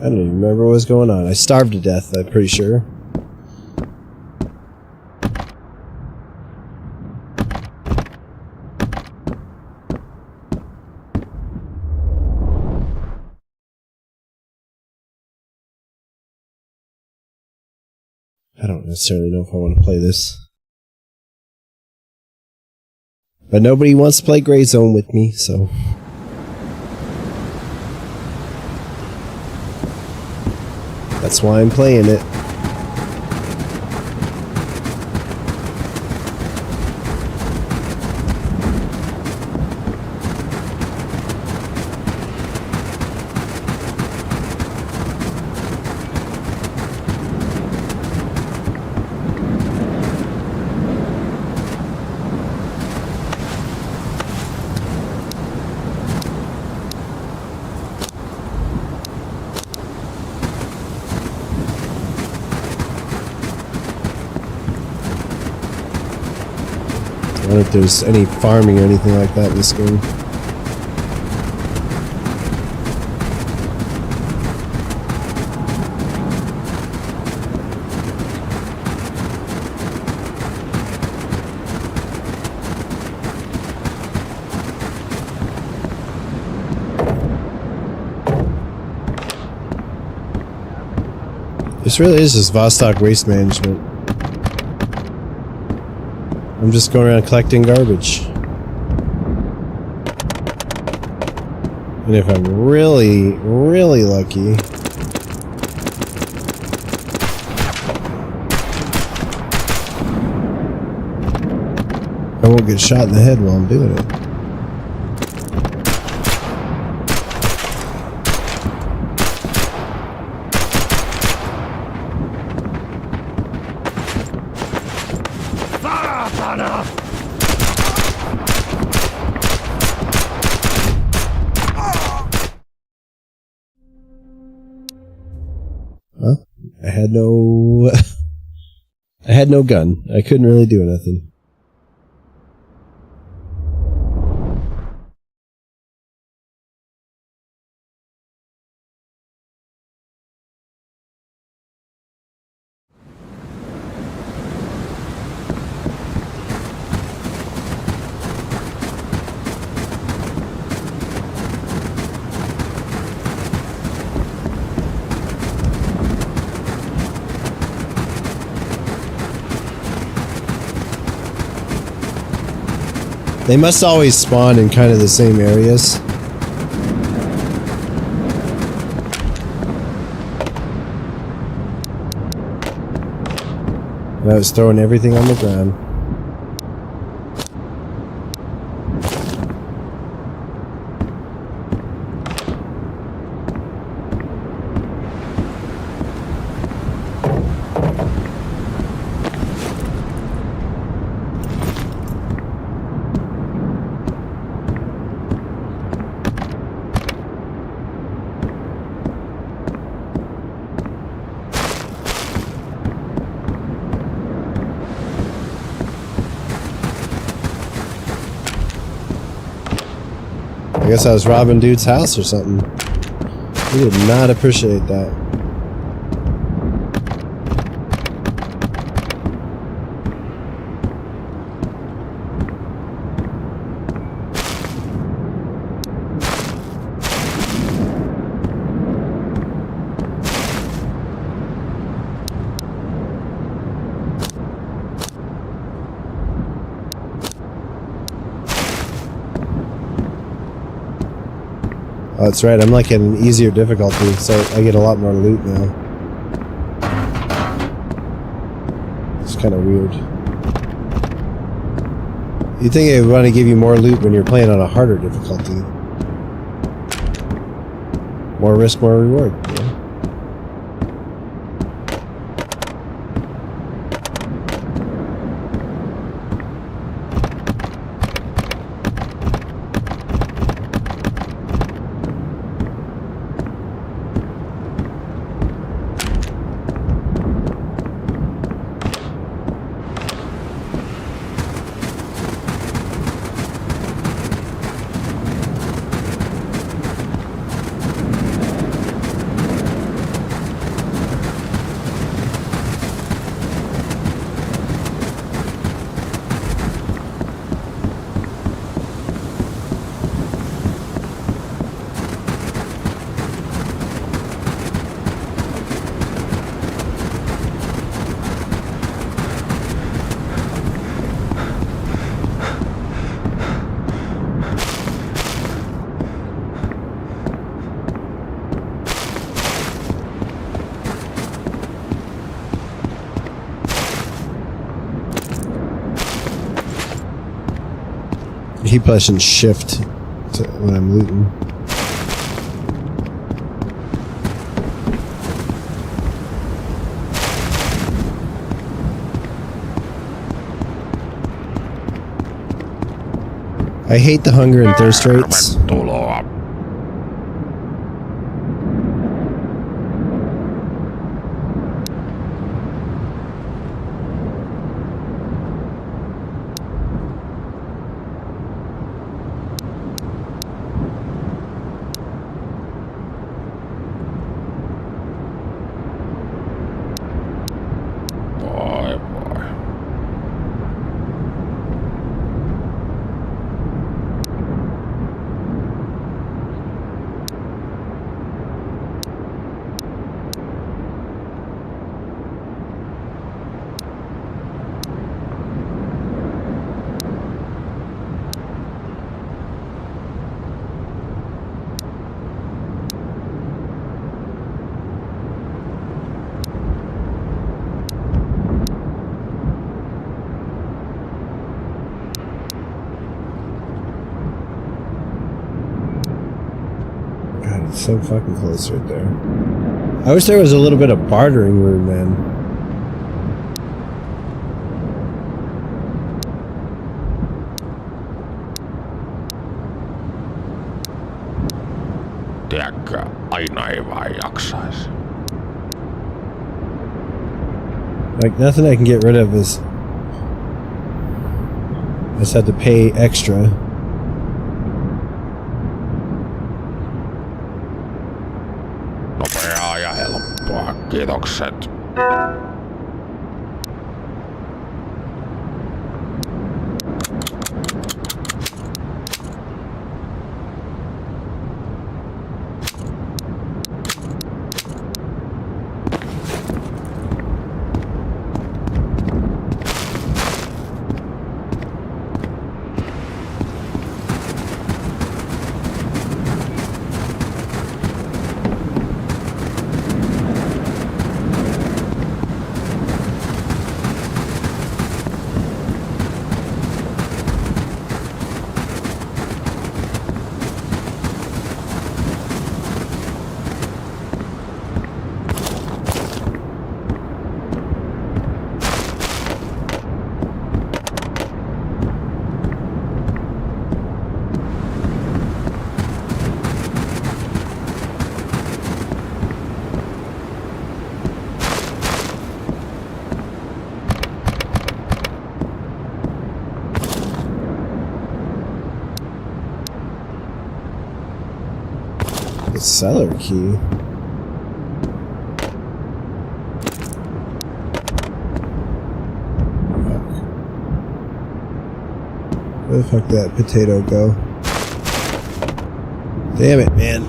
I don't even remember what was going on. I starved to death, I'm pretty sure. I don't necessarily know if I want to play this. But nobody wants to play Gray Zone with me, so... That's why I'm playing it. I wonder if there's any farming or anything like that in this game. This really is just Vostok waste management. I'm just going around collecting garbage. And if I'm really, really lucky... I won't get shot in the head while I'm doing it. Well, I had no... I had no gun. I couldn't really do nothing. They must always spawn in kind of the same areas. I was throwing everything on the ground. I guess I was robbing dude's house or something. He did not appreciate that. Oh, that's right, I'm like at an easier difficulty, so I get a lot more loot now. It's kind of weird. You'd think they would want to give you more loot when you're playing on a harder difficulty. More risk, more reward. You know? He probably shouldn't shift when I'm looting. I hate the hunger and thirst rates. So fucking close right there. I wish there was a little bit of bartering room, man. Tiedätkö, aina ei vaan jaksais. Like, nothing I can get rid of is... I just had to pay extra. Nopeaa ja helppoa. Kiitokset. Cellar key. Where the fuck did that potato go? Damn it, man.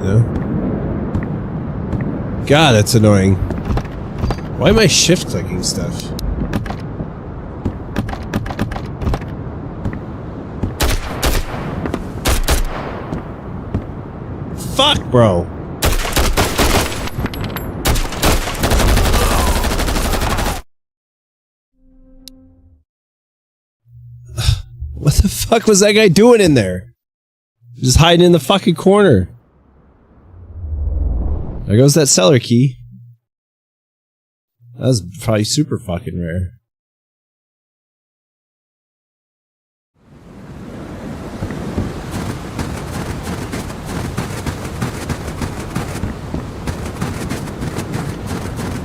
No. God, that's annoying. Why am I shift clicking stuff? Fuck, bro. What the fuck was that guy doing in there? Just hiding in the fucking corner. There goes that cellar key. That was probably super fucking rare.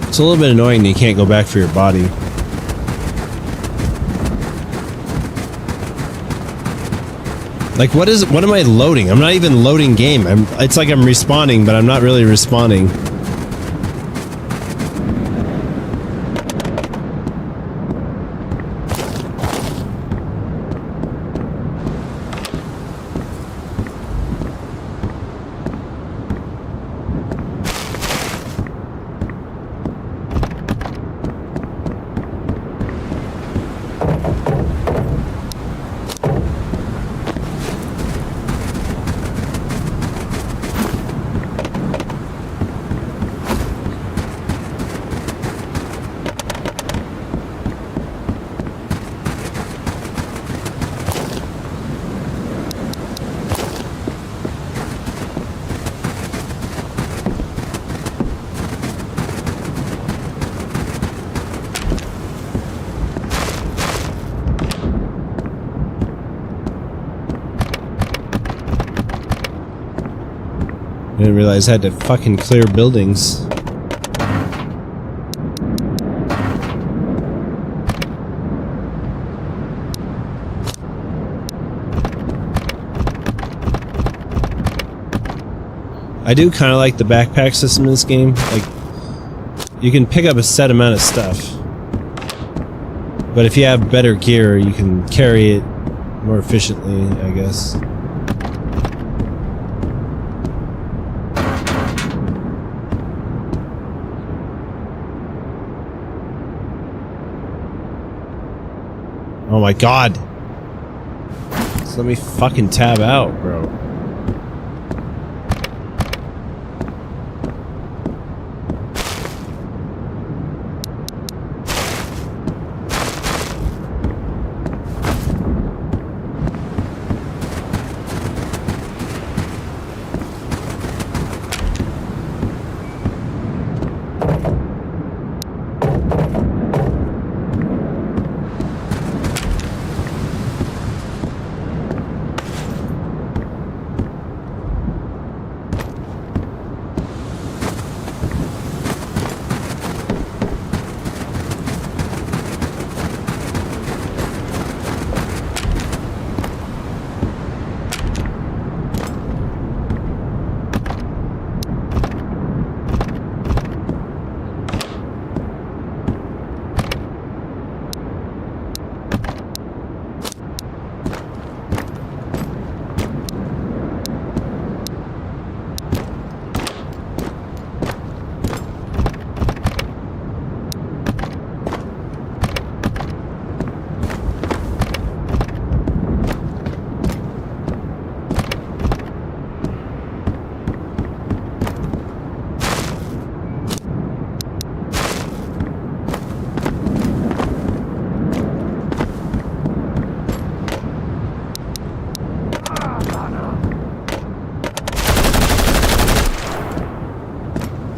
It's a little bit annoying that you can't go back for your body. Like, what am I loading? I'm not even loading game. It's like I'm respawning, but I'm not really respawning. didn't realize I had to fucking clear buildings. I do kind of like the backpack system in this game. Like, you can pick up a set amount of stuff, but if you have better gear, you can carry it more efficiently, I guess. Oh my god! Just let me fucking tab out, bro.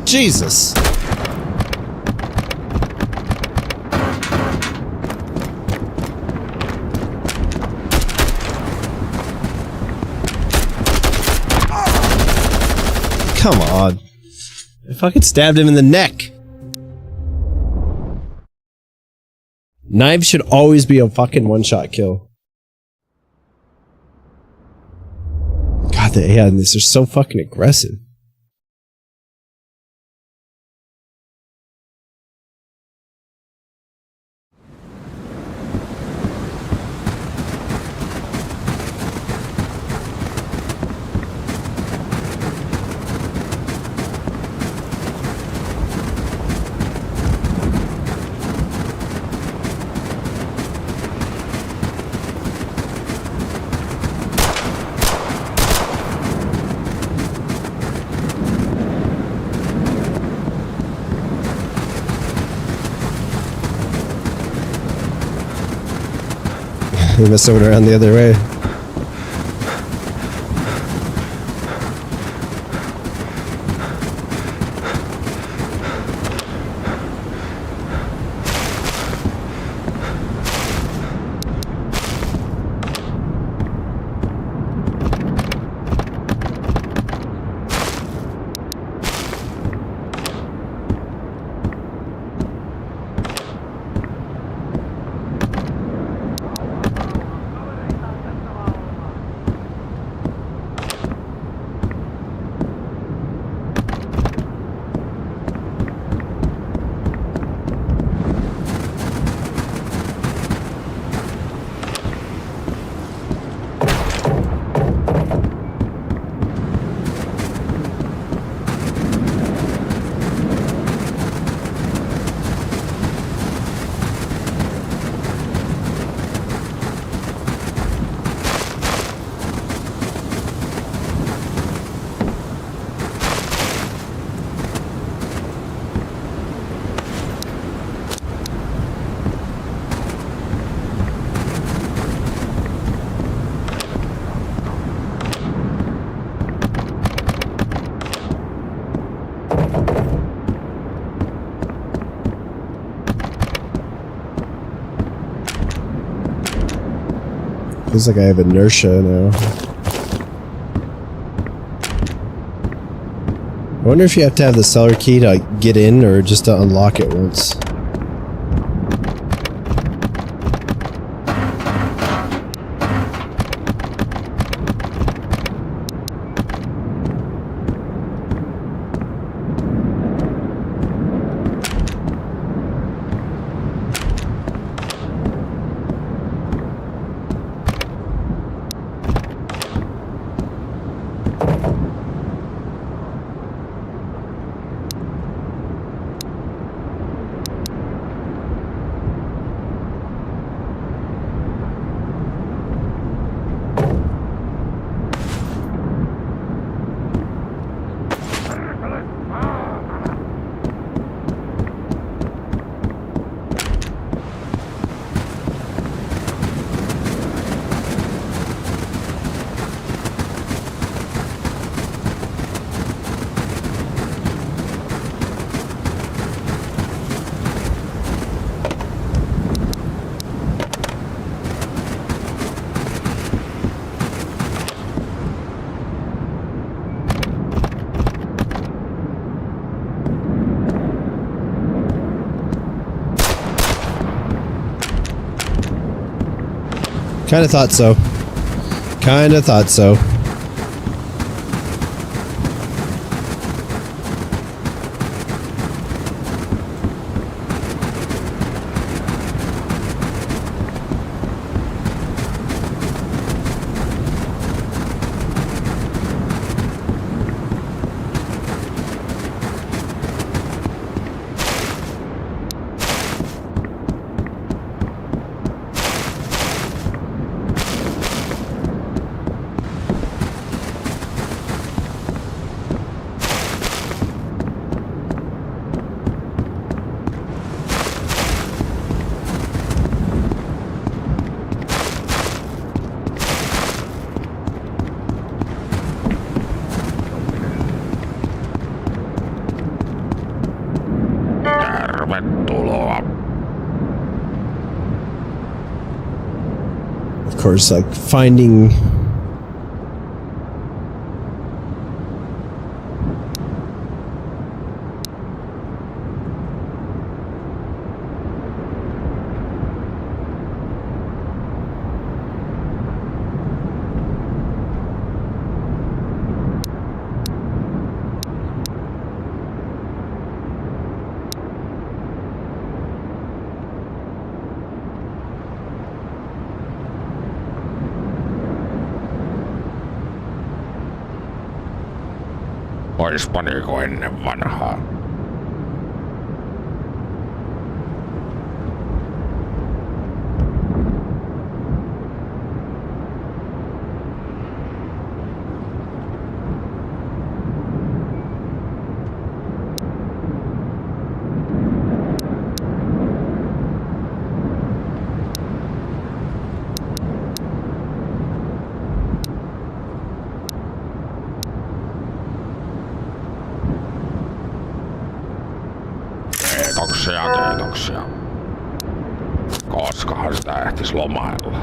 Jesus! Come on. I fucking stabbed him in the neck. Knives should always be a fucking one-shot kill. God, the AI in this are so fucking aggressive. We must have went around the other way. Feels like I have inertia now. I wonder if you have to have the cellar key to get in or just to unlock it once. Kinda thought so. Kinda thought so. Tervetuloa. Of course, like finding Oispa niinku ennen vanhaa. Kiitoksia. Koskahan sitä ehtis lomailla?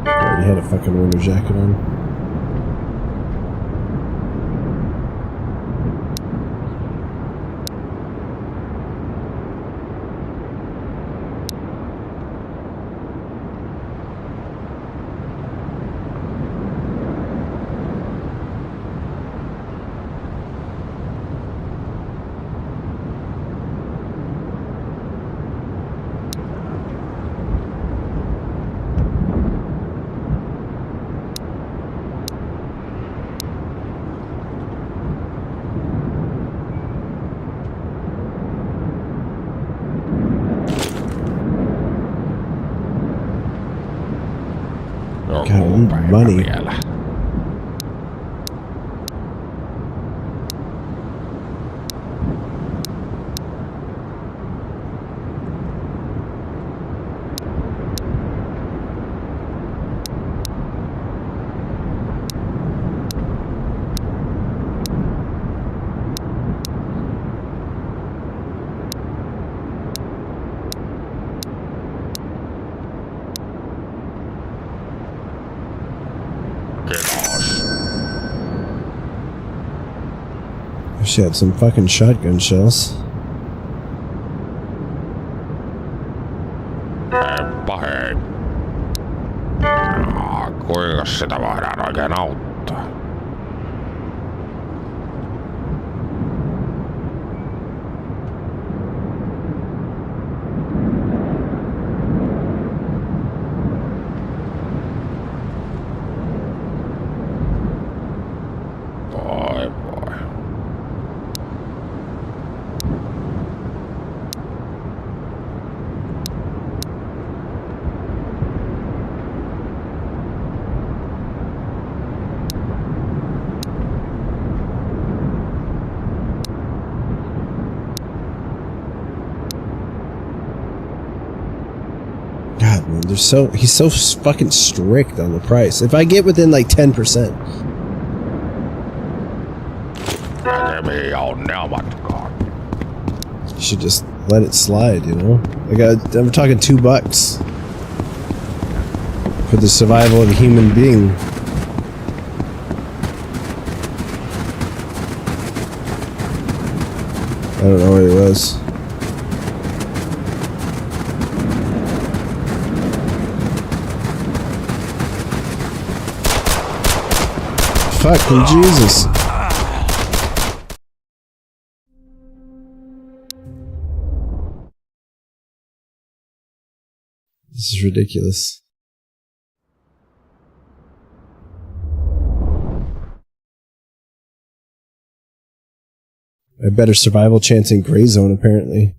already had a fucking winter jacket on. Joku päivä money. vielä. She had some fucking shotgun shells. Heippa hei. Kuinka sitä voidaan oikein auttaa? Voi voi. God, man, he's so fucking strict on the price. If I get within like 10%, Näkemiin ja onnea matkaan. you should just let it slide, you know? I'm talking $2 for the survival of a human being. I don't know where he was. Fucking Jesus. This is ridiculous. A better survival chance in Gray Zone, apparently.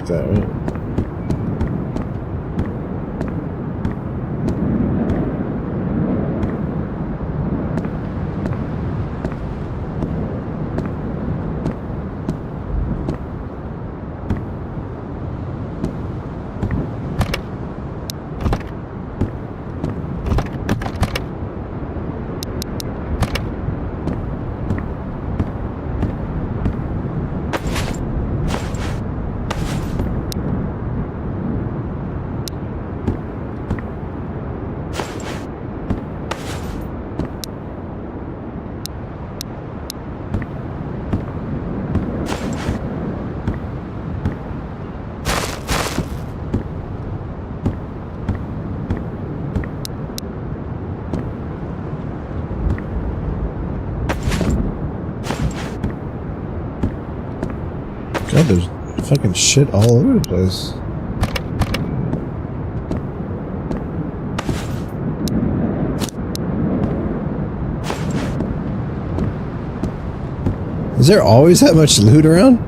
like that, right? God, there's fucking shit all over the place. Is there always that much loot around?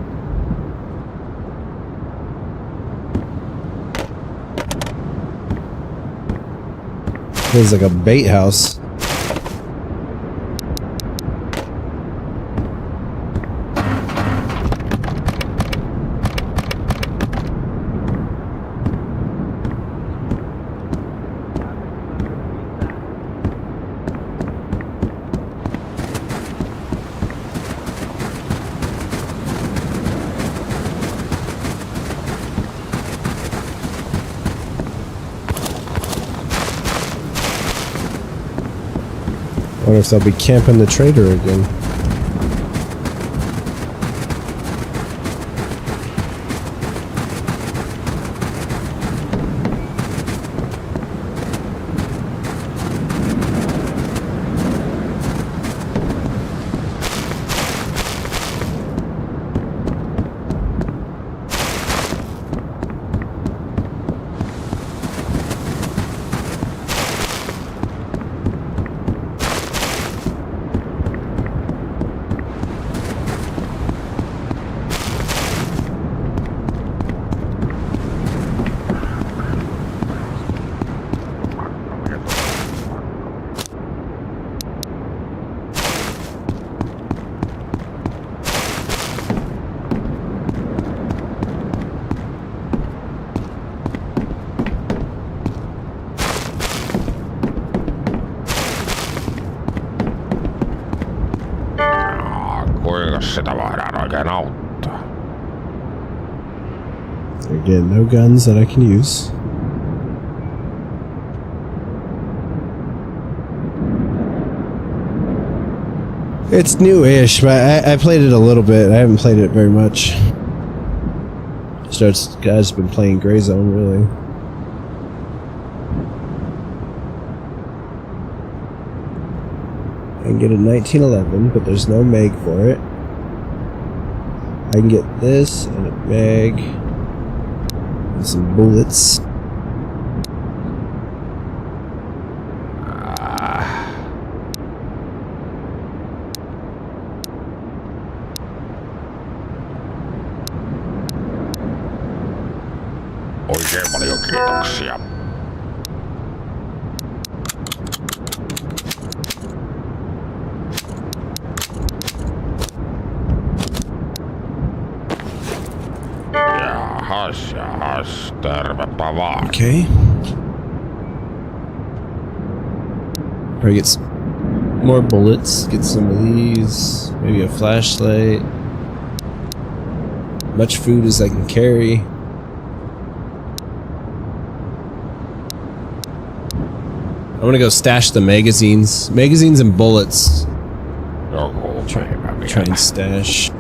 Feels like a bait house. I wonder if they'll be camping the trader again. Kuinka sitä voidaan oikein auttaa? Again, no guns that I can use. It's new-ish, but I played it a little bit. I haven't played it very much. I've just been playing Gray Zone, really. I can get a 1911, but there's no mag for it. I can get this and a mag and some bullets. Oikein paljon kiitoksia. Jahas, tervepä vaan. Okay. Probably get some more bullets, get some of these, maybe a flashlight. Much food as I can carry. I'm gonna go stash the magazines. Magazines and bullets. Try and stash.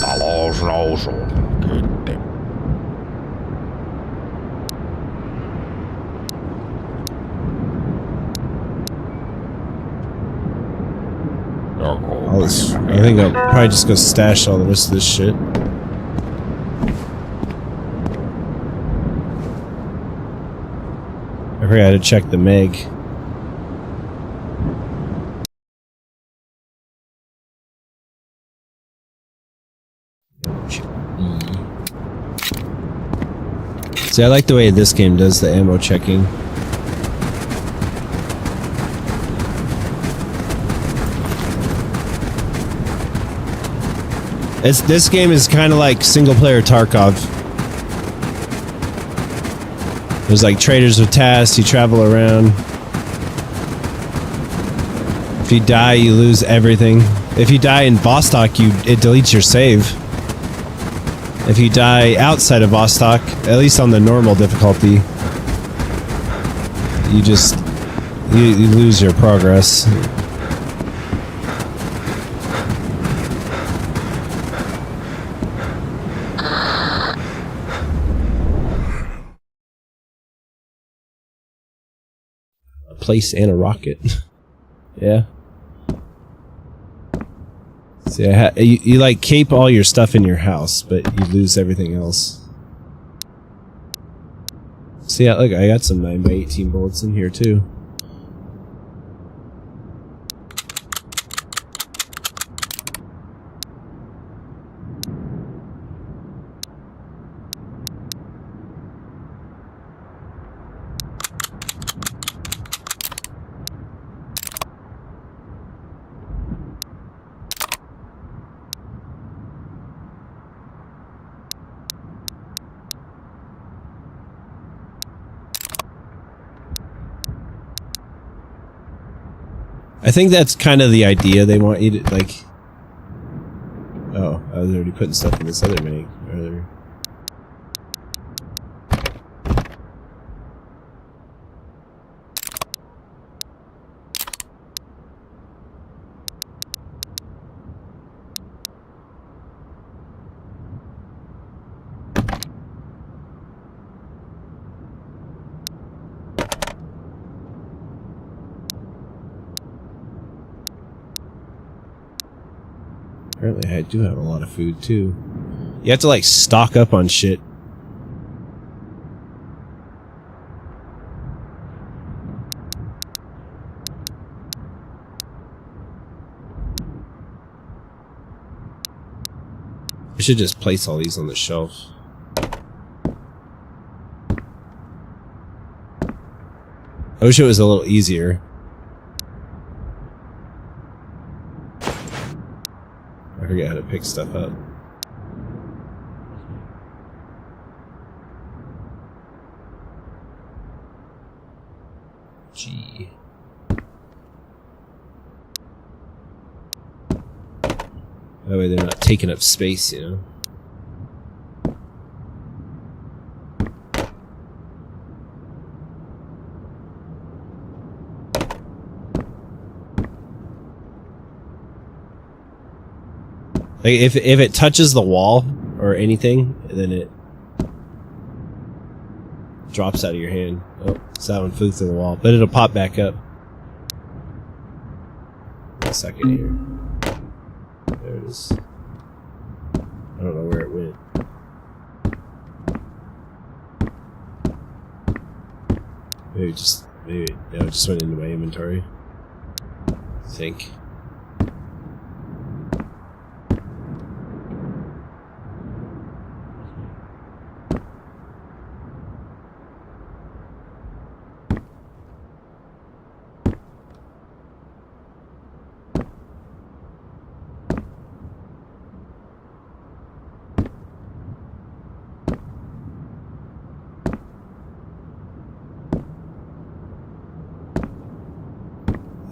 Talous nousuun. Kiitti. I think I'll probably just go stash all the rest of this shit. I forgot to check the Meg. See, I like the way this game does the ammo checking. This game is kind of like single-player Tarkov. There's like traders with tasks, you travel around. If you die, you lose everything. If you die in Vostok, it deletes your save. If you die outside of Vostok, at least on the normal difficulty, you lose your progress. A place and a rocket. Yeah. See, you like keep all your stuff in your house, but you lose everything else. See, look, I got some 9x18 bullets in here too. I think that's kind of the idea. They want you to, like... Oh, I was already putting stuff in this other mag earlier. Apparently I do have a lot of food too. You have to like stock up on shit. I should just place all these on the shelf. I wish it was a little easier. I forget how to pick stuff up. Gee. That way they're not taking up space, you know? Like if it touches the wall or anything, then it drops out of your hand. Oh, so that one flew through the wall, but it'll pop back up. A second here. There it is. I don't know where it went. Maybe it just went into my inventory. I think.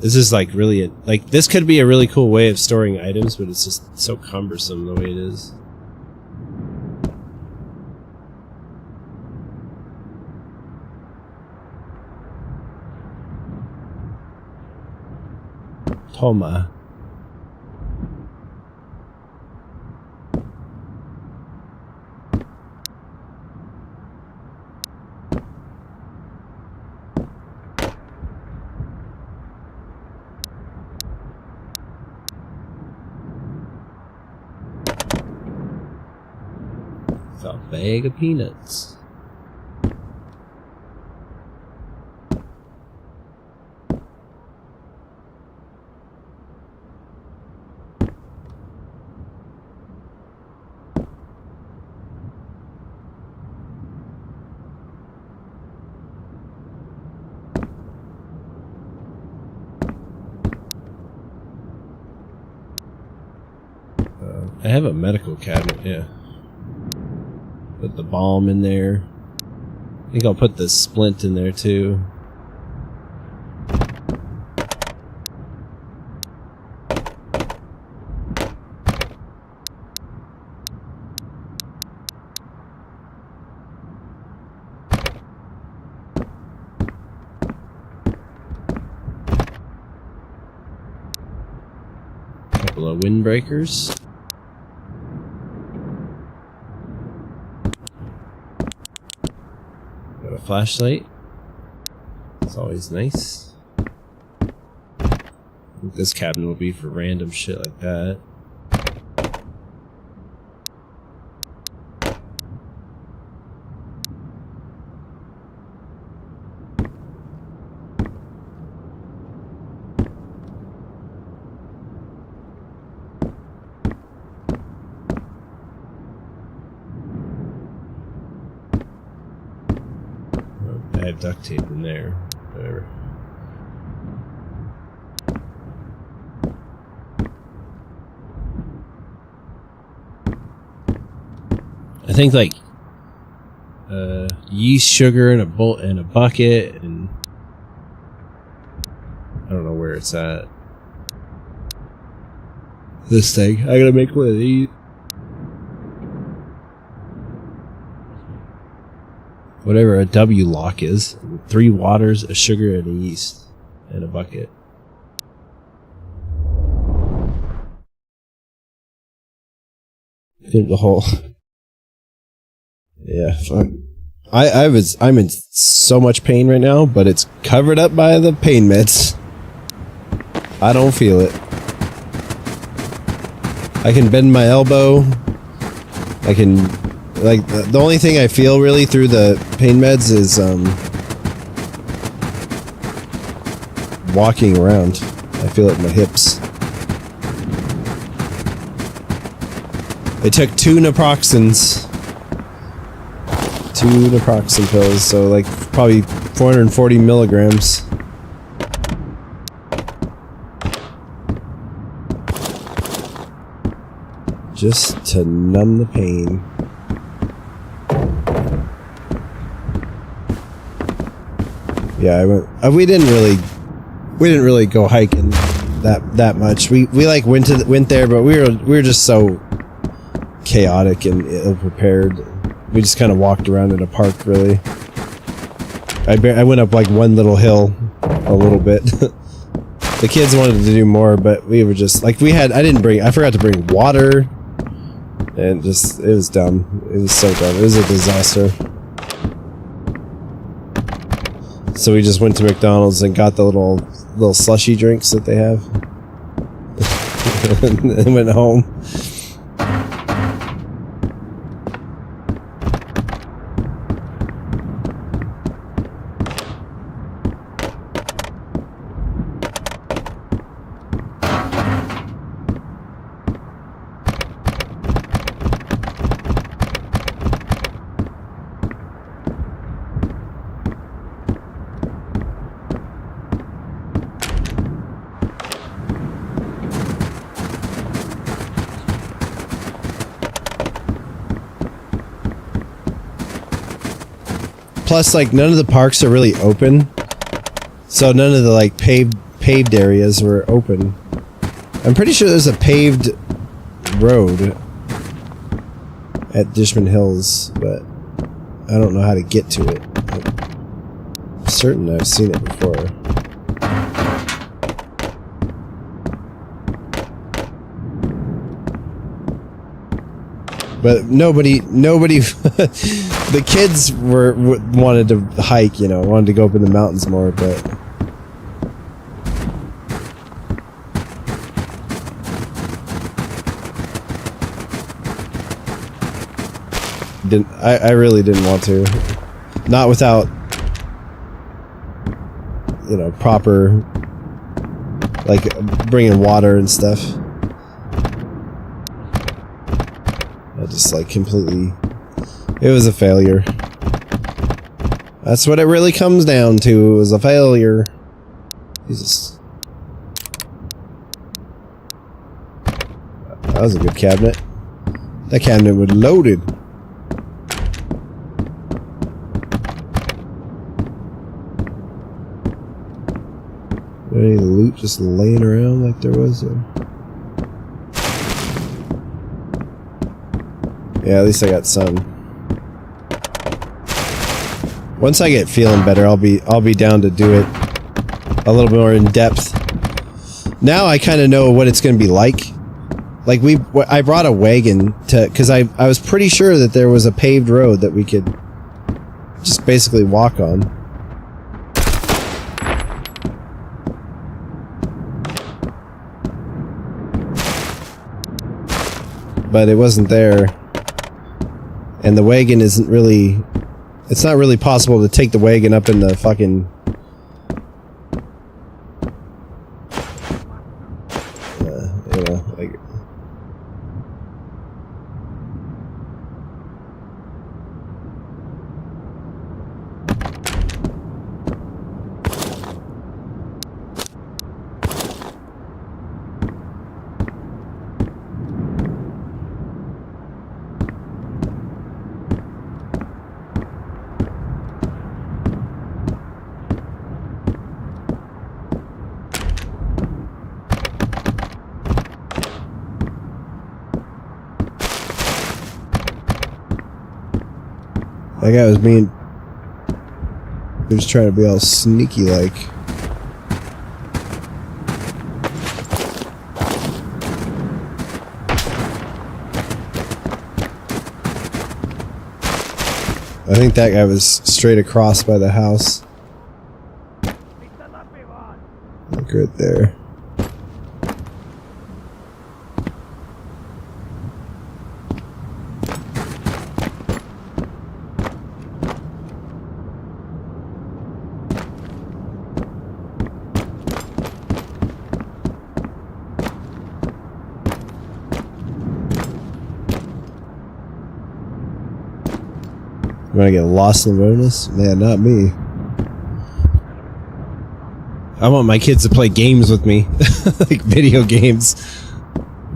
This is like really this could be a really cool way of storing items, but it's just so cumbersome the way it is. Toma. It's a bag of peanuts. I have a medical cabinet, yeah. Put the balm in there. I think I'll put the splint in there too. Couple of windbreakers. Got a flashlight. It's always nice. I think this cabinet will be for random shit like that. I have duct tape in there. Whatever. I think like yeast sugar in a bucket, and I don't know where it's at. This thing. I gotta make one of these. Whatever a W lock is. 3 waters, a sugar, and a yeast. And a bucket. I think the whole... Yeah, fuck. I'm in so much pain right now, but it's covered up by the pain meds. I don't feel it. I can bend my elbow. I can... Like, the only thing I feel really through the pain meds is, walking around. I feel it in my hips. They took 2 naproxens. 2 naproxen pills, so like, probably 440 milligrams. Just to numb the pain. Yeah, I went. We didn't really go hiking that much. We like went there, but we were just so chaotic and ill prepared. We just kind of walked around in a park. Really, I went up like one little hill, a little bit. The kids wanted to do more, but we were just like I forgot to bring water, and just it was dumb. It was so dumb. It was a disaster. So we just went to McDonald's and got the little slushy drinks that they have. And went home. Plus, like, none of the parks are really open. So none of the, like, paved areas were open. I'm pretty sure there's a paved road at Dishman Hills, but I don't know how to get to it. I'm certain I've seen it before. But nobody the kids wanted to hike, you know, wanted to go up in the mountains more, but I really didn't want to. Not without, you know, proper, like, bringing water and stuff. I just, like, completely... It was a failure. That's what it really comes down to. It was a failure. Jesus. That was a good cabinet. That cabinet was loaded. Any loot just laying around like there was there? Yeah, at least I got some. Once I get feeling better, I'll be down to do it a little bit more in depth. Now I kind of know what it's going to be like. Like I brought a wagon because I was pretty sure that there was a paved road that we could just basically walk on. But it wasn't there. And the wagon isn't really... It's not really possible to take the wagon up in the fucking... you know, like... That guy was being... He was trying to be all sneaky like. I think that guy was straight across by the house. Like right there. You wanna get lost in the wilderness? Man, not me. I want my kids to play games with me. Like video games.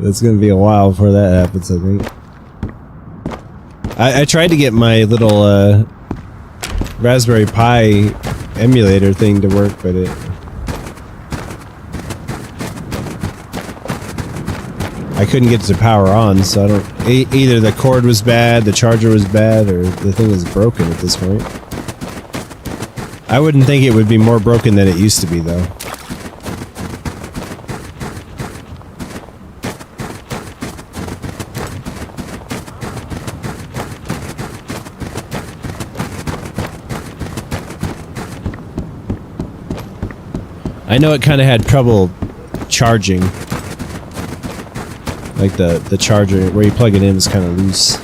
It's gonna be a while before that happens, I think. I tried to get my little Raspberry Pi emulator thing to work, but I couldn't get it to power on, so I don't... Either the cord was bad, the charger was bad, or the thing is broken at this point. I wouldn't think it would be more broken than it used to be, though. I know it kind of had trouble charging. Like the charger, where you plug it in is kind of loose.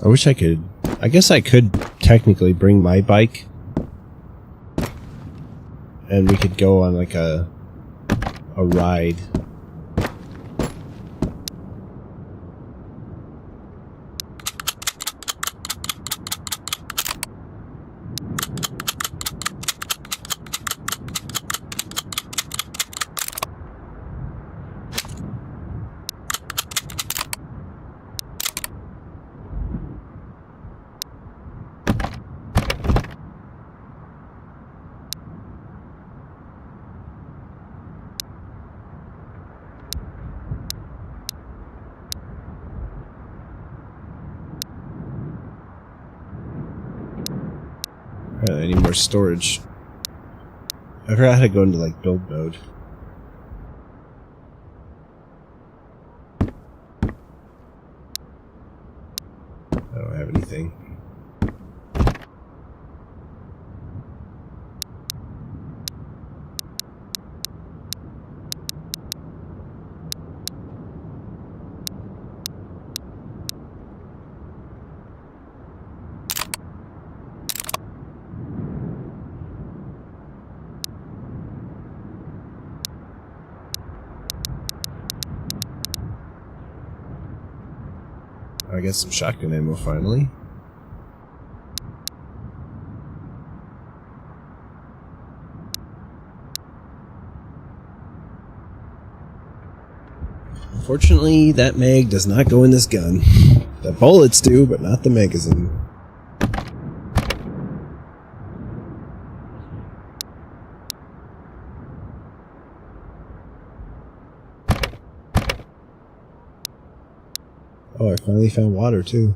I wish I could... I guess I could technically bring my bike. And we could go on like a ride. Apparently I need more storage. I forgot how to go into like build mode. I don't have anything. I get some shotgun ammo finally. Unfortunately, that mag does not go in this gun. The bullets do, but not the magazine. Oh, I finally found water, too.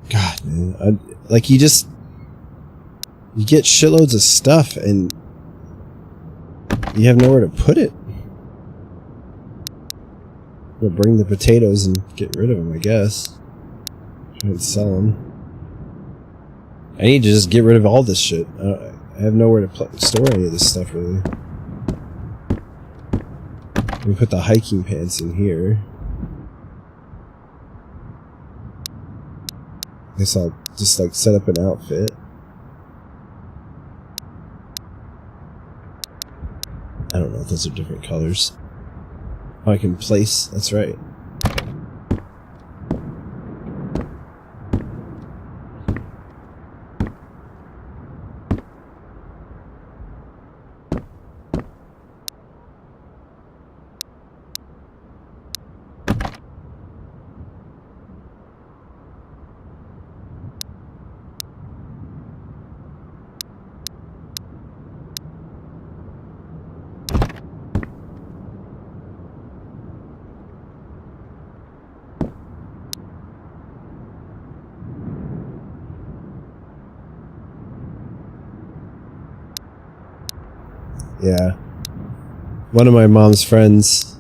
God, man. Like, you get shitloads of stuff, and you have nowhere to put it. We'll bring the potatoes and get rid of them, I guess. Try and sell them. I need to just get rid of all this shit. I have nowhere to store any of this stuff, really. Let me put the hiking pants in here. Guess I'll just like set up an outfit. I don't know if those are different colors. Oh, I can place. That's right. Yeah. One of my mom's friends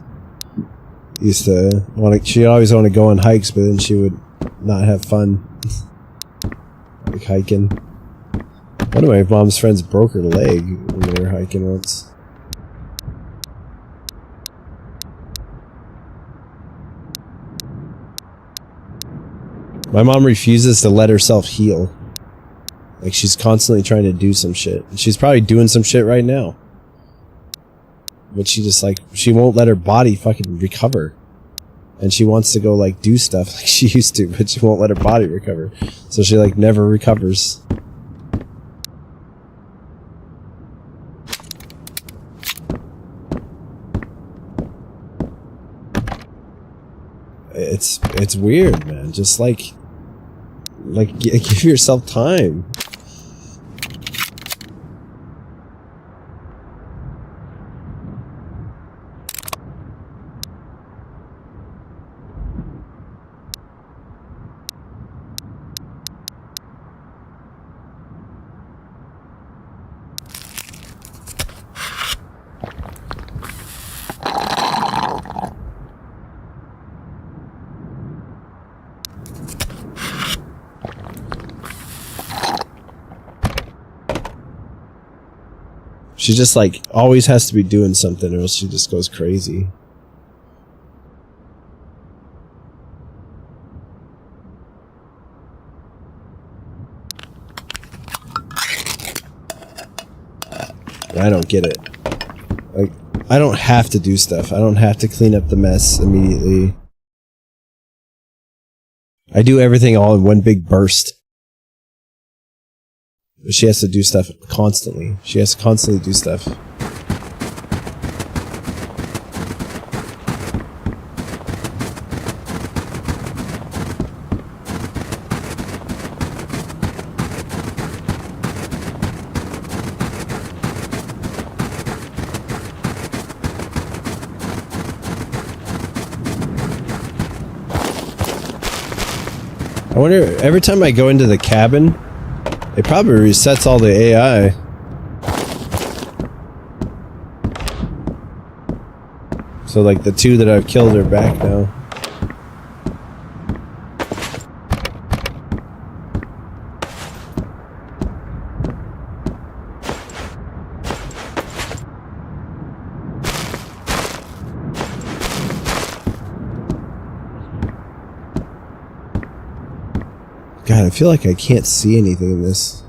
used to she'd always want to go on hikes, but then she would not have fun. Like hiking. One of my mom's friends broke her leg when they were hiking once. My mom refuses to let herself heal. Like, she's constantly trying to do some shit. She's probably doing some shit right now. But she just, like, she won't let her body fucking recover. And she wants to go, like, do stuff like she used to, but she won't let her body recover. So she, like, never recovers. It's weird, man. Just, like, give yourself time. She just, like, always has to be doing something or else she just goes crazy. I don't get it. Like, I don't have to do stuff. I don't have to clean up the mess immediately. I do everything all in one big burst. She has to do stuff constantly. She has to constantly do stuff. wonder, every time I go into the cabin, it probably resets all the AI. So like the 2 that I've killed are back now. God, I feel like I can't see anything in this.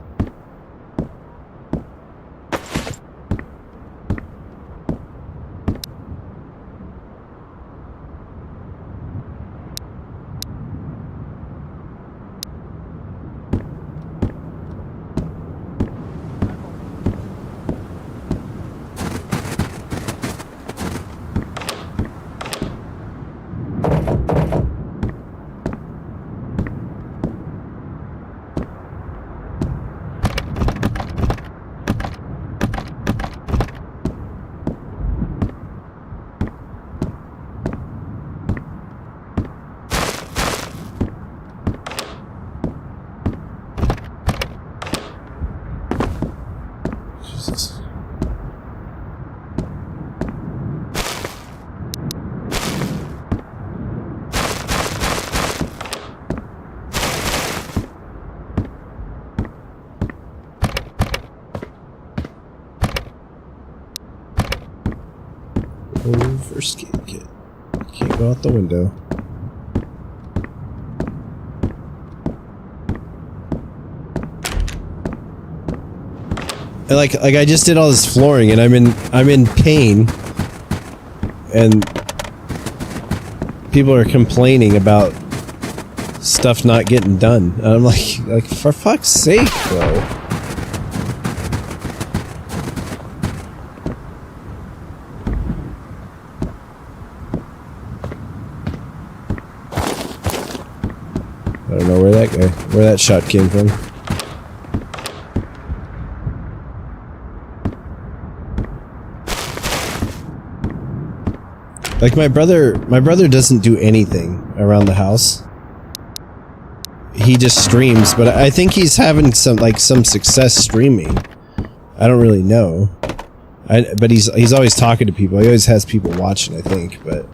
Jesus. Oh, first aid kit. Can't go out the window. Like I just did all this flooring and I'm in pain, and people are complaining about stuff not getting done. And I'm like for fuck's sake, bro. I don't know where that shot came from. Like my brother doesn't do anything around the house. He just streams, but I think he's having some success streaming. I don't really know. But he's always talking to people. He always has people watching, I think, but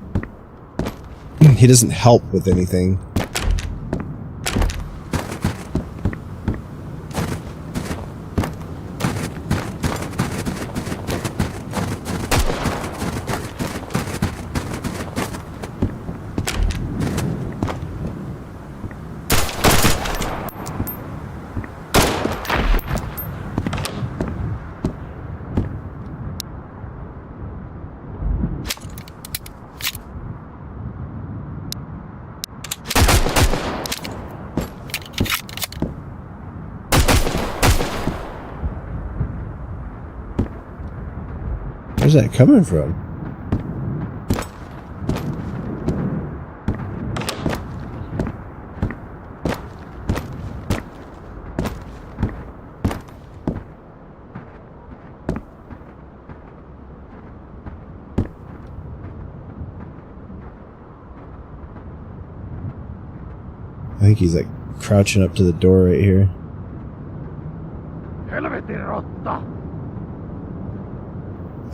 he doesn't help with anything. Where's that coming from? I think he's like crouching up to the door right here.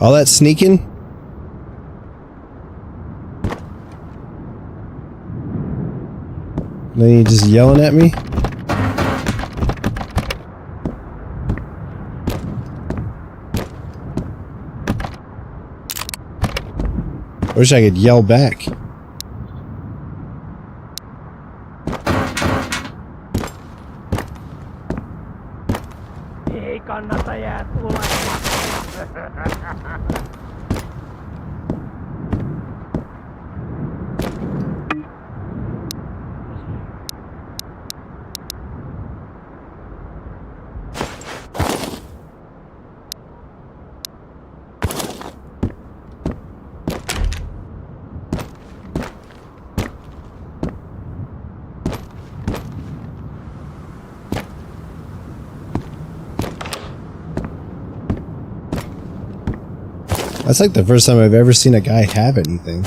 All that sneaking? Then you just yelling at me? I wish I could yell back. That's like the first time I've ever seen a guy have anything.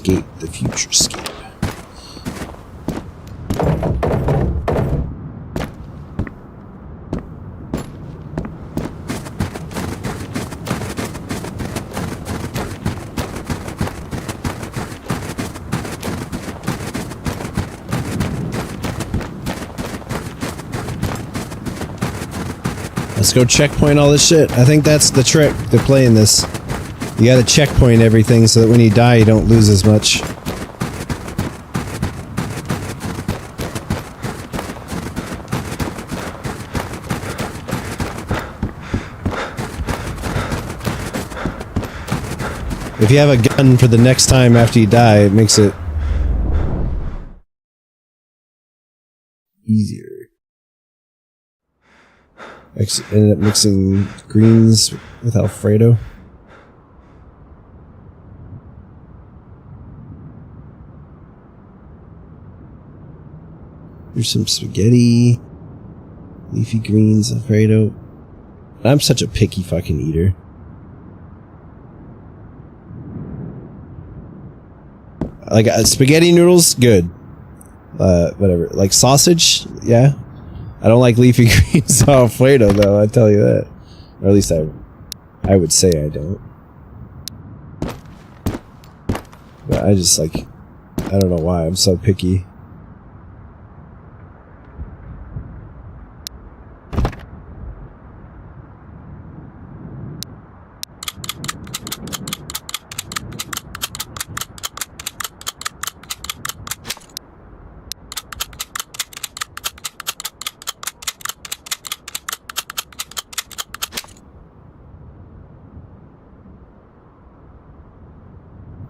escape the future scape. Let's go checkpoint all this shit. I think that's the trick to playing this. You gotta checkpoint everything so that when you die, you don't lose as much. If you have a gun for the next time after you die, it makes it easier. Ended up mixing greens with Alfredo. Here's some spaghetti, leafy greens, Alfredo. I'm such a picky fucking eater. Like spaghetti noodles, good. Whatever. Like sausage, yeah. I don't like leafy greens Alfredo though, I tell you that. Or at least I would say I don't. But I just like, I don't know why I'm so picky.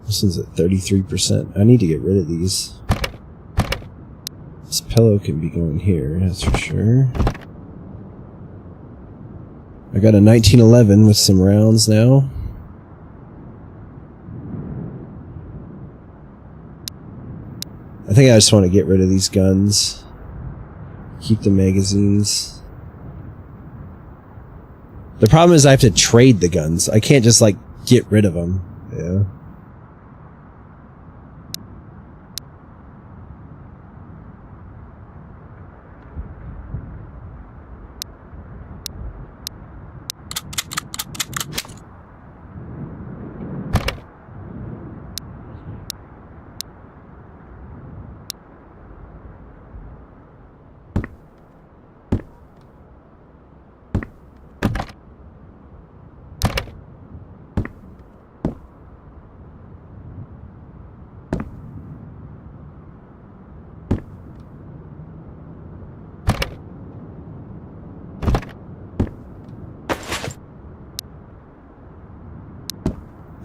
This one's at 33%. I need to get rid of these. This pillow can be going here, that's for sure. I got a 1911 with some rounds now. I think I just want to get rid of these guns. Keep the magazines. The problem is I have to trade the guns. I can't just like get rid of them. Yeah.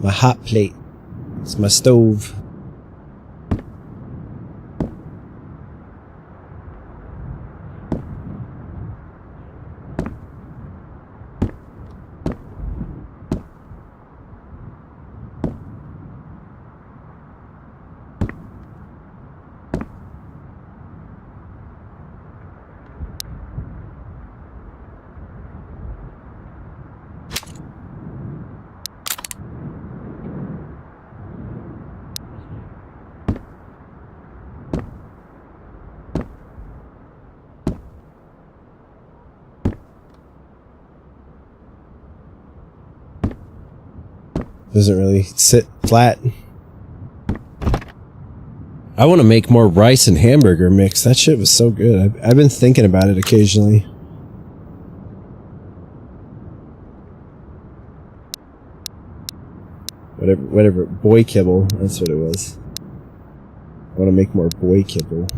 My hot plate. It's my stove. Doesn't really sit flat. I want to make more rice and hamburger mix. That shit was so good. I've been thinking about it occasionally. Whatever, boy kibble. That's what it was. I want to make more boy kibble.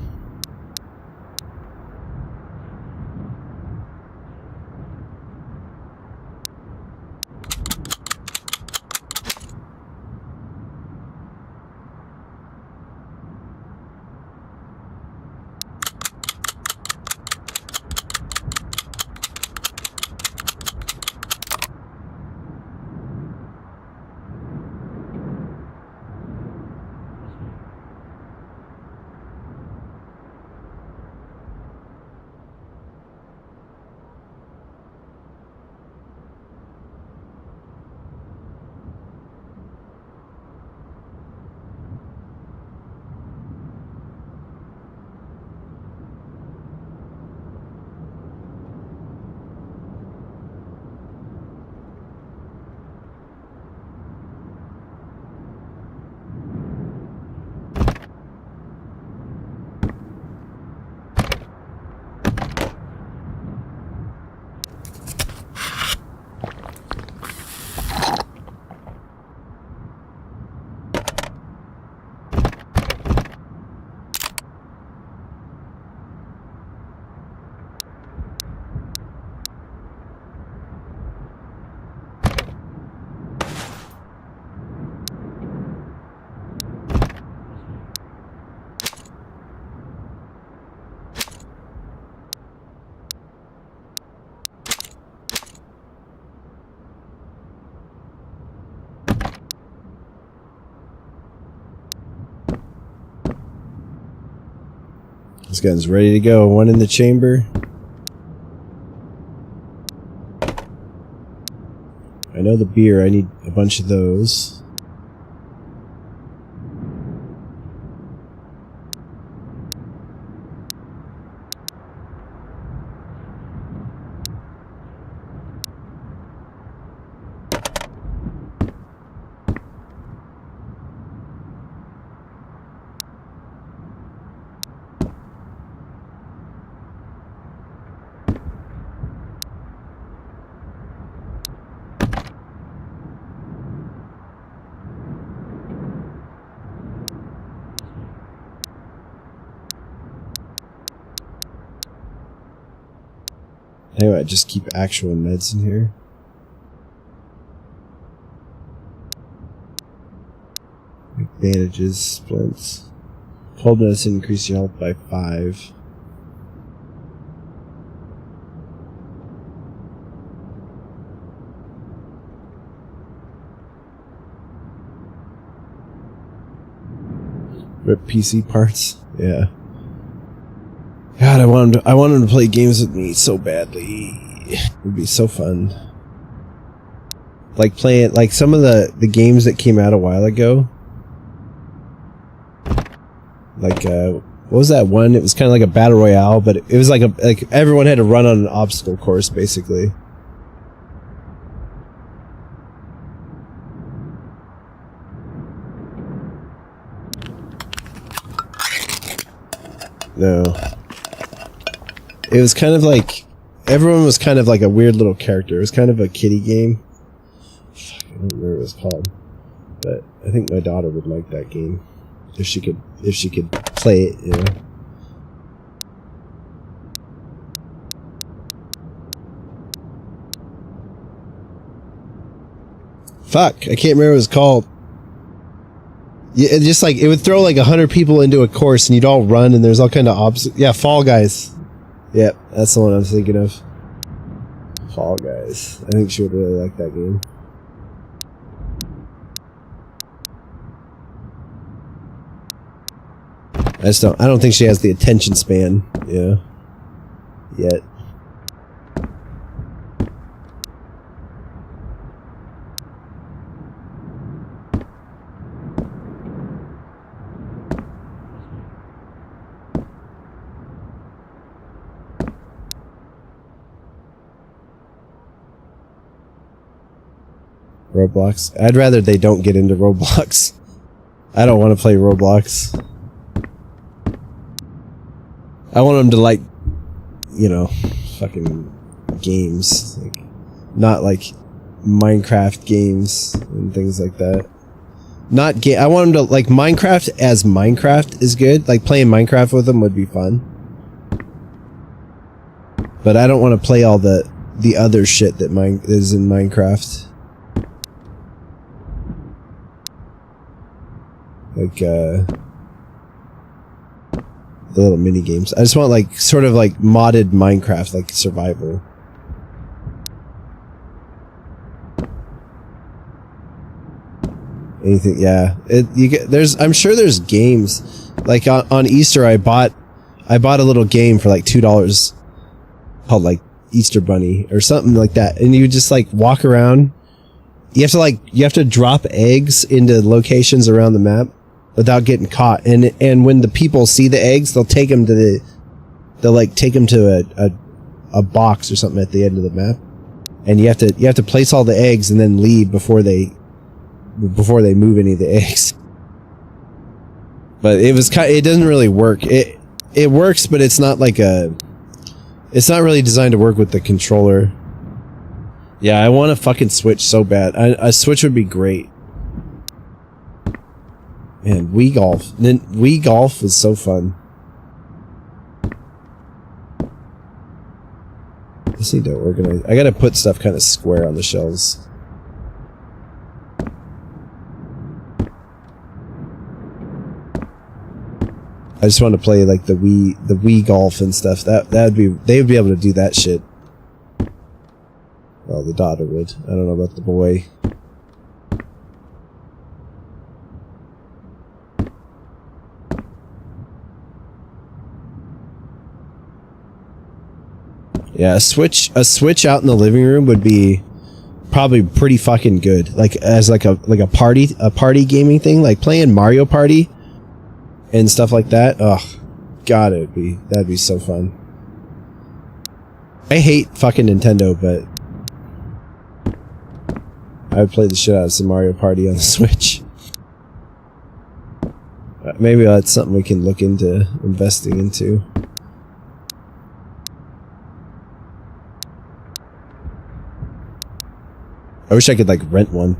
This gun's ready to go. One in the chamber. I know the beer. I need a bunch of those. Anyway, just keep actual meds in here. Bandages, splints. Cold medicine increase your health by 5. Rip PC parts. Yeah. God, I want him to play games with me so badly. It would be so fun. Like playing, like some of the games that came out a while ago. Like, what was that one? It was kind of like a battle royale, but it was like everyone had to run on an obstacle course, basically. No. It was kind of like, everyone was kind of like a weird little character. It was kind of a kiddie game. Fuck, I don't remember what it was called. But I think my daughter would like that game. If she could play it, you know. Fuck, I can't remember what it was called. Yeah, it just like, it would throw like 100 people into a course and you'd all run and there's all kind of obstacles. Yeah, Fall Guys. Yep, that's the one I was thinking of. Fall Guys. I think she would really like that game. I don't think she has the attention span, yeah, yet. Roblox. I'd rather they don't get into Roblox. I don't want to play Roblox. I want them to like, you know, fucking games. Like, not like Minecraft games and things like that. I want them to like Minecraft as Minecraft is good. Like playing Minecraft with them would be fun. But I don't want to play all the other shit that is in Minecraft. Like, the little mini games. I just want like, sort of like modded Minecraft, like survival. Anything, yeah. I'm sure there's games. Like on Easter I bought a little game for like $2 called like Easter Bunny or something like that. And you just like walk around. You have to drop eggs into locations around the map without getting caught. And when the people see the eggs, they'll take them to a box or something at the end of the map. And you have to place all the eggs and then leave before they move any of the eggs. But it doesn't really work. It works, but it's not really designed to work with the controller. Yeah, I want a fucking Switch so bad. A Switch would be great. Man, Wii Golf. Wii Golf is so fun. I just need to organize. I gotta put stuff kind of square on the shelves. I just want to play like the Wii Golf and stuff. They would be able to do that shit. Well, the daughter would. I don't know about the boy. Yeah, a switch out in the living room would be probably pretty fucking good. Like as like a party gaming thing, like playing Mario Party and stuff like that. Oh, God, that'd be so fun. I hate fucking Nintendo, but I would play the shit out of some Mario Party on the Switch. Maybe that's something we can look into investing into. I wish I could like rent one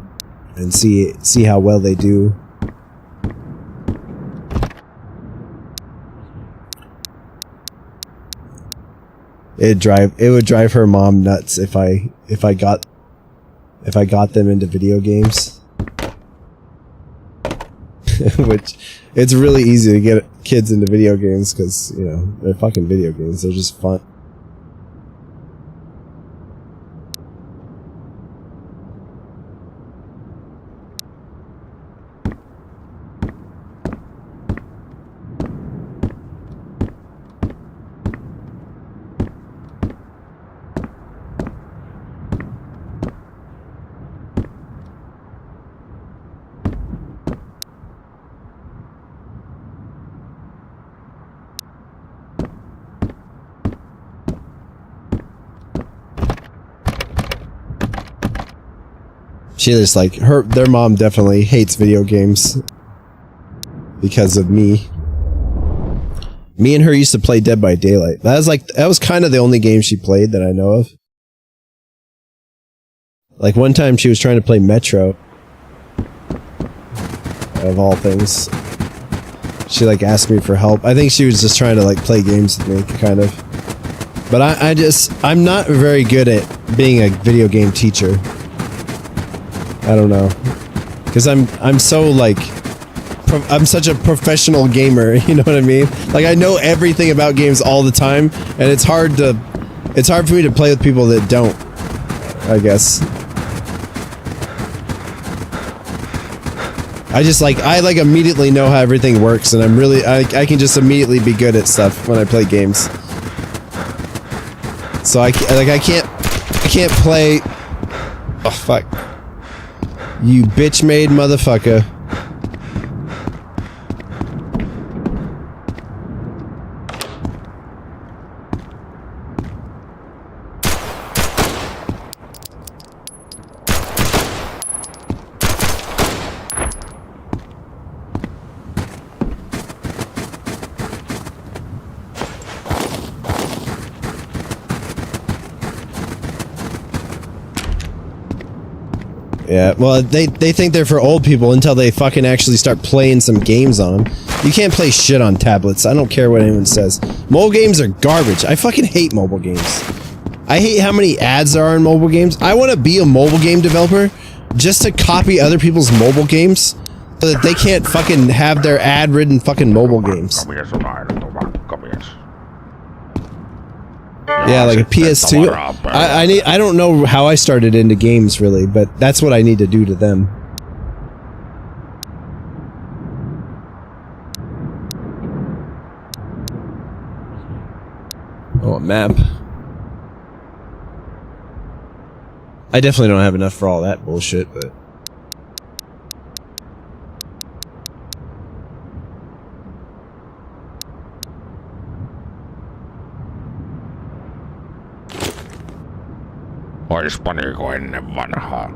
and see how well they do. It would drive her mom nuts if I got them into video games. Which it's really easy to get kids into video games because, you know, they're fucking video games. They're just fun. She just like their mom definitely hates video games because of me. Me and her used to play Dead by Daylight. That was kind of the only game she played that I know of. Like one time she was trying to play Metro. Of all things. She like asked me for help. I think she was just trying to like play games with me, kind of. But I'm not very good at being a video game teacher. I don't know, because I'm so like I'm such a professional gamer, you know what I mean? Like I know everything about games all the time, and it's hard for me to play with people that don't, I guess. I immediately know how everything works, and I can just immediately be good at stuff when I play games. So I can't play. Oh fuck. You bitch-made motherfucker. Yeah, well, they think they're for old people until they fucking actually start playing some games on them. You can't play shit on tablets. I don't care what anyone says. Mobile games are garbage. I fucking hate mobile games. I hate how many ads there are in mobile games. I want to be a mobile game developer just to copy other people's mobile games so that they can't fucking have their ad-ridden fucking mobile games. Yeah, like a PS2. I don't know how I started into games really, but that's what I need to do to them. Oh, a map. I definitely don't have enough for all that bullshit, but Oispa niinku ennen vanhaa.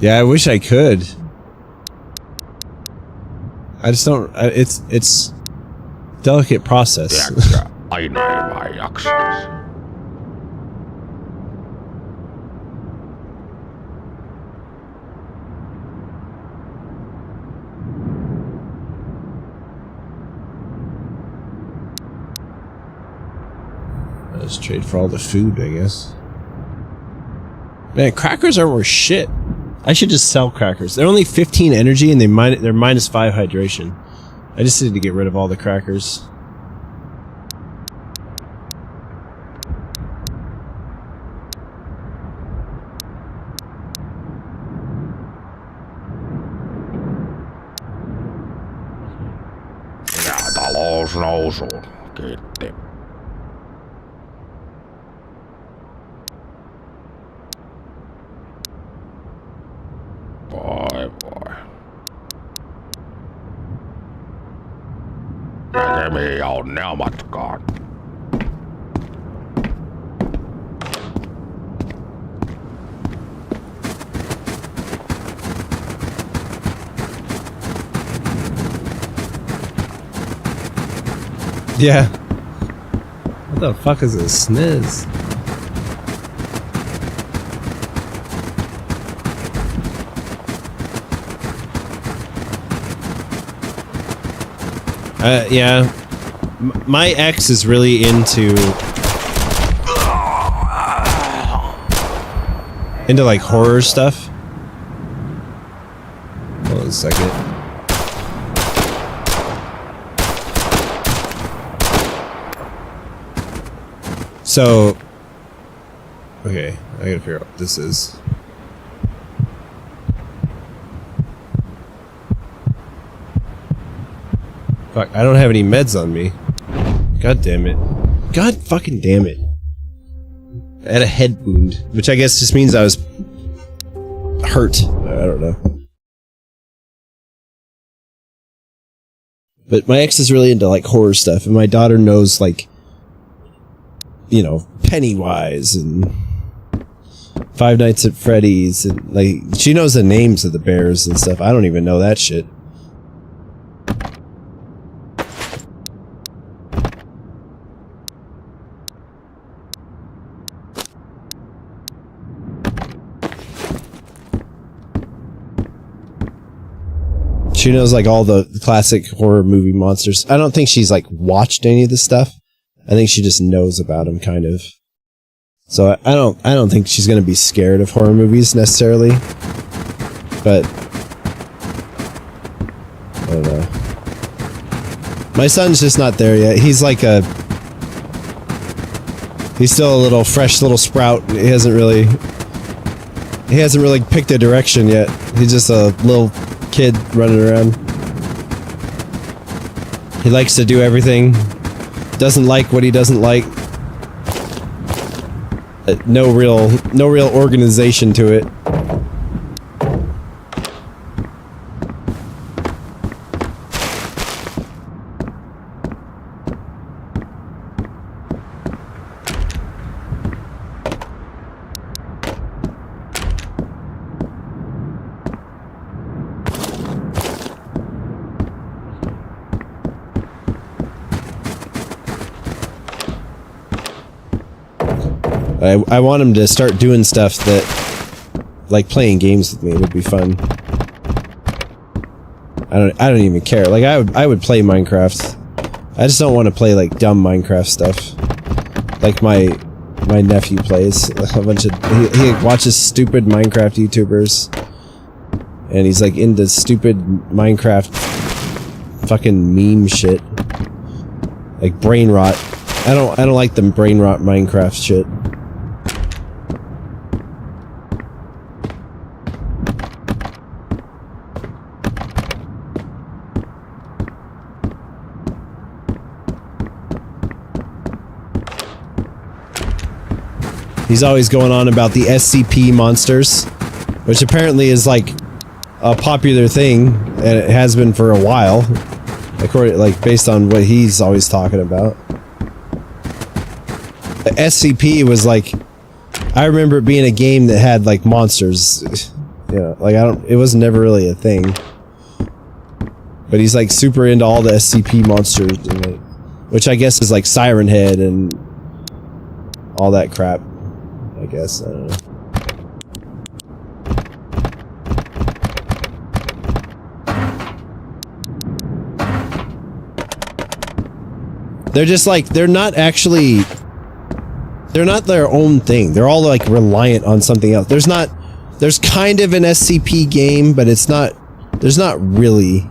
yeah, I wish I could. I just don't. It's delicate process. Tiedätkö, aina ei vaan jaksaisi. Let's trade for all the food, I guess. Man, crackers are worth shit. I should just sell crackers. They're only 15 energy and they're minus 5 hydration. I just need to get rid of all the crackers. Ja talous nousuun. Kiitti. Voi voi. Näkemiin ja onnea matkaan. Yeah. What the fuck is a sniz? Yeah. My ex is really into like horror stuff. Hold on a second. So, okay, I gotta figure out what this is. Fuck, I don't have any meds on me. God damn it. God fucking damn it. I had a head wound, which I guess just means I was hurt. I don't know. But my ex is really into like horror stuff, and my daughter knows like, you know, Pennywise and Five Nights at Freddy's, and like she knows the names of the bears and stuff. I don't even know that shit. She knows like all the classic horror movie monsters. I don't think she's like watched any of this stuff. I think she just knows about them, kind of. So I don't think she's gonna be scared of horror movies necessarily. But I don't know. My son's just not there yet. He's like he's still a little fresh little sprout. He hasn't really picked a direction yet. He's just a little kid running around. He likes to do everything. Doesn't like what he doesn't like. No real organization to it. I want him to start doing stuff that, like playing games with me would be fun. I don't even care. Like I would play Minecraft. I just don't want to play like dumb Minecraft stuff. Like my nephew plays a bunch of he watches stupid Minecraft YouTubers, and he's like into stupid Minecraft fucking meme shit. Like brain rot. I don't like them brain rot Minecraft shit. He's always going on about the SCP monsters, which apparently is like a popular thing, and it has been for a while, according like based on what he's always talking about. The SCP was like, I remember it being a game that had like monsters, you know, like it was never really a thing. But he's like super into all the SCP monsters, and like, which I guess is like Siren Head and all that crap. I guess I don't know. They're just like, they're not actually, they're not their own thing. They're all like reliant on something else. There's kind of an SCP game, but it's not, there's not really.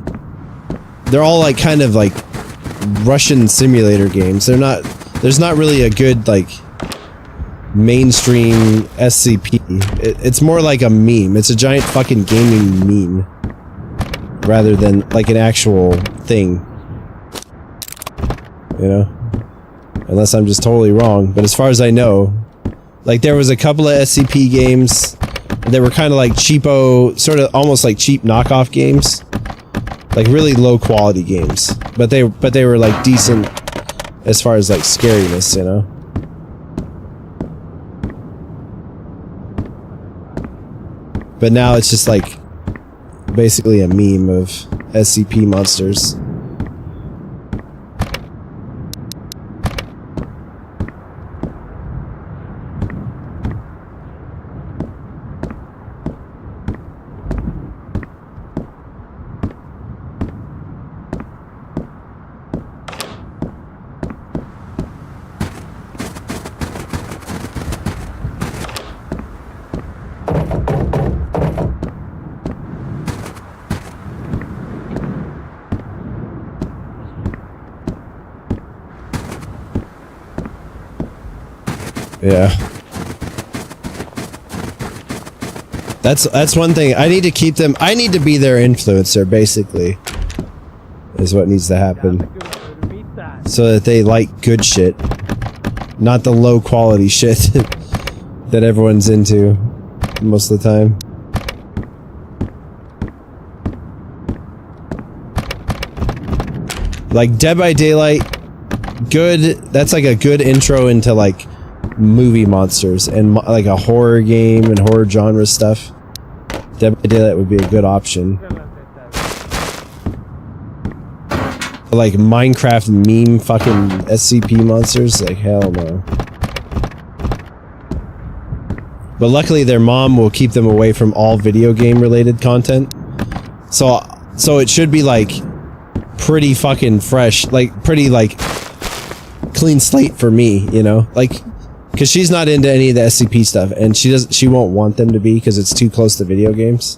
They're all like kind of like Russian simulator games. There's not really a good like mainstream SCP. It's more like a meme. It's a giant fucking gaming meme rather than like an actual thing. You know? Unless I'm just totally wrong. But as far as I know, like there was a couple of SCP games that were kind of like cheapo, sort of almost like cheap knockoff games. Like really low quality games. But they were like decent as far as like scariness, you know? But now it's just like basically a meme of SCP monsters. Yeah. That's one thing. I need to keep them. I need to be their influencer, basically. Is what needs to happen. So that they like good shit. Not the low quality shit that everyone's into most of the time. Like Dead by Daylight, good. That's like a good intro into like movie monsters and like a horror game and horror genre stuff. Dead by Daylight would be a good option. Like Minecraft meme fucking SCP monsters, like hell no. But luckily their mom will keep them away from all video game related content. So it should be like pretty fucking fresh, like pretty like clean slate for me, you know? Like, because she's not into any of the SCP stuff, and she won't want them to be because it's too close to video games.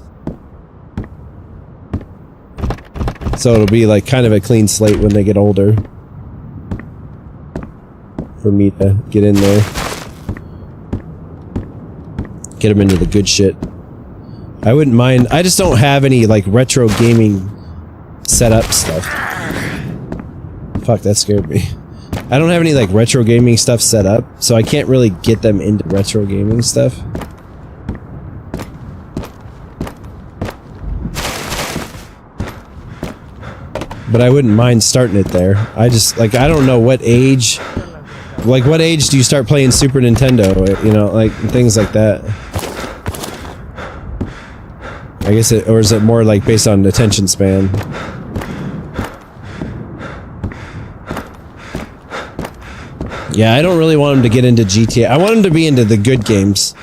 So it'll be like kind of a clean slate when they get older. For me to get in there. Get them into the good shit. I wouldn't mind. I just don't have any like retro gaming setup stuff. Fuck, that scared me. I don't have any like retro gaming stuff set up, so I can't really get them into retro gaming stuff. But I wouldn't mind starting it there. I just, like, I don't know what age, like what age do you start playing Super Nintendo, you know, like things like that. I guess or is it more like based on attention span? Yeah, I don't really want him to get into GTA. I want him to be into the good games.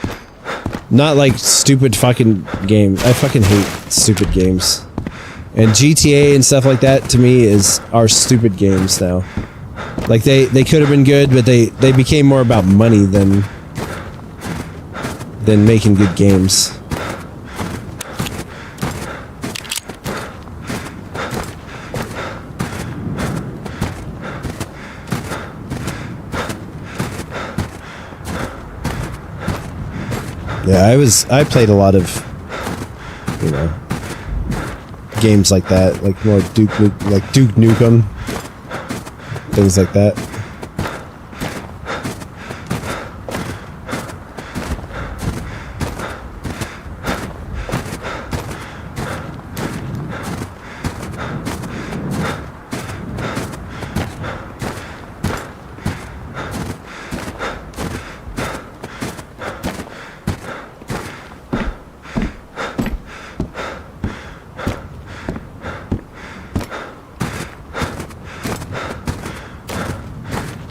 Not like stupid fucking games. I fucking hate stupid games. And GTA and stuff like that to me are stupid games now. Like they could have been good, but they became more about money than making good games. Yeah, I played a lot of, you know, games like that, like more Duke Nukem, things like that.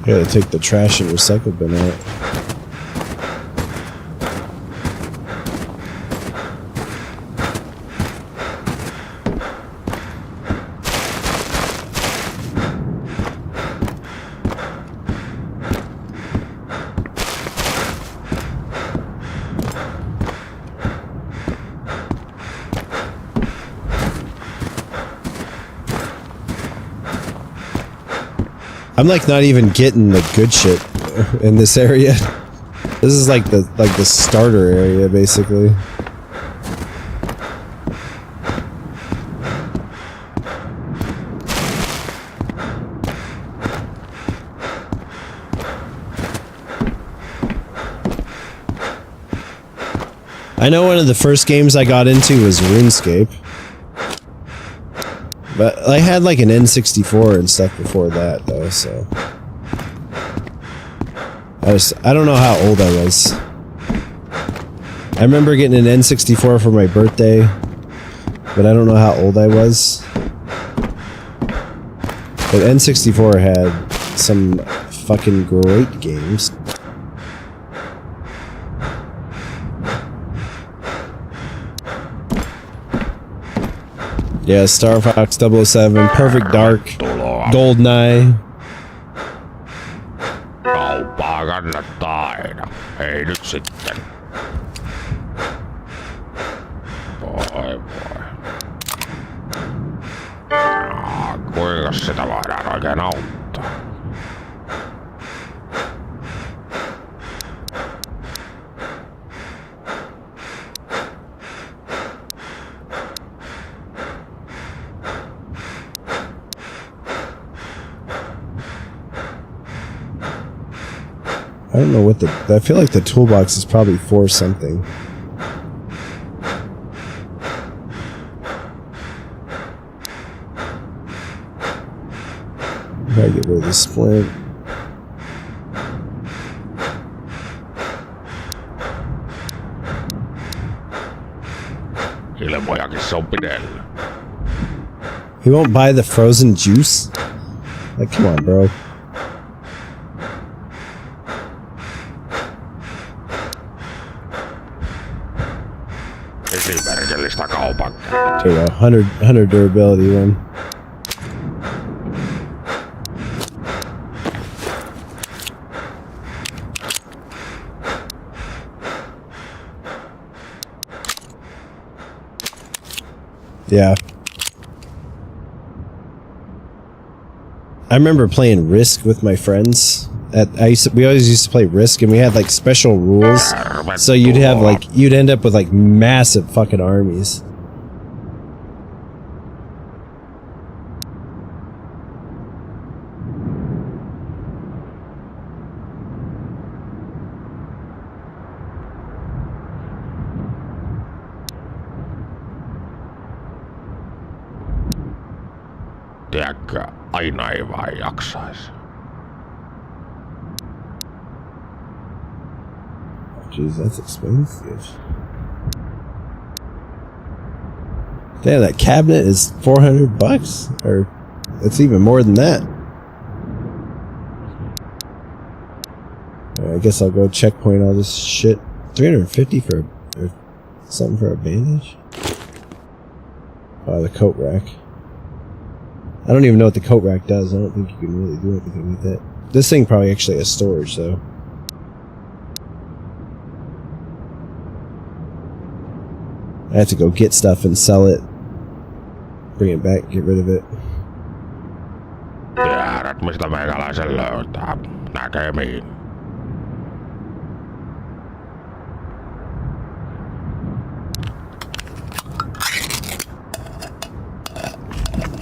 Gotta take the trash and recycle bin out. I'm like not even getting the good shit in this area. This is like the starter area basically. I know one of the first games I got into was RuneScape. But I had like an N64 and stuff before that though, so I don't know how old I was. I remember getting an N64 for my birthday, but I don't know how old I was. But N64 had some fucking great games. Yeah, Star Fox 007, Perfect Dark, GoldenEye. Kauppaa kannattaa aina. Ei nyt sitten. Voi. Kuinka sitä voidaan oikein auttaa? I don't know what I feel like the toolbox is probably for something. Gotta get rid of the splint. Ilmojakin se on pidellä. He won't buy the frozen juice? Like, come on, bro. Esimerkillistä kaupan. There you go. 100 durability one. Yeah. I remember playing Risk with my friends. We always used to play Risk, and we had like special rules. So you'd end up with like massive fucking armies. Tiedätkö, aina ei vaan jaksaisi. Jeez, that's expensive. Damn, that cabinet is $400, or it's even more than that. I guess I'll go checkpoint all this shit. 350 for something for a bandage. Oh, the coat rack. I don't even know what the coat rack does. I don't think you can really do anything with it. This thing probably actually has storage, though. I have to go get stuff and sell it. Bring it back, get rid of it. Tiedät, mistä meikäläisen löytää. Näkemiin.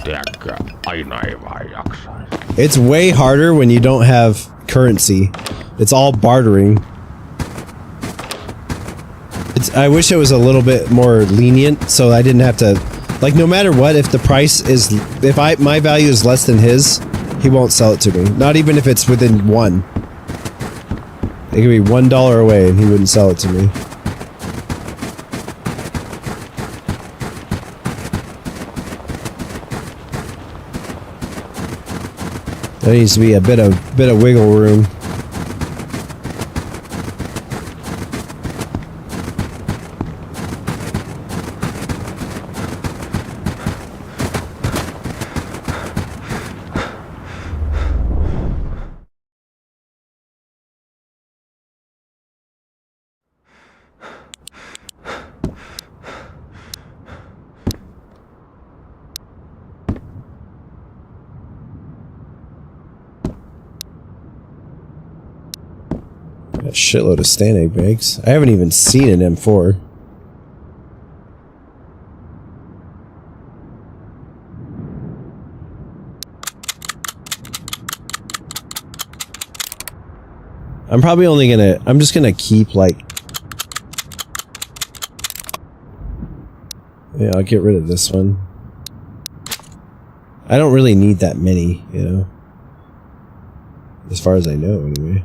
Tiedätkö, aina ei vaan jaksaisi. It's way harder when you don't have currency. It's all bartering. I wish it was a little bit more lenient, so I didn't have to, like, no matter what, if the price is, my value is less than his, he won't sell it to me. Not even if it's within one. It could be $1 away and he wouldn't sell it to me. There needs to be a bit of wiggle room. A shitload of standing bags. I haven't even seen an M4. I'm probably only gonna... I'm just gonna keep, like... Yeah, I'll get rid of this one. I don't really need that many, you know? As far as I know, anyway.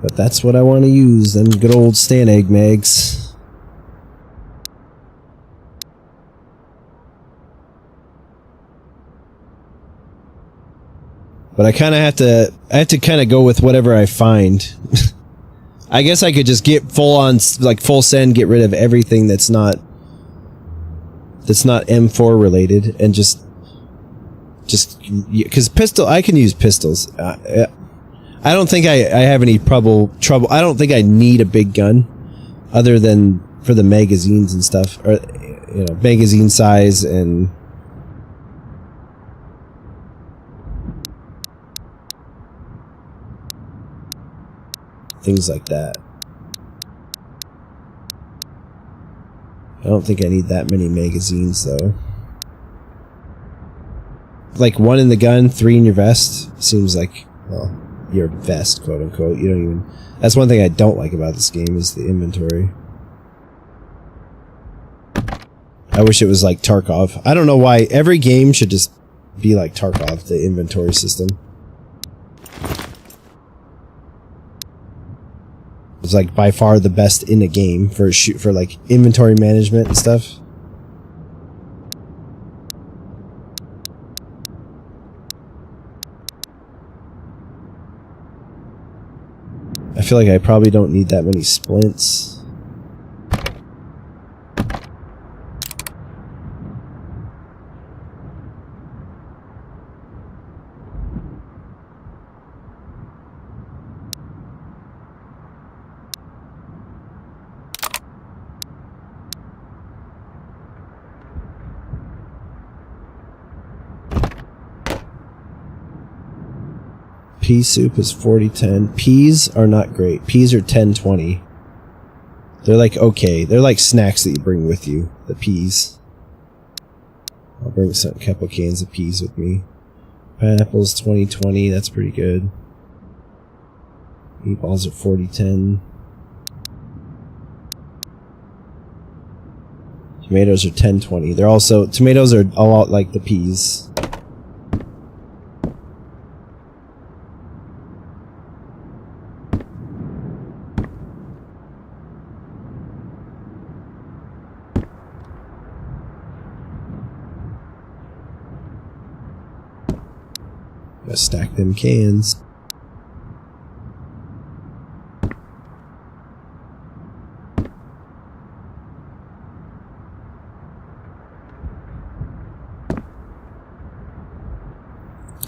But that's what I want to use, them good old stand egg mags. But I kind of have to kind of go with whatever I find. I guess I could just get full on, like full send, get rid of everything that's not M4 related, and just because pistol, I can use pistols. I don't think I have any trouble. I don't think I need a big gun, other than for the magazines and stuff, or you know, magazine size and things like that. I don't think I need that many magazines though. Like 1 in the gun, 3 in your vest seems like, well, your vest, quote unquote. You don't even... That's one thing I don't like about this game, is the inventory. I wish it was like Tarkov. I don't know why every game should just be like Tarkov, the inventory system. It's like by far the best in a game for like inventory management and stuff. I feel like I probably don't need that many splints. Pea soup is 40-10. Peas are not great. Peas are 10-20. They're like okay. They're like snacks that you bring with you. The peas. I'll bring a couple cans of peas with me. Pineapples 20-20. That's pretty good. Meatballs are 40-10. Tomatoes are 10-20. They're also... Tomatoes are a lot like the peas. Gotta stack them cans.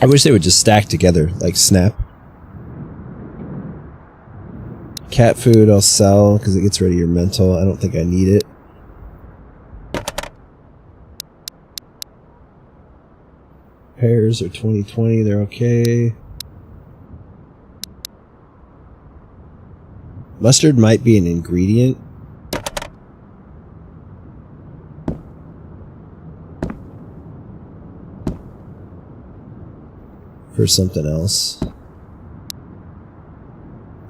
I wish they would just stack together, like Snap. Cat food I'll sell because it gets rid of your mental. I don't think I need it. Pears are 20-20, they're okay. Mustard might be an ingredient. For something else.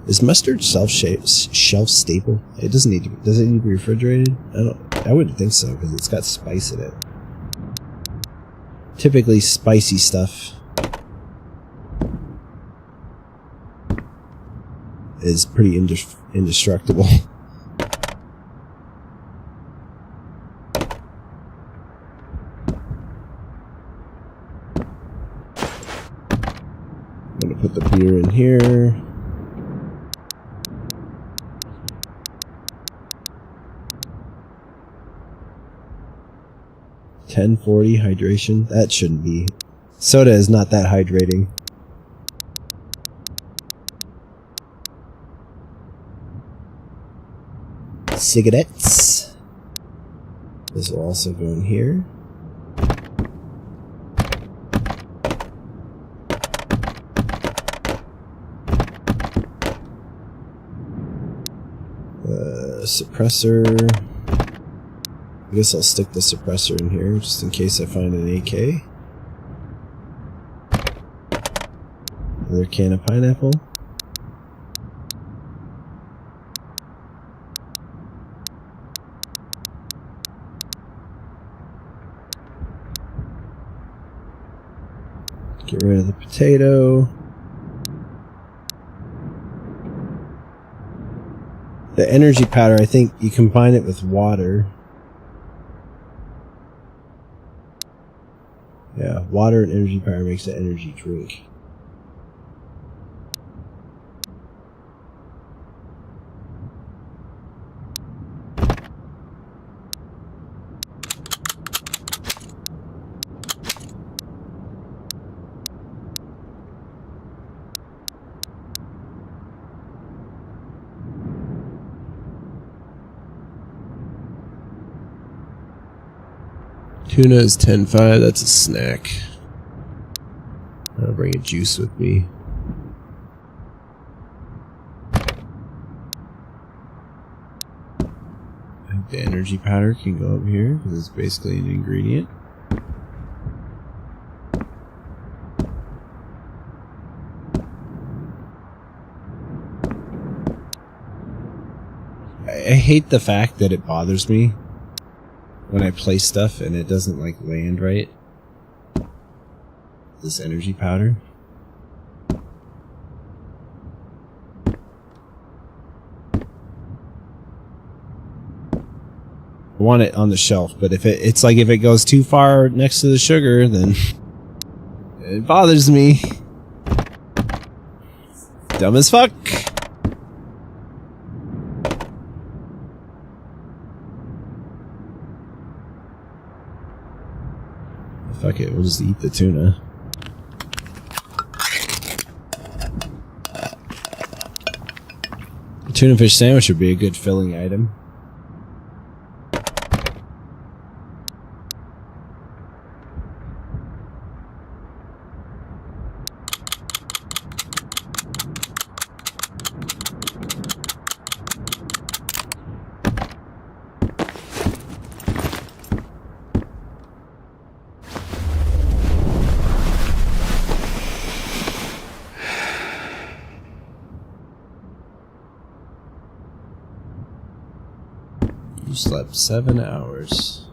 Is mustard shelf stable? It doesn't need to be. Does it need to be refrigerated? I wouldn't think so because it's got spice in it. Typically spicy stuff is pretty indestructible. I'm gonna put the beer in here. $10.40 hydration. That shouldn't be. Soda is not that hydrating. Cigarettes. This will also go in here. Suppressor. I guess I'll stick the suppressor in here just in case I find an AK. Another can of pineapple. Get rid of the potato. The energy powder, I think you combine it with water. Yeah, water and energy powder makes an energy drink. Tuna is 10.5, that's a snack. I'll bring a juice with me. I think the energy powder can go up here because it's basically an ingredient. I hate the fact that it bothers me when I place stuff and it doesn't like land right. This energy powder. I want it on the shelf, but if it's like if it goes too far next to the sugar, then it bothers me. Dumb as fuck. Fuck it, we'll just eat the tuna. A tuna fish sandwich would be a good filling item. You slept 7 hours.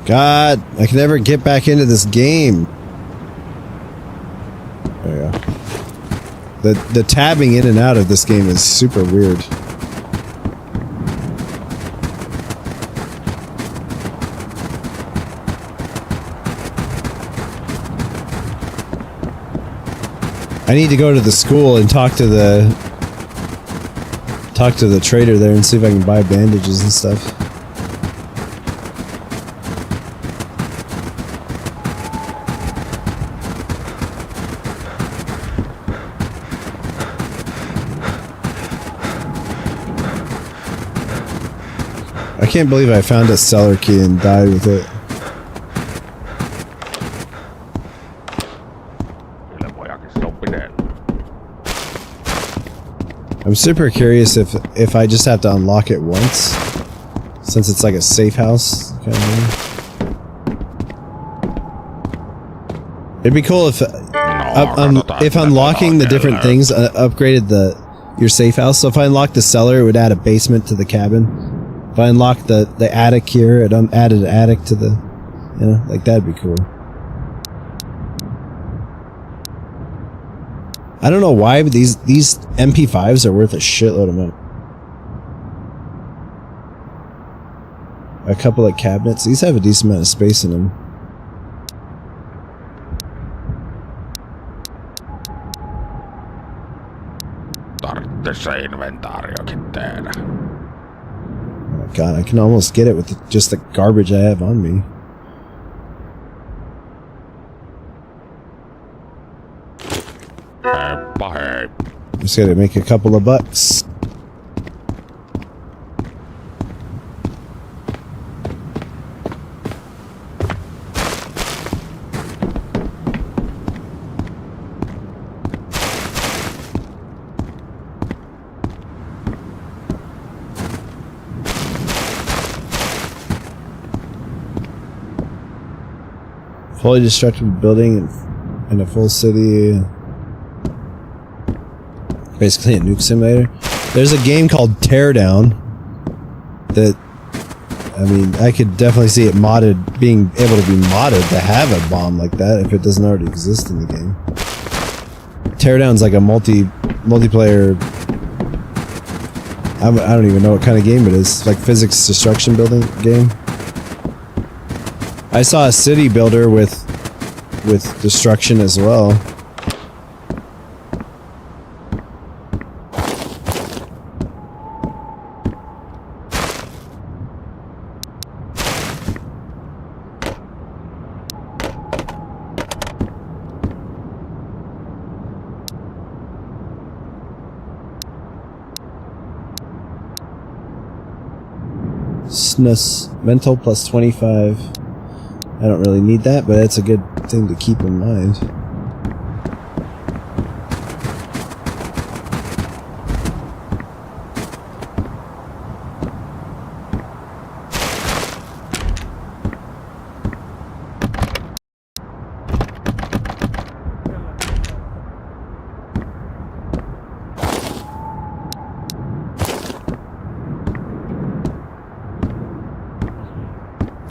God, I can never get back into this game. There you go. The tabbing in and out of this game is super weird. I need to go to the school and talk to the trader there and see if I can buy bandages and stuff. I can't believe I found a cellar key and died with it. Kyllä pojakin, se on pidellä. I'm super curious if I just have to unlock it once, since it's like a safe house kind of thing. It'd be cool if unlocking the different things upgraded your safe house. So if I unlock the cellar, it would add a basement to the cabin. If I unlock the attic here, it added an attic to the, you know, like that'd be cool. I don't know why, but these MP5s are worth a shitload of money. A couple of cabinets. These have a decent amount of space in them. Tarvitsisi inventaariokin tehdä. Oh god, I can almost get it with just the garbage I have on me. Heippa hei. Just gotta make a couple of bucks. Fully destructible building in a full city. Basically a nuke simulator. There's a game called Teardown that, I mean, I could definitely see it modded, being able to be modded to have a bomb like that if it doesn't already exist in the game. Teardown's like a multiplayer. I don't even know what kind of game it is. It's like physics destruction building game. I saw a city builder with destruction as well. SNUS mental plus 25. I don't really need that, but that's a good thing to keep in mind.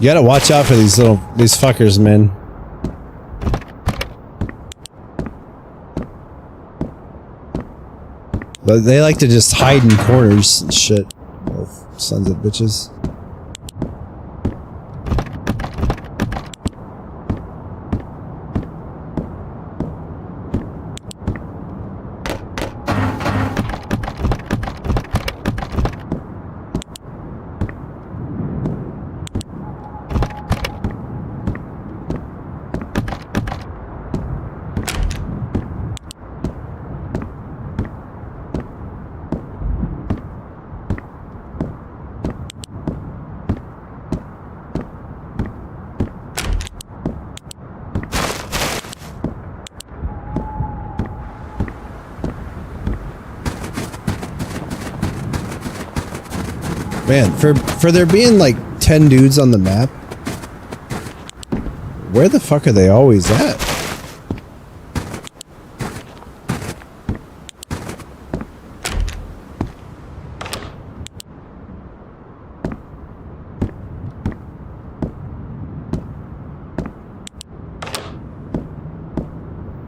You gotta watch out for these fuckers, man. But they like to just hide in corners and shit. Little sons of bitches. Man, for there being like 10 dudes on the map, where the fuck are they always at?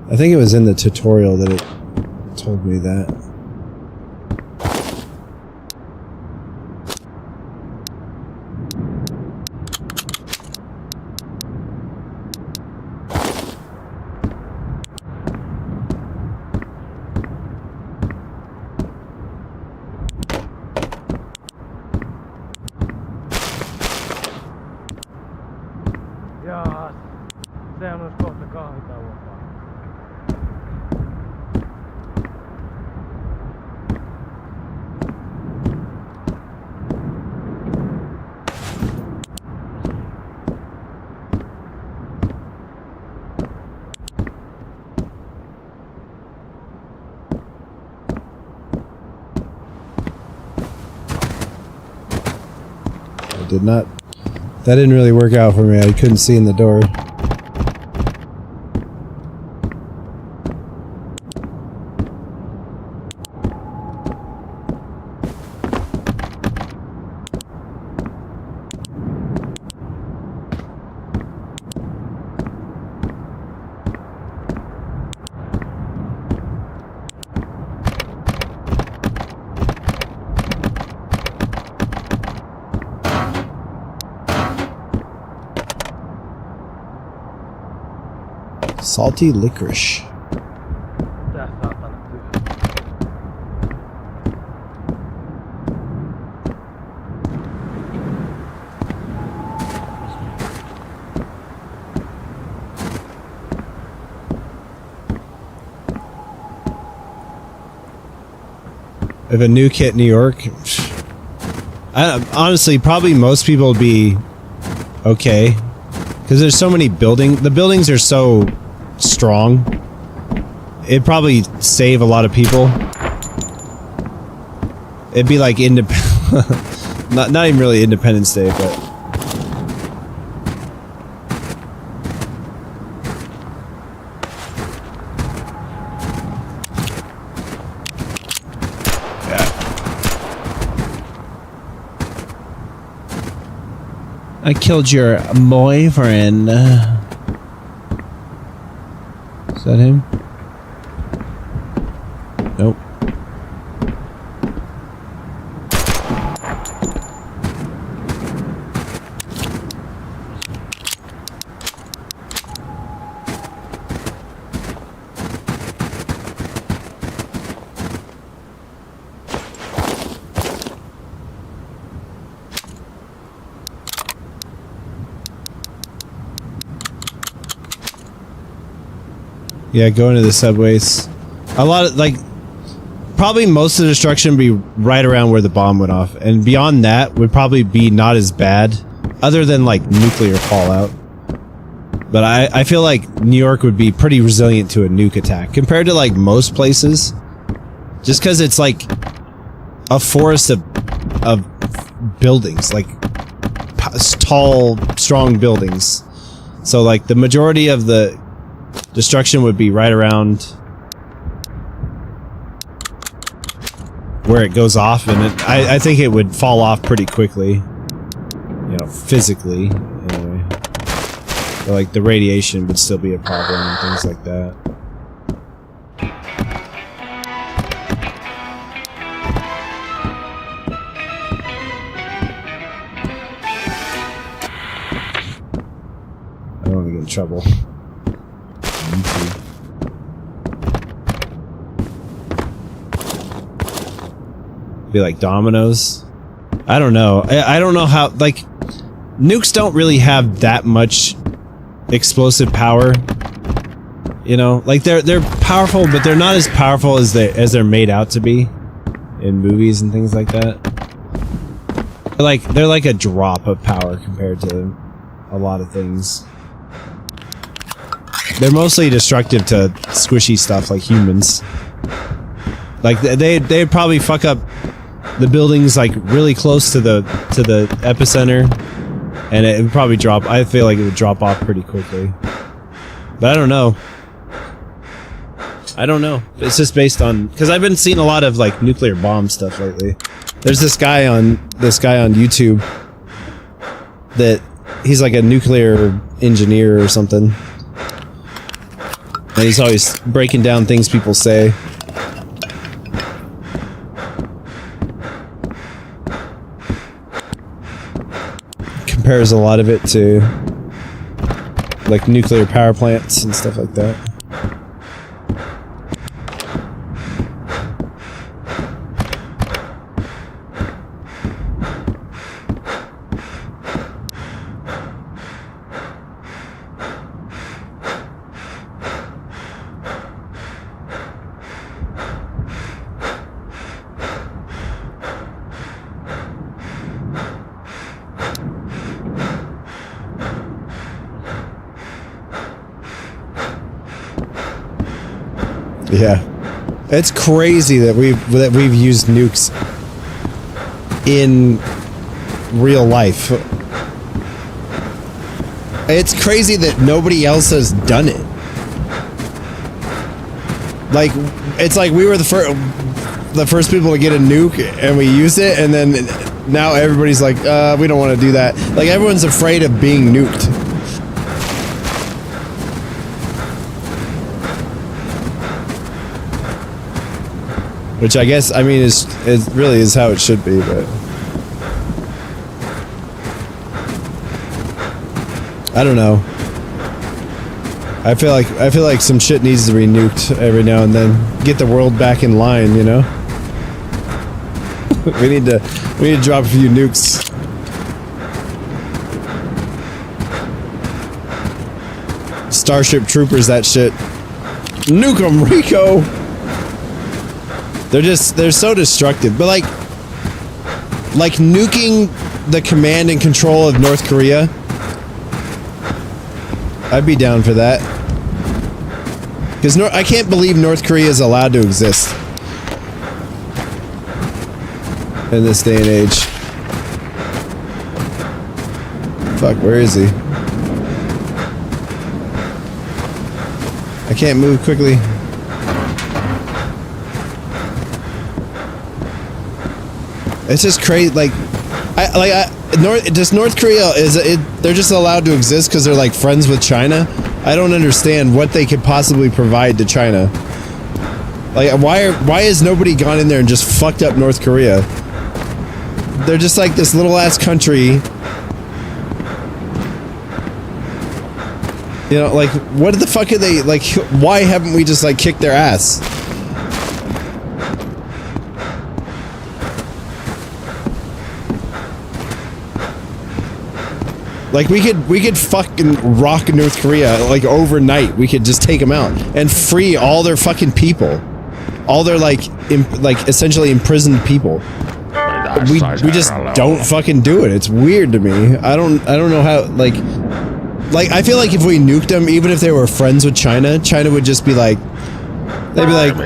I think it was in the tutorial that it told me that. Jaas, sehän olisi kohta kahvitauon paikka. That didn't really work out for me. I couldn't see in the door. Salty licorice. Tää saatana tyhjä. If a nuke hit New York, honestly, probably most people would be okay. Because there's so many the buildings are so strong. It'd probably save a lot of people. It'd be like not even really Independence Day, but I killed your boyfriend. Is that him? Nope. Yeah, going to the subways. A lot of, like, probably most of the destruction would be right around where the bomb went off. And beyond that would probably be not as bad, other than, like, nuclear fallout. But I feel like New York would be pretty resilient to a nuke attack, compared to, like, most places. Just because it's, like, a forest of buildings, like, tall, strong buildings. So, like, the majority of the destruction would be right around where it goes off, and I think it would fall off pretty quickly, you know, physically anyway. But like the radiation would still be a problem and things like that. I don't want to get in trouble. Be like dominoes. I don't know. I don't know how, like, nukes don't really have that much explosive power. You know, like they're powerful, but they're not as powerful as they're made out to be in movies and things like that. They're like a drop of power compared to a lot of things. They're mostly destructive to squishy stuff like humans. Like they'd probably fuck up the buildings like really close to the epicenter, and it would probably drop. I feel like it would drop off pretty quickly. But I don't know. It's just based on, because I've been seeing a lot of like nuclear bomb stuff lately. There's this guy on YouTube that he's like a nuclear engineer or something. And he's always breaking down things people say. Compares a lot of it to like nuclear power plants and stuff like that. Yeah, it's crazy that we've used nukes in real life. It's crazy that nobody else has done it. Like, it's like we were the first people to get a nuke and we used it, and then now everybody's like, we don't want to do that. Like, everyone's afraid of being nuked. Which I guess, I mean, it really is how it should be, but I don't know. I feel like some shit needs to be nuked every now and then. Get the world back in line, you know? we need to drop a few nukes. Starship Troopers, that shit. Nuke 'em, Rico! They're so destructive. But like nuking the command and control of North Korea, I'd be down for that. Because I can't believe North Korea is allowed to exist in this day and age. Fuck, where is he? I can't move quickly. It's just crazy. Does North Korea, they're just allowed to exist because they're like friends with China? I don't understand what they could possibly provide to China. Like, why has nobody gone in there and just fucked up North Korea? They're just like this little ass country. You know, like, what the fuck are they, like, why haven't we just like kicked their ass? Like, we could fucking rock North Korea, like, overnight. We could just take them out and free all their fucking people. All their, like, essentially imprisoned people. We just don't fucking do it. It's weird to me. I don't know how, like, I feel like if we nuked them, even if they were friends with China, China would just be like, they'd be like,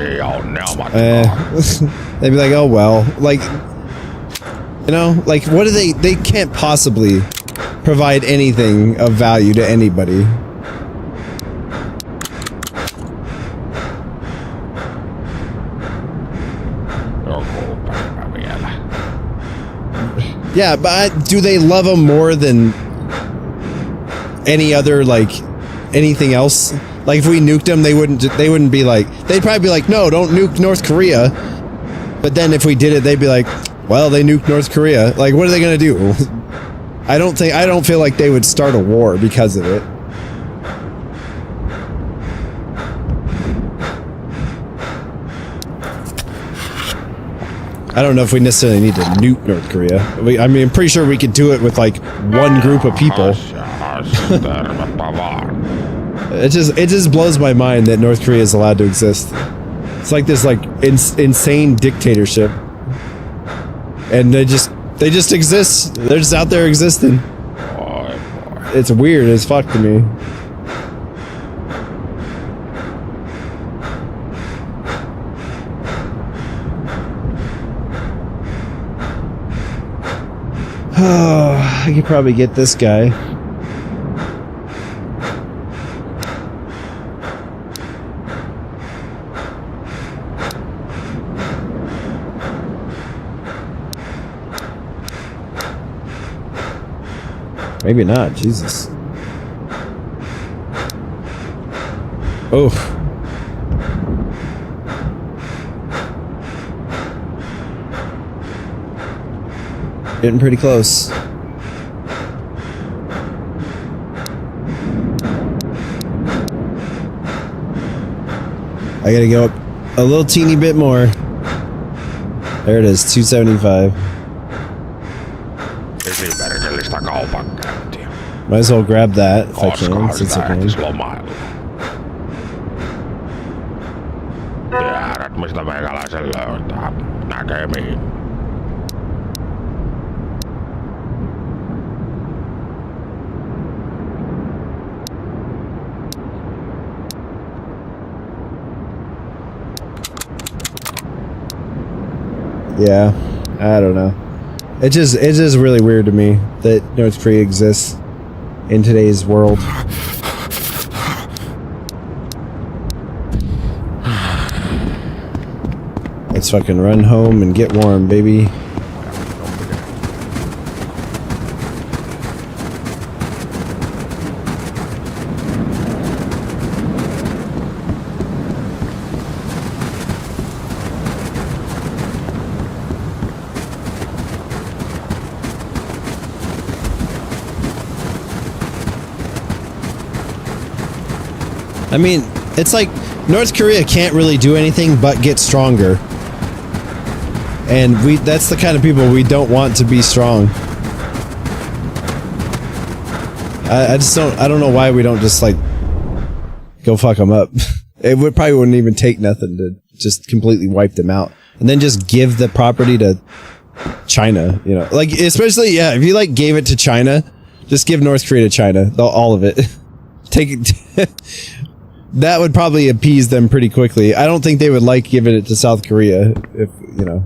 they'd be like, oh well. Like, you know, like, what do they can't possibly provide anything of value to anybody. Yeah, but do they love them more than any other, like, anything else? Like, if we nuked them, they wouldn't be like, they'd probably be like, no, don't nuke North Korea. But then if we did it, they'd be like, well, they nuked North Korea. Like, what are they gonna do? I don't feel like they would start a war because of it. I don't know if we necessarily need to nuke North Korea. I mean, I'm pretty sure we could do it with like one group of people. It just blows my mind that North Korea is allowed to exist. It's like this like insane dictatorship, and they just exist. They're just out there existing. It's weird as fuck to me. Oh, I could probably get this guy. Maybe not, Jesus. Oh. Getting pretty close. I gotta go up a little teeny bit more. There it is, 275. Might as well grab that if I can, since I can. Tiedät, mistä meikäläisen löytää. Näkemiin. Yeah, I don't know. It's just really weird to me that North Korea exists in today's world. Let's fucking run home and get warm, baby. I mean, it's like North Korea can't really do anything but get stronger. And that's the kind of people we don't want to be strong. I don't know why we don't just like go fuck them up. It probably wouldn't even take nothing to just completely wipe them out. And then just give the property to China, you know, like, especially, yeah, if you like gave it to China, just give North Korea to China, all of it. Take it. That would probably appease them pretty quickly. I don't think they would like giving it to South Korea, if, you know.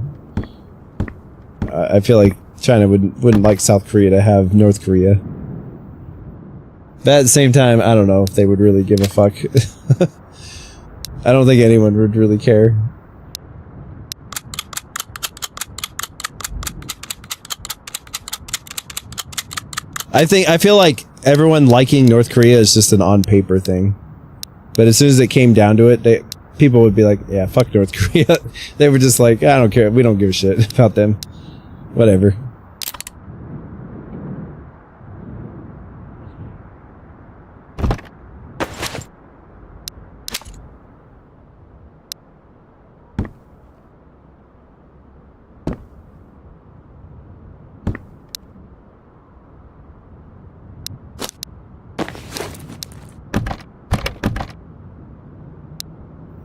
I feel like China wouldn't like South Korea to have North Korea. But at the same time, I don't know if they would really give a fuck. I don't think anyone would really care. I feel like everyone liking North Korea is just an on-paper thing. But as soon as it came down to it, people would be like, yeah, fuck North Korea. They were just like, I don't care. We don't give a shit about them. Whatever.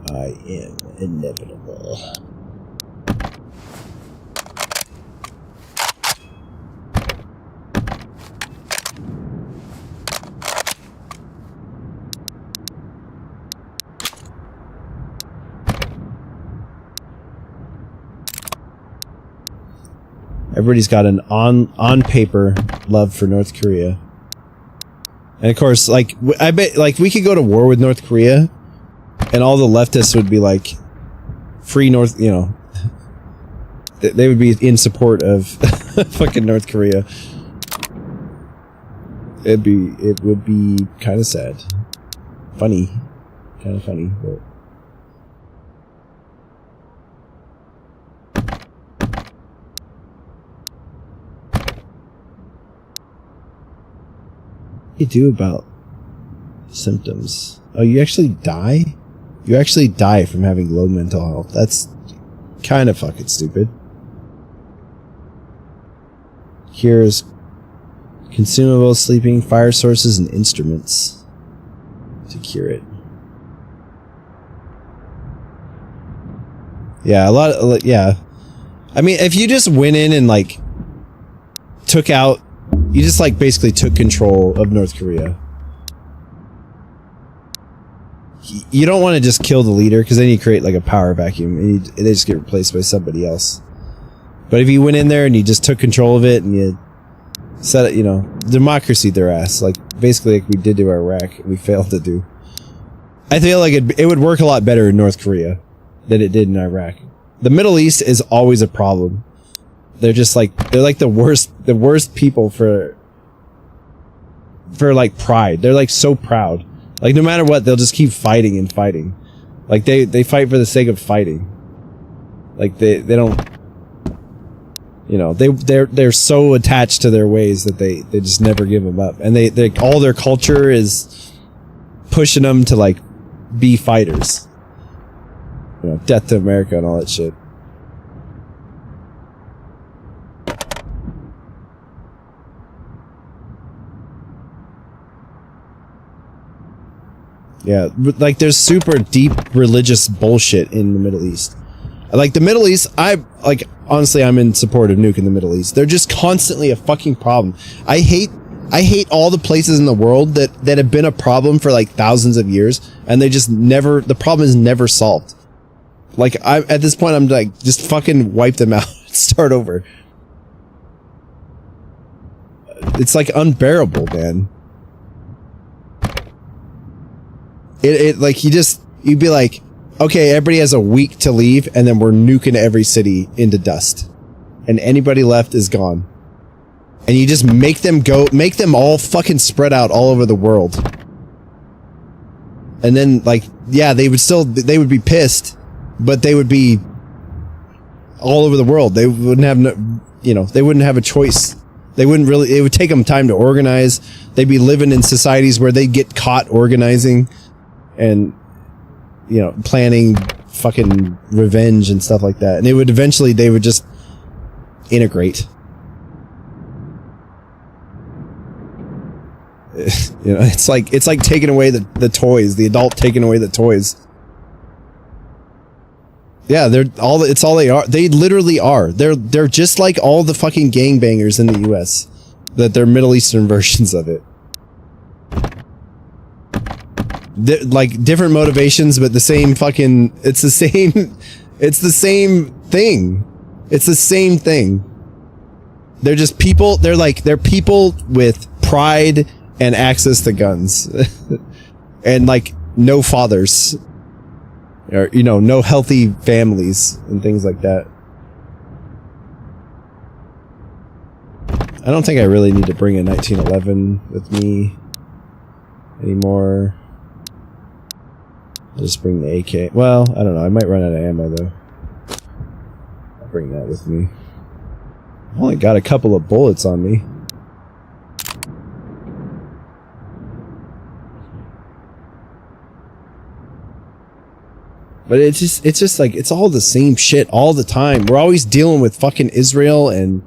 I am inevitable. Everybody's got an on paper love for North Korea. And of course, like, I bet, like, we could go to war with North Korea and all the leftists would be like, free North, you know, they would be in support of fucking North Korea. It would be kind of sad. Funny. Kind of funny, but. What do you do about symptoms? Oh, you actually die? You actually die from having low mental health. That's kind of fucking stupid. Cures consumables, sleeping, fire sources, and instruments to cure it. Yeah, yeah. I mean, if you just went in and like took out, you just like basically took control of North Korea. You don't want to just kill the leader, because then you create like a power vacuum and they just get replaced by somebody else. But if you went in there and you just took control of it and you set it, you know, democracy their ass, like basically like we did to Iraq, we failed to do. I feel like it would work a lot better in North Korea than it did in Iraq. The Middle East is always a problem. They're just like, they're like the worst people for like pride. They're like so proud. Like no matter what, they'll just keep fighting and fighting. Like they fight for the sake of fighting. Like they don't, you know, they're so attached to their ways that they just never give them up. And they all their culture is pushing them to like be fighters. You know, death to America and all that shit. Yeah, like there's super deep religious bullshit in the Middle East. Like the Middle East, honestly, I'm in support of nuking the Middle East. They're just constantly a fucking problem. I hate all the places in the world that have been a problem for like thousands of years, and they just never, the problem is never solved. Like at this point, I'm like, just fucking wipe them out, start over. it's like unbearable, man. It like you'd be like, okay, everybody has a week to leave, and then we're nuking every city into dust, and anybody left is gone. And you just make them all fucking spread out all over the world. And then, like, yeah, they would be pissed, but they would be all over the world. They wouldn't have they wouldn't have a choice. It would take them time to organize. They'd be living in societies where they get caught organizing and, planning fucking revenge and stuff like that. And they would just integrate. It's like taking away the toys, the adult taking away the toys. Yeah, it's all they are. They literally are. They're just like all the fucking gangbangers in the US. That they're Middle Eastern versions of it. Like different motivations, but the same fucking, it's the same thing. It's the same thing. They're just people, they're people with pride and access to guns. And like no fathers. Or, no healthy families and things like that. I don't think I really need to bring a 1911 with me anymore. I'll just bring the AK. Well, I don't know. I might run out of ammo though. I'll bring that with me. I've only got a couple of bullets on me. But it's just like, it's all the same shit all the time. We're always dealing with fucking Israel and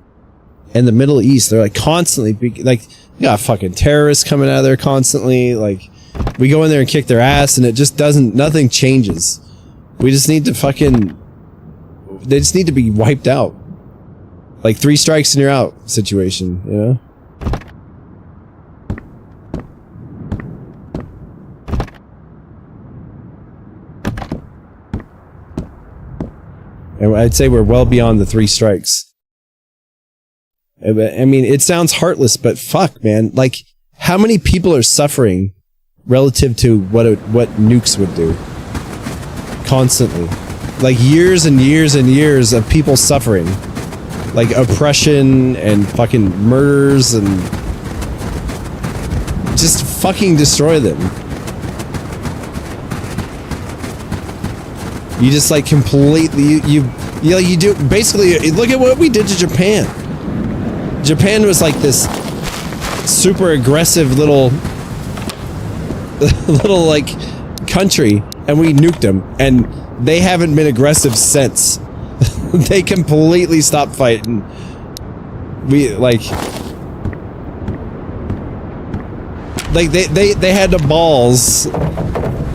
the Middle East. They're like constantly, like, you got fucking terrorists coming out of there constantly. Like, we go in there and kick their ass and it just nothing changes. We just need to they just need to be wiped out. Like 3 strikes and you're out situation, And I'd say we're well beyond the 3 strikes. I mean, it sounds heartless, but fuck, man. Like, how many people are suffering relative to what nukes would do? Constantly. Like, years and years and years of people suffering. Like, oppression and fucking murders and... just fucking destroy them. You just like completely you do basically. Look at what we did to Japan. Japan was like this super aggressive little like country, and we nuked them, and they haven't been aggressive since. They completely stopped fighting. We like they had the balls.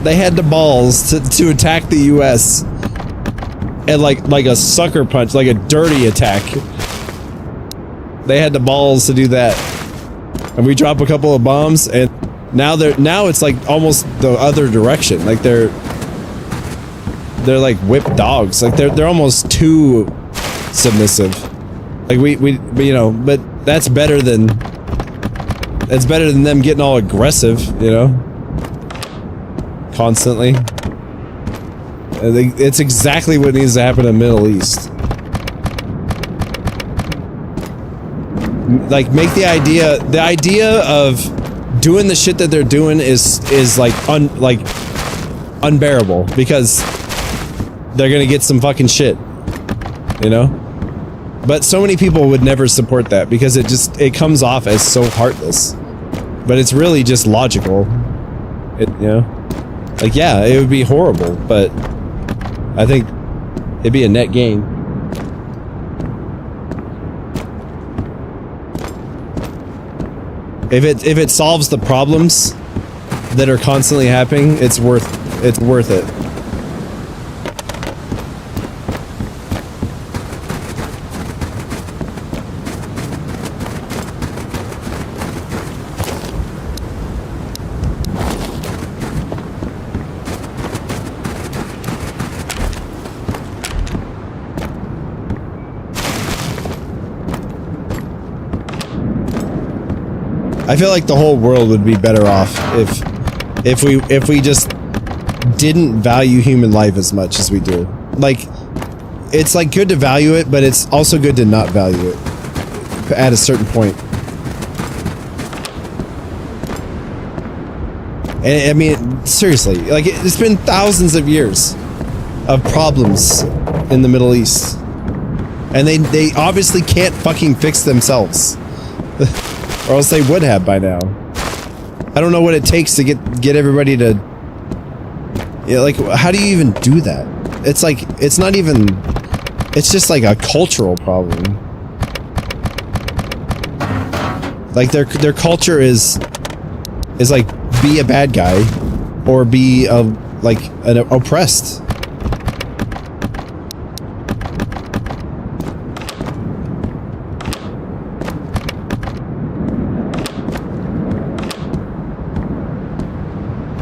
They had the balls to attack the U.S. and like a sucker punch, like a dirty attack. They had the balls to do that, and we drop a couple of bombs, and now it's like almost the other direction. Like they're like whipped dogs. Like they're almost too submissive. Like we but that's better than them getting all aggressive, constantly. I think it's exactly what needs to happen in the Middle East. Like, make the idea of doing the shit that they're doing is like unbearable, because they're gonna get some fucking shit, But so many people would never support that because it comes off as so heartless, but it's really just logical. Like, yeah, it would be horrible, but I think it'd be a net gain. If it solves the problems that are constantly happening, it's worth it. I feel like the whole world would be better off if we just didn't value human life as much as we do. Like, it's like good to value it, but it's also good to not value it at a certain point. And I mean, seriously, like it's been thousands of years of problems in the Middle East, and they obviously can't fucking fix themselves, or else they would have by now. I don't know what it takes to get everybody to, you know, like, how do you even do that? It's like, it's not even, it's just like a cultural problem. Like their culture is like, be a bad guy or be like an oppressed.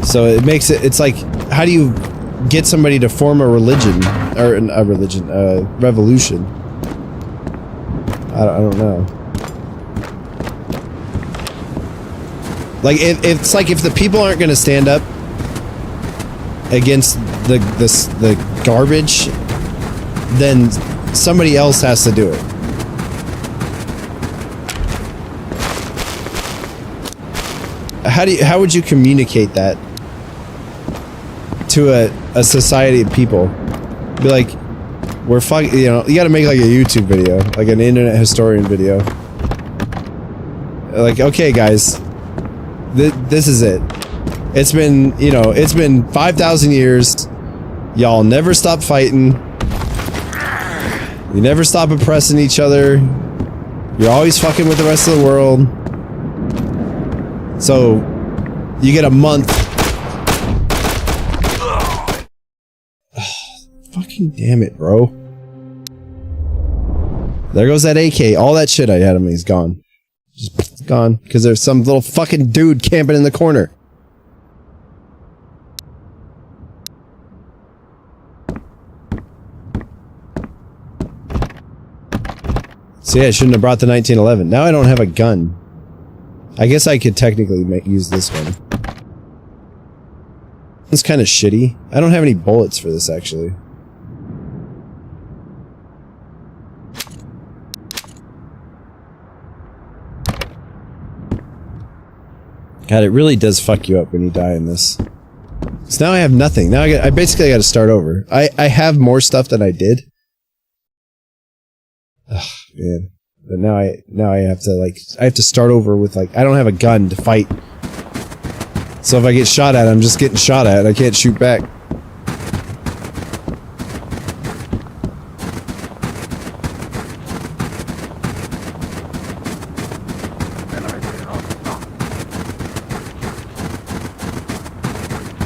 So it makes it, it's like, how do you get somebody to form a religion, or a revolution? I don't know. Like, it's like if the people aren't going to stand up against the garbage, then somebody else has to do it. How would you communicate that to a society of people? Be like, we're fucking, you know, you got to make like a YouTube video, like an internet historian video. Like, okay, guys. This is it. It's been, you know, it's been 5,000 years. Y'all never stop fighting. You never stop oppressing each other. You're always fucking with the rest of the world. So, you get a month. Fucking damn it, bro. There goes that AK. All that shit I had on me is gone. Just gone, because there's some little fucking dude camping in the corner. So yeah, I shouldn't have brought the 1911. Now I don't have a gun. I guess I could technically use this one. It's kind of shitty. I don't have any bullets for this, actually. God, it really does fuck you up when you die in this. So now I have nothing. Now I basically got to start over. I have more stuff than I did. Ugh, man. But now I have to, like, I have to start over with, like, I don't have a gun to fight. So if I get shot at, I'm just getting shot at. I can't shoot back.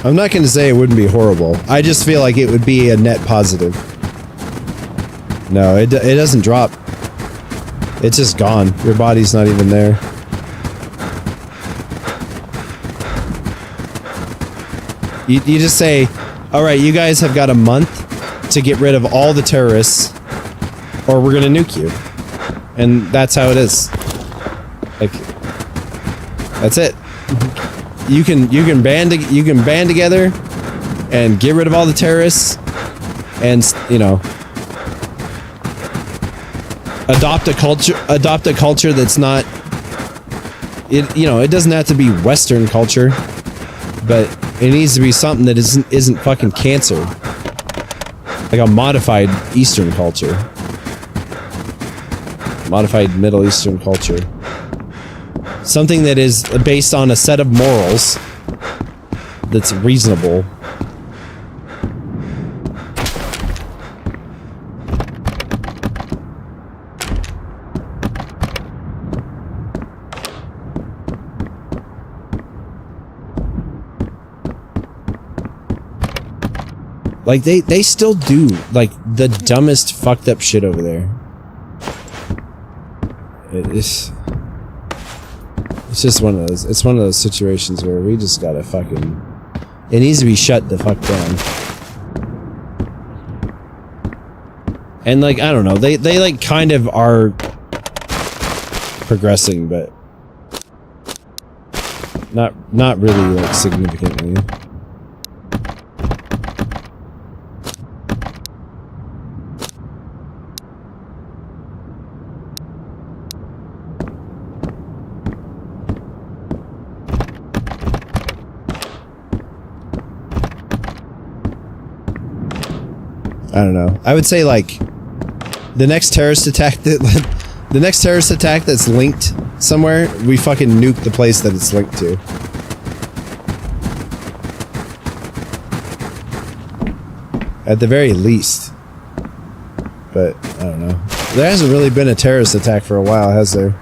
I'm not going to say it wouldn't be horrible. I just feel like it would be a net positive. No, it doesn't drop. It's just gone. Your body's not even there. You just say, alright, you guys have got a month to get rid of all the terrorists, or we're gonna nuke you. And that's how it is. Like, that's it. You can band together and get rid of all the terrorists, and, you know, adopt a culture that's not, you know, it doesn't have to be Western culture, but it needs to be something that isn't fucking cancer. Like a modified Eastern culture. Modified Middle Eastern culture. Something that is based on a set of morals that's reasonable. Like, they still do, like, the dumbest fucked up shit over there. It's just one of those, it's one of those situations where we just gotta fucking, it needs to be shut the fuck down. And, like, I don't know, they like, kind of are progressing, but Not really like significantly. I don't know. I would say like the next terrorist attack that's linked somewhere, we fucking nuke the place that it's linked to. At the very least. But I don't know. There hasn't really been a terrorist attack for a while, has there?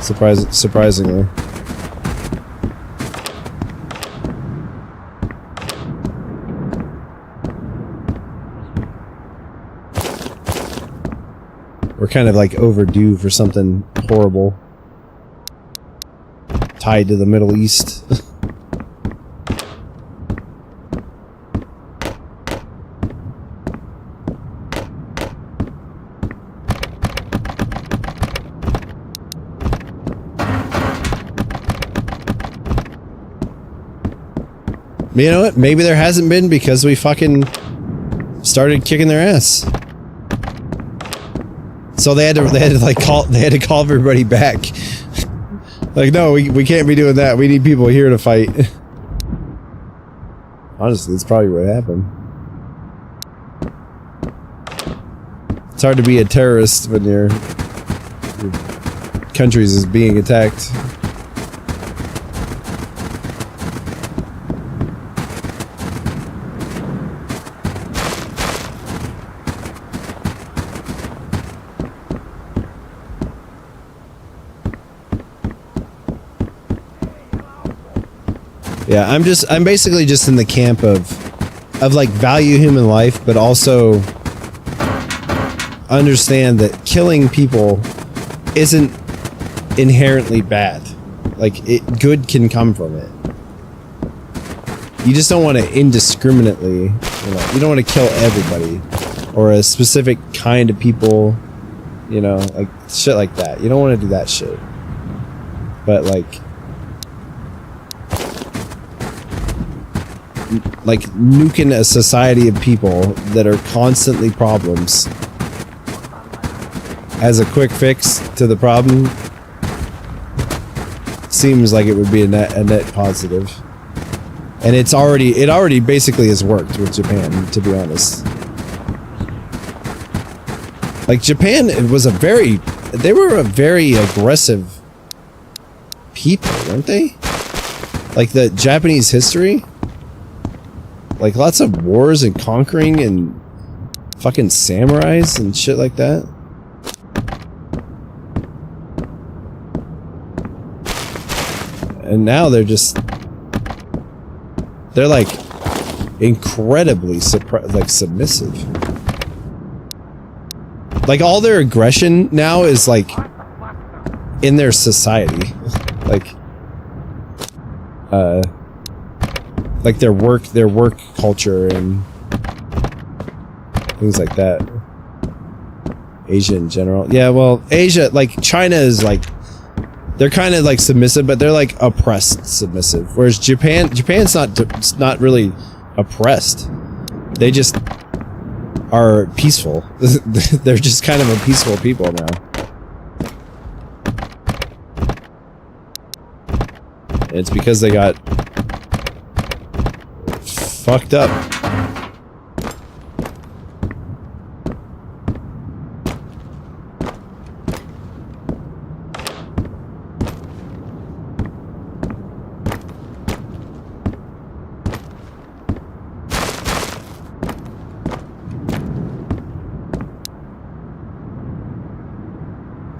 Surprisingly. We're kind of like overdue for something horrible tied to the Middle East. You know what? Maybe there hasn't been because we fucking started kicking their ass. So they had to call everybody back. Like, no, we can't be doing that. We need people here to fight. Honestly, it's probably what happened. It's hard to be a terrorist when your countries is being attacked. Yeah, I'm basically just in the camp of like value human life, but also understand that killing people isn't inherently bad. Like, good can come from it. You just don't want to indiscriminately, you don't want to kill everybody or a specific kind of people, like shit like that. You don't want to do that shit. But like nuking a society of people that are constantly problems as a quick fix to the problem seems like it would be a net positive. And it already basically has worked with Japan, to be honest. Like, Japan they were a very aggressive people, weren't they? Like, the Japanese history, like lots of wars and conquering and fucking samurais and shit like that. And now they're like incredibly submissive. Like, all their aggression now is like in their society. Like their work culture and things like that. Asia in general. Yeah, well, Asia, like China is like, they're kind of like submissive, but they're like oppressed submissive. Whereas Japan's not really oppressed. They just are peaceful. They're just kind of a peaceful people now. It's because they got fucked up.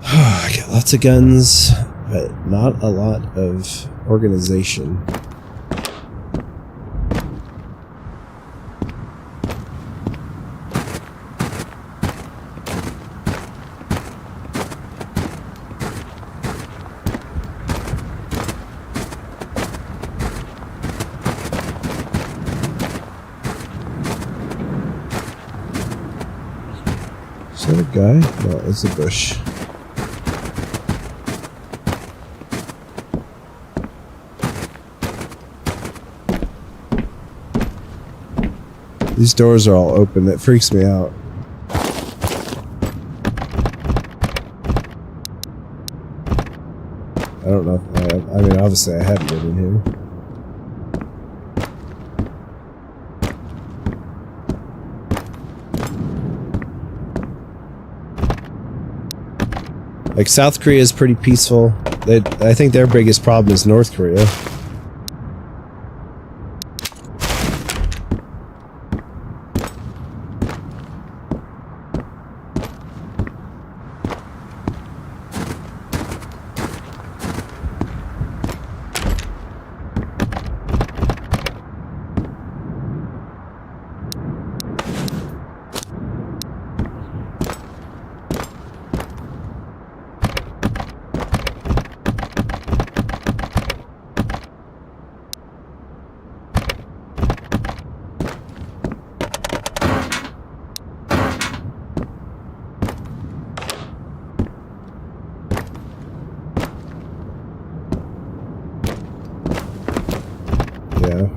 I got lots of guns, but not a lot of organization. Is that a guy? No, it's a bush. These doors are all open. That freaks me out. I don't know. I mean, obviously I haven't been in here. Like, South Korea is pretty peaceful. I think their biggest problem is North Korea. Yeah.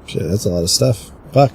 Shit, that's a lot of stuff. Fuck.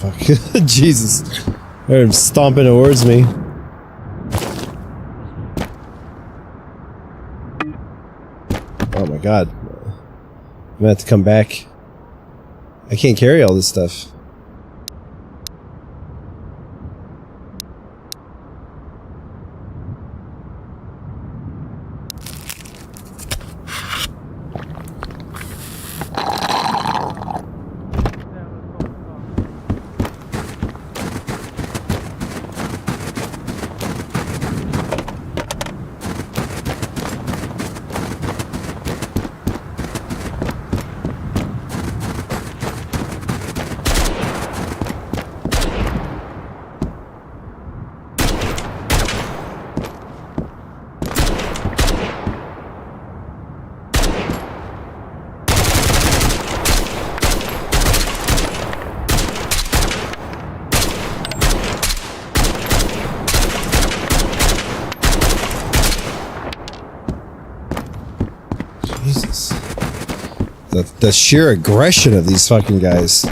Fuck. Jesus. They're stomping towards me. Oh my god. I'm gonna have to come back. I can't carry all this stuff. Jesus. The sheer aggression of these fucking guys.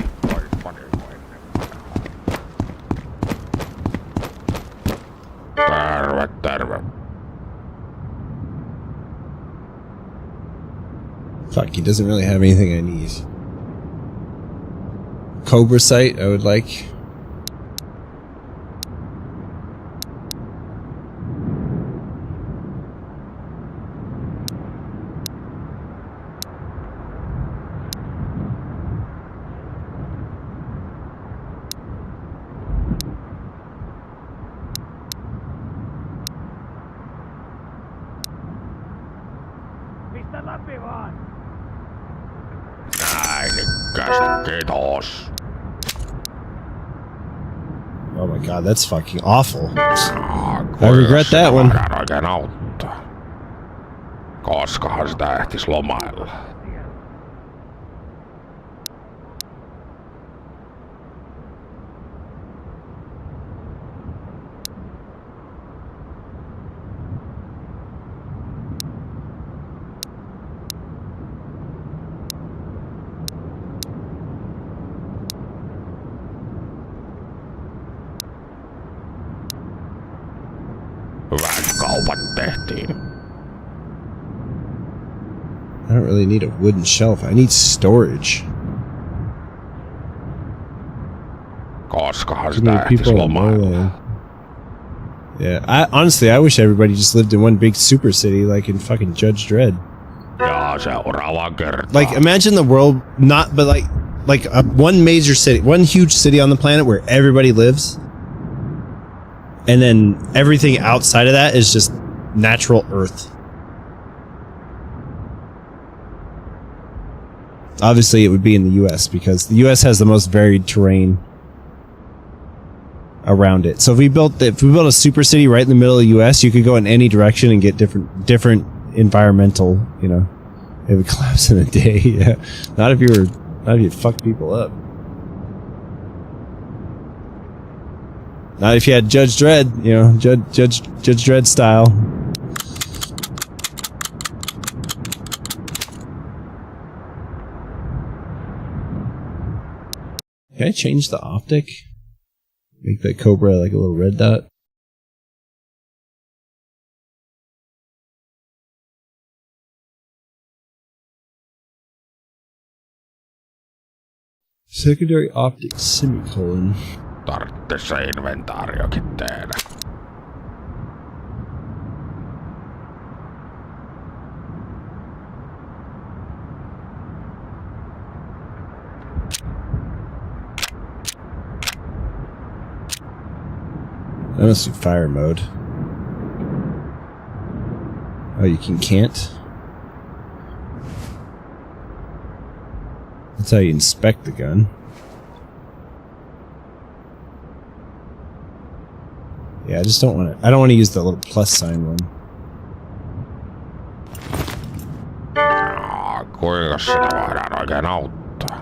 Fuck, he doesn't really have anything I need. Cobra sight, I would like. Oh my god, that's fucking awful. I regret that one. Koskahan sitä ehtis lomailla? kaupat tehtiin. I don't really need a wooden shelf. I need storage. Koskahan Too many sitä ehtis people in lomailla. Norway. Yeah, honestly, I wish everybody just lived in one big super city like in fucking Judge Dredd. Ja seuraavaan kertaan. Like, imagine the world not, but like one major city, one huge city on the planet where everybody lives, and then everything outside of that is just natural Earth. Obviously, it would be in the U.S. because the U.S. has the most varied terrain around it. So if we built a super city right in the middle of the U.S., you could go in any direction and get different environmental. You know, it would collapse in a day. Yeah, not if you fuck people up. Not if you had Judge Dredd. You know, Judge Dredd style. Can I change the optic? Make that Cobra like a little red dot? Secondary optic semicolon. Tarvittais se inventaariokin tehdä. That must be fire mode. Oh, you can't? That's how you inspect the gun. Yeah, I just don't want to. I don't want to use the little plus sign one. Kuinka sitä voidaan oikein auttaa?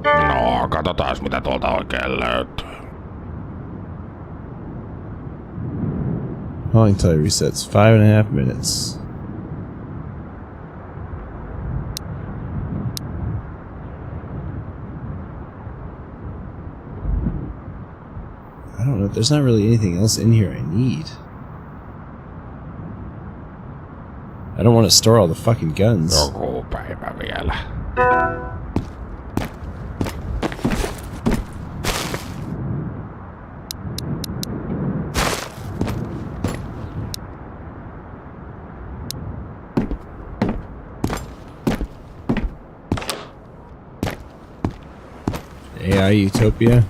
No, katsotaan mitä tuolta oikein löytyy. Hauling tile resets 5.5 minutes. I don't know. There's not really anything else in here I need. I don't want to store all the fucking guns. Joku päivä vielä. AI Utopia.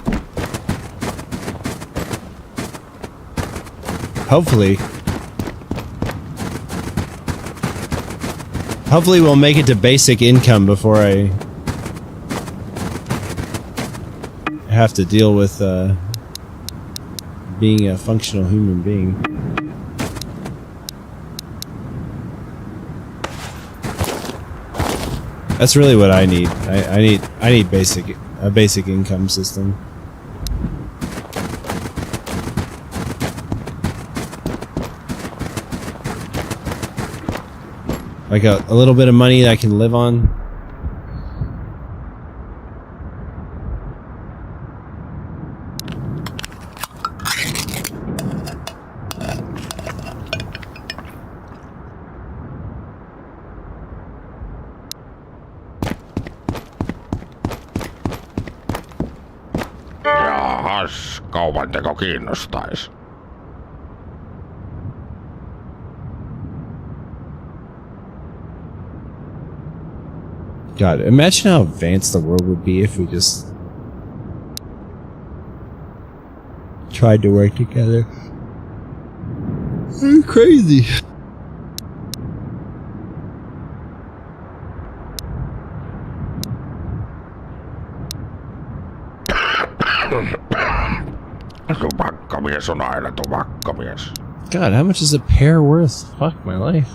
Hopefully we'll make it to basic income before I have to deal with being a functional human being. That's really what I need. I need a basic income system. Like a little bit of money that I can live on. Jahas, kaupanteko kiinnostais. God, imagine how advanced the world would be if we just tried to work together. You're crazy. Tupakkamies on aina tupakkamies. God, how much is a pear worth? Fuck my life.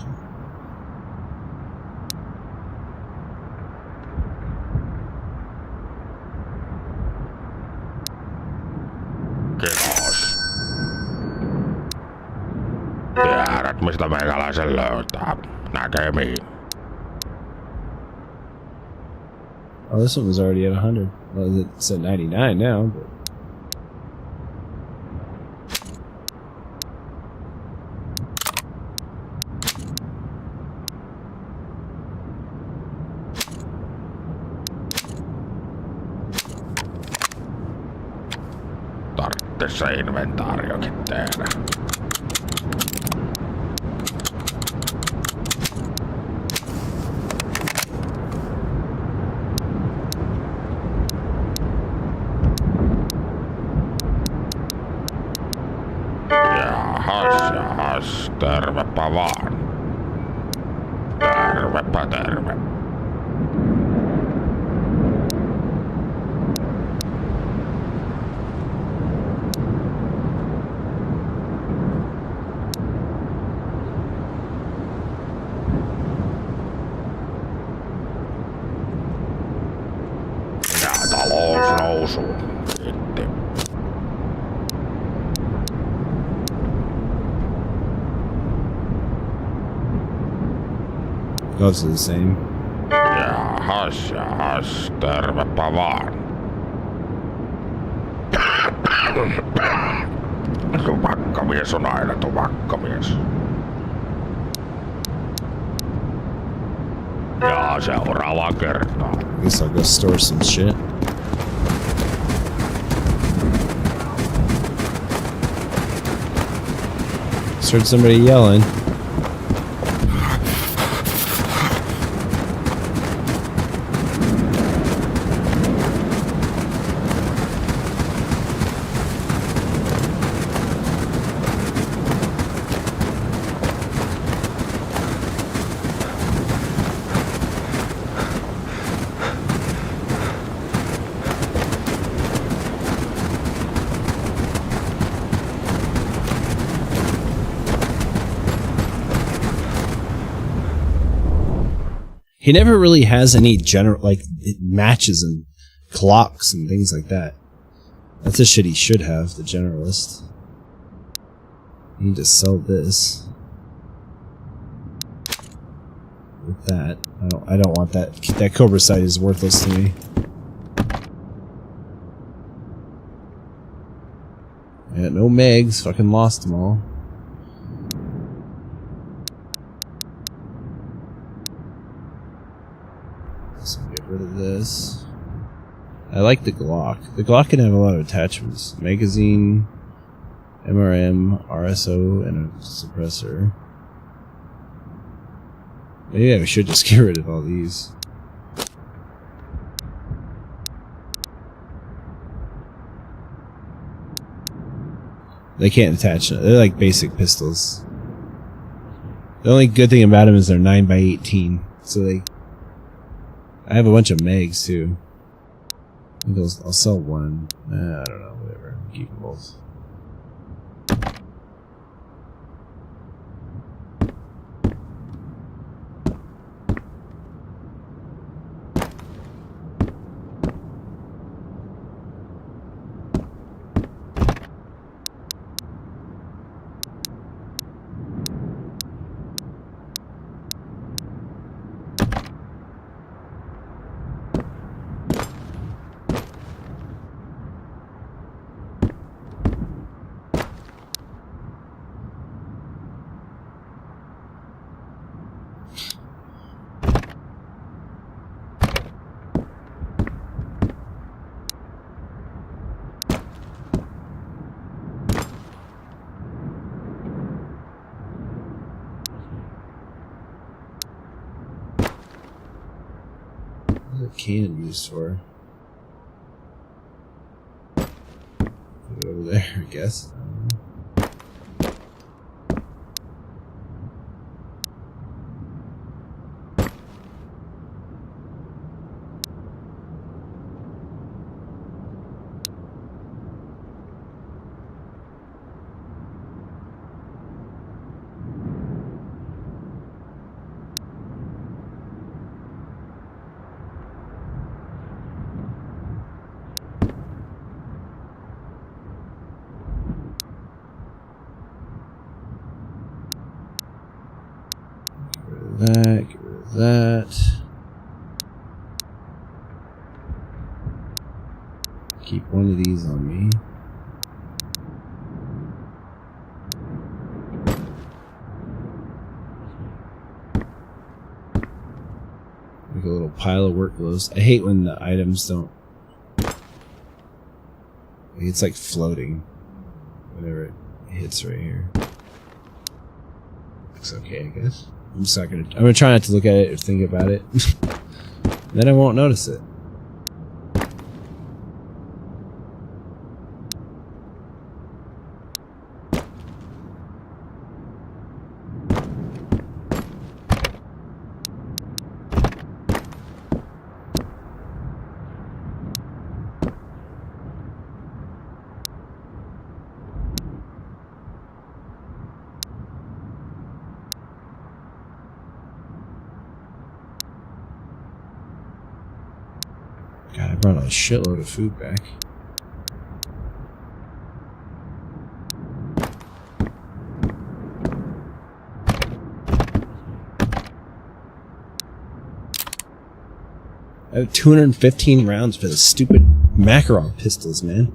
Kiitos. Tiedät, mistä meikäläisen löytää. Näkemiin. Oh, this one was already at 100. Well, it's at 99 now, but... tarvitse se inventaariokin tehdä. Jahas, tervepä vaan. Tervepä terve. Ja talous nousuu. Itti. Those are the same. Jahas, tervepä vaan. Tupakkamies on aina tupakkamies. Ja seuraava kertaa. I guess I'll go store some shit. Just heard somebody yelling. He never really has any general, like, matches and clocks and things like that. That's the shit he should have, the generalist. I need to sell this. With that. I don't want that. That Cobra sight is worthless to me. I got no Megs, fucking lost them all. So get rid of this. I like the Glock. The Glock can have a lot of attachments. Magazine, MRM, RSO, and a suppressor. Maybe I should just get rid of all these. They can't attach. They're like basic pistols. The only good thing about them is they're 9x18. So they... I have a bunch of Megs too. I think I'll sell one. I don't know, whatever. Keep them both. What's a can used for? Put it over there, I guess. That, get rid of that. Keep one of these on me. Make a little pile of work clothes. I hate when the items don't... It's like floating. whenever it hits right here. Looks okay, I guess. I'm just not gonna. I'm gonna try not to look at it or think about it. Then I won't notice it. God, I brought a shitload of food back. I have 215 rounds for the stupid Makarov pistols, man.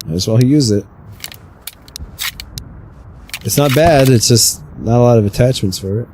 Might as well use it. It's not bad, it's just not a lot of attachments for it.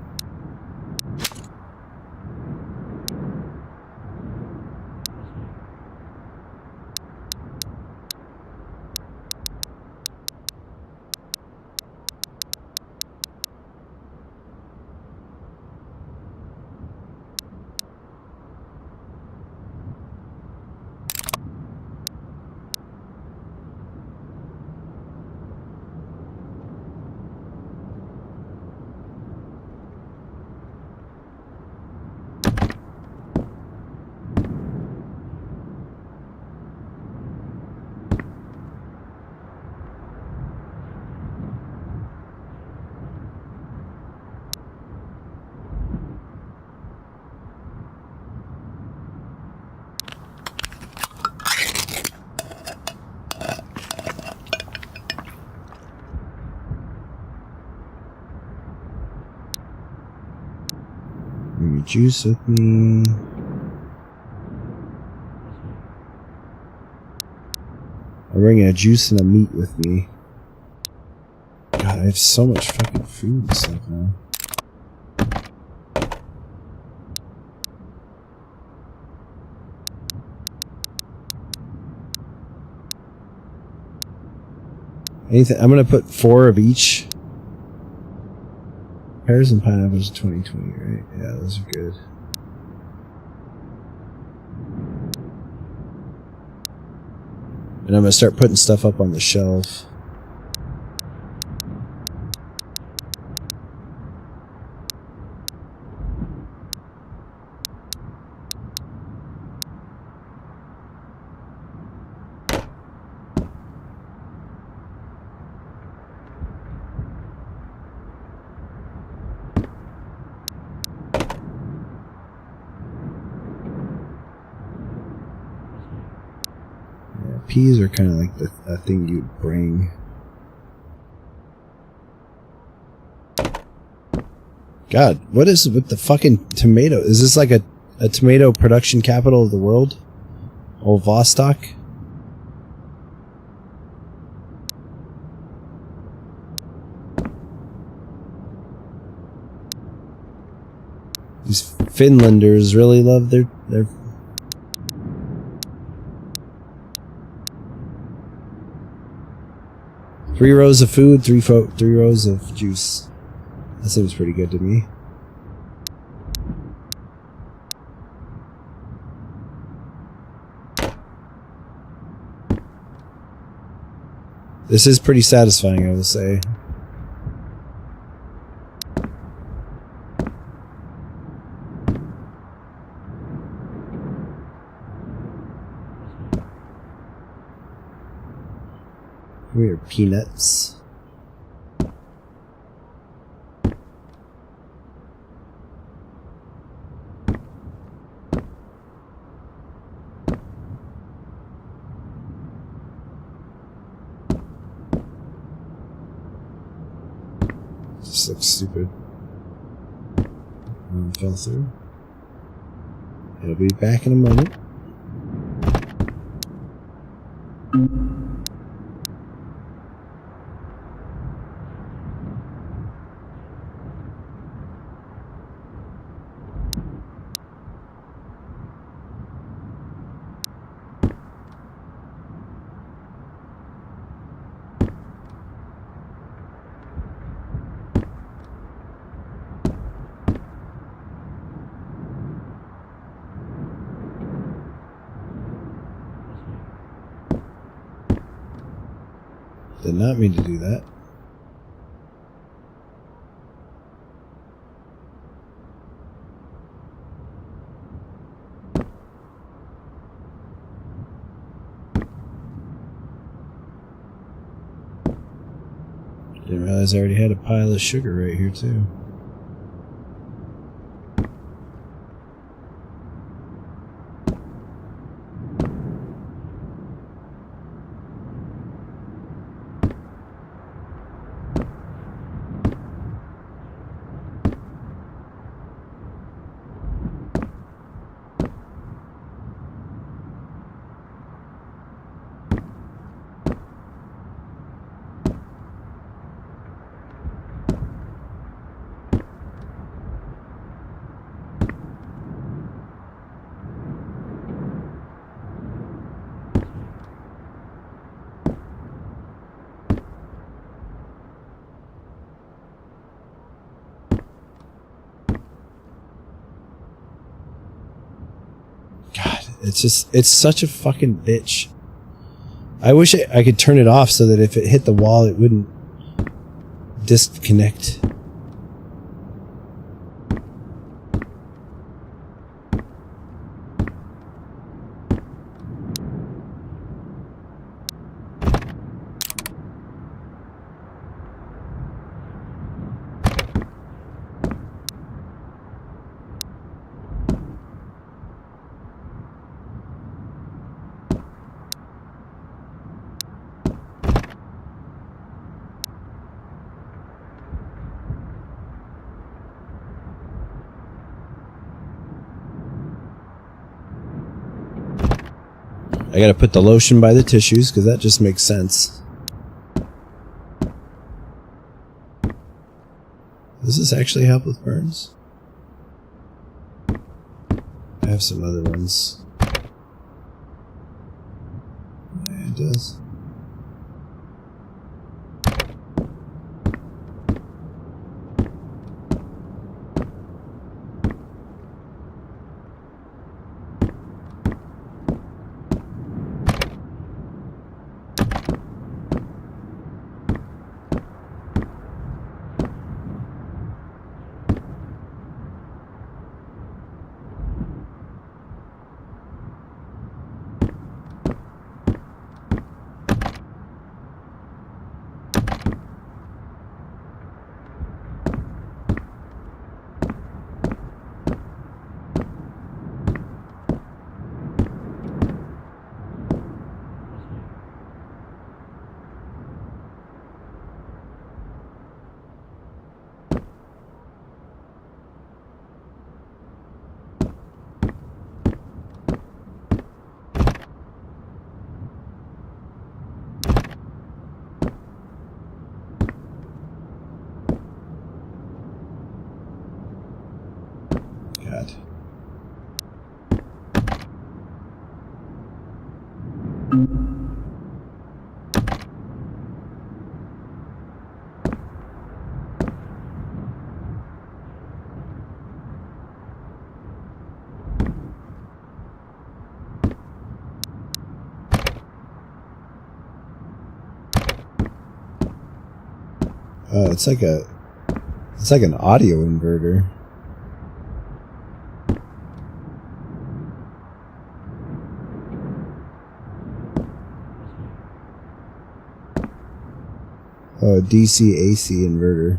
Bring your juice with me. I'm bringing a juice and a meat with me. God, I have so much fucking food and stuff now. Anything? I'm gonna put 4 of each. Pears and pineapples 2020, right? Yeah, those are good. And I'm gonna start putting stuff up on the shelf. Peas are kind of like the thing you'd bring. God, what is with the fucking tomato? Is this like a tomato production capital of the world? Old Vostok? These Finlanders really love their 3 rows of food, 3 rows of juice. That seems pretty good to me. This is pretty satisfying, I will say. Weird peanuts. This looks stupid. Fell through. It'll be back in a moment. Did not mean to do that. Didn't realize I already had a pile of sugar right here too. It's such a fucking bitch. I wish I could turn it off so that if it hit the wall, it wouldn't disconnect. I gotta put the lotion by the tissues because that just makes sense. Does this actually help with burns? I have some other ones. Yeah, it does. God. Oh, it's like an audio inverter. Oh, a DC AC inverter.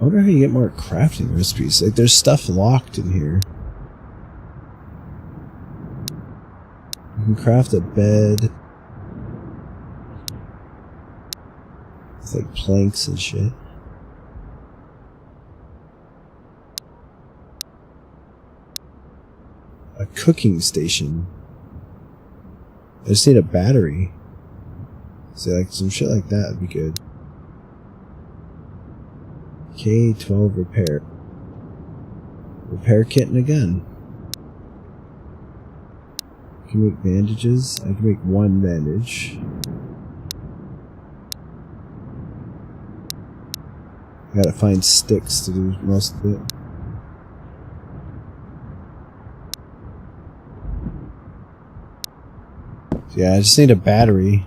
I wonder how you get more crafting recipes. Like, there's stuff locked in here. You can craft a bed. It's like planks and shit. A cooking station. I just need a battery. So like some shit like that would be good. K-12 repair. Repair kit and a gun. I can make bandages. I can make one bandage. I gotta find sticks to do most of it. So yeah, I just need a battery.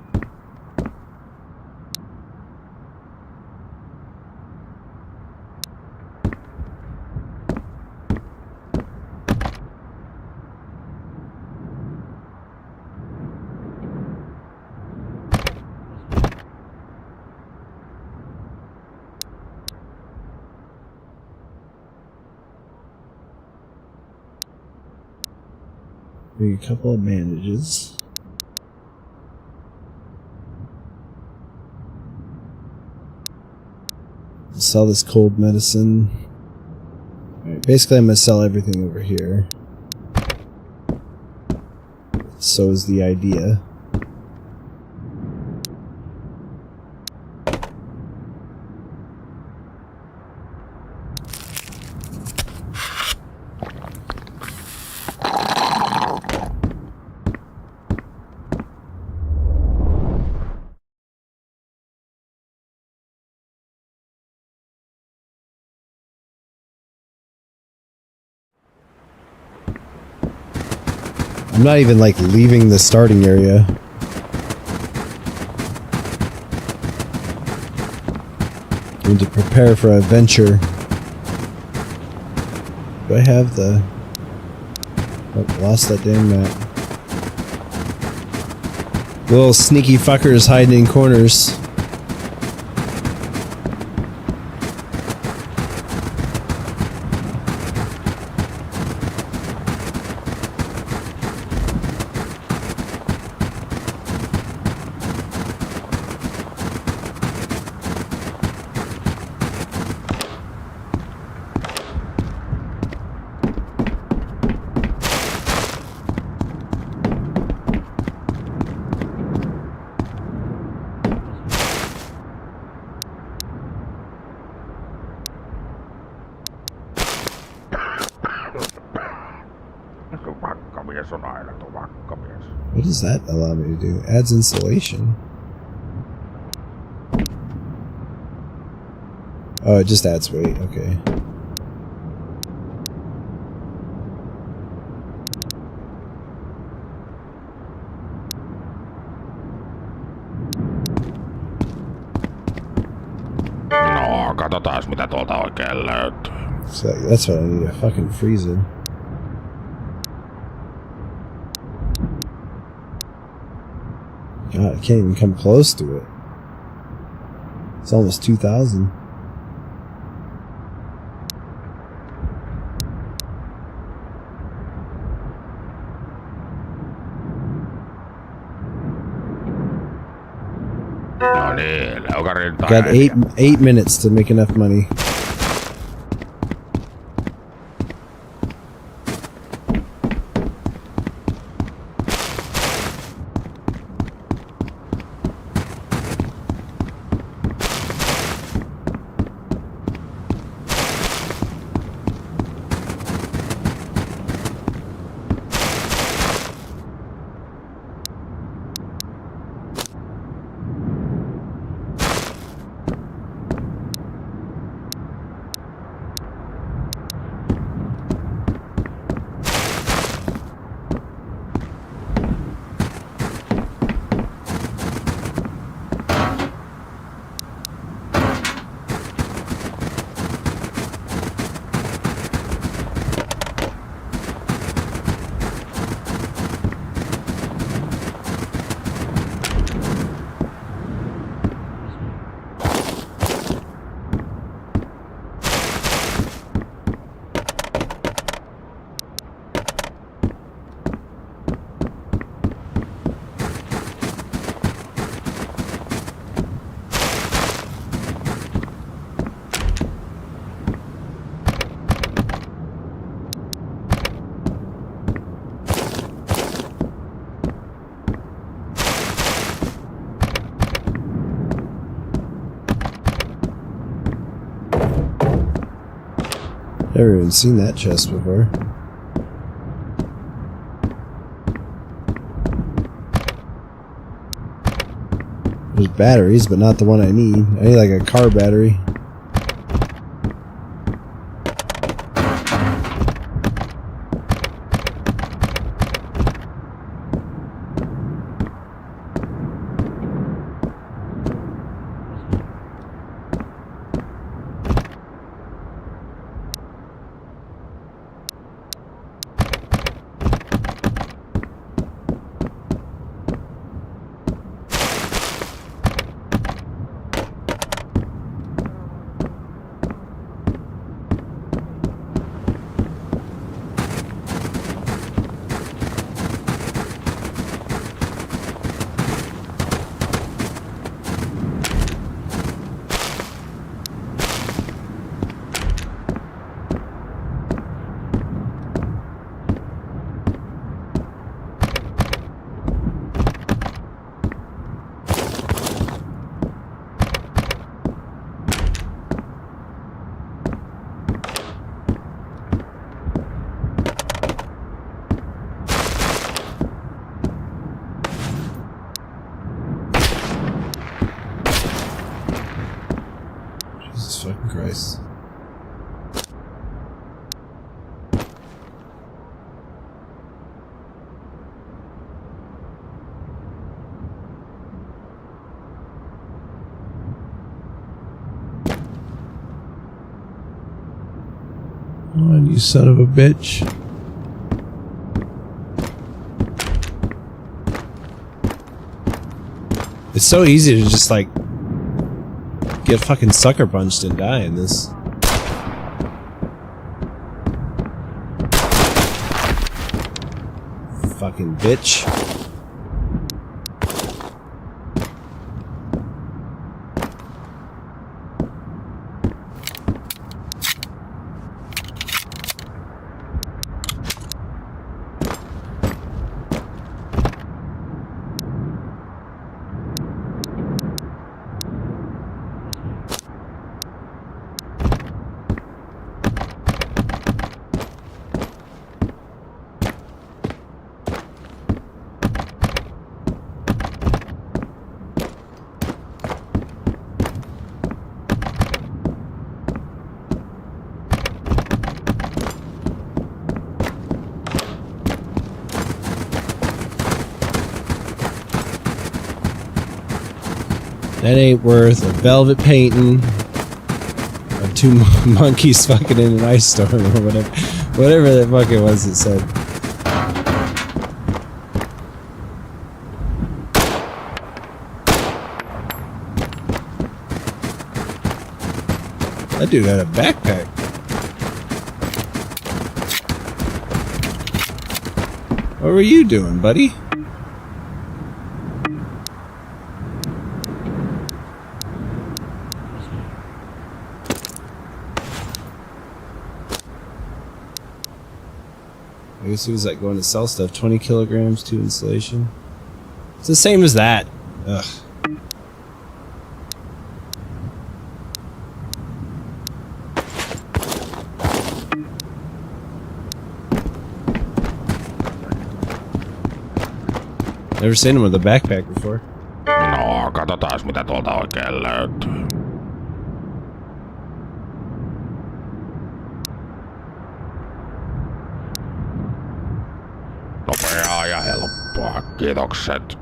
Make a couple of bandages. Sell this cold medicine. Alright, basically I'm gonna sell everything over here. So is the idea. I'm not even like leaving the starting area. I need to prepare for adventure. Do I have the... Oh, lost that damn map. Little sneaky fuckers hiding in corners. Vakkamies on aina tuo vakkamies. What does that allow me to do? Adds insulation. Oh, it just adds weight. Okay. No, katsotaas mitä tuolta oikein löytyy. So that's what I need, a fucking freezer. God, I can't even come close to it. It's almost 2,000. No niin, leukarin Got eight minutes to make enough money. Never even seen that chest before. There's batteries, but not the one I need. I need like a car battery. Jesus fucking Christ. Oh, you son of a bitch. It's so easy to just like get fucking sucker punched and die in this. Fucking bitch. That ain't worth a velvet painting or two monkeys fucking in an ice storm or whatever that fuck it was it said. That dude had a backpack. What were you doing, buddy? I guess he was like going to sell stuff. 20 kilograms, 2 insulation. It's the same as that. Ugh. Never seen him with a backpack before. No, katsotaan mitä tuolta oikein löytyy. Nopeaa ja helppoa, kiitokset.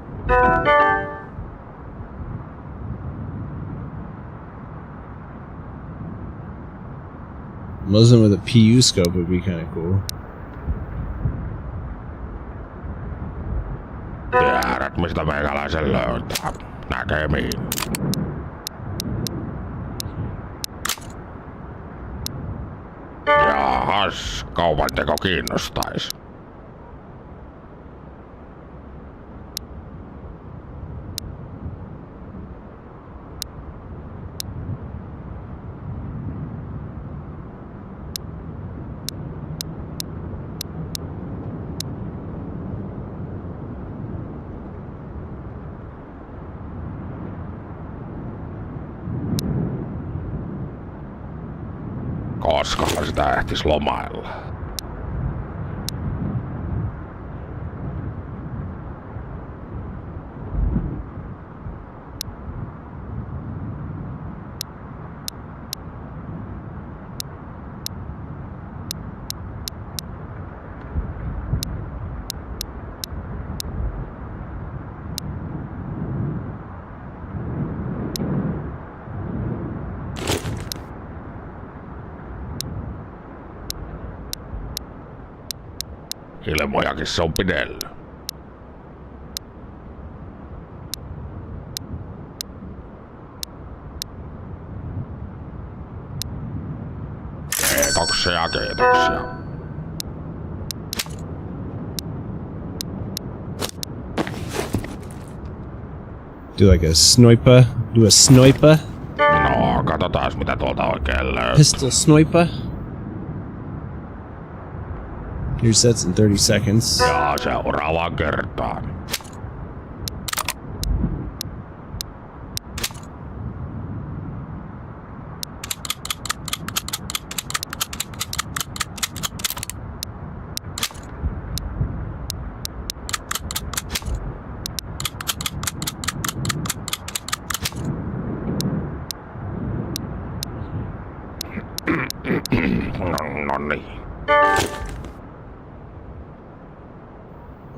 Muslim with a PU scope would be kind of cool. Tiedät, mistä meikäläisen löytää. Näkemiin. Jahas, kaupanteko kiinnostais? Koskahan sitä ehtis lomailla? Ilmojakin se on pidellyt. Kiitoksia, kiitoksia. Do like a sniper. Do a sniper. No, katsotaan mitä tuolta oikein löytyy. Pistol sniper. Your set's in 30 seconds. Ja seuraavaan kertaan. No niin.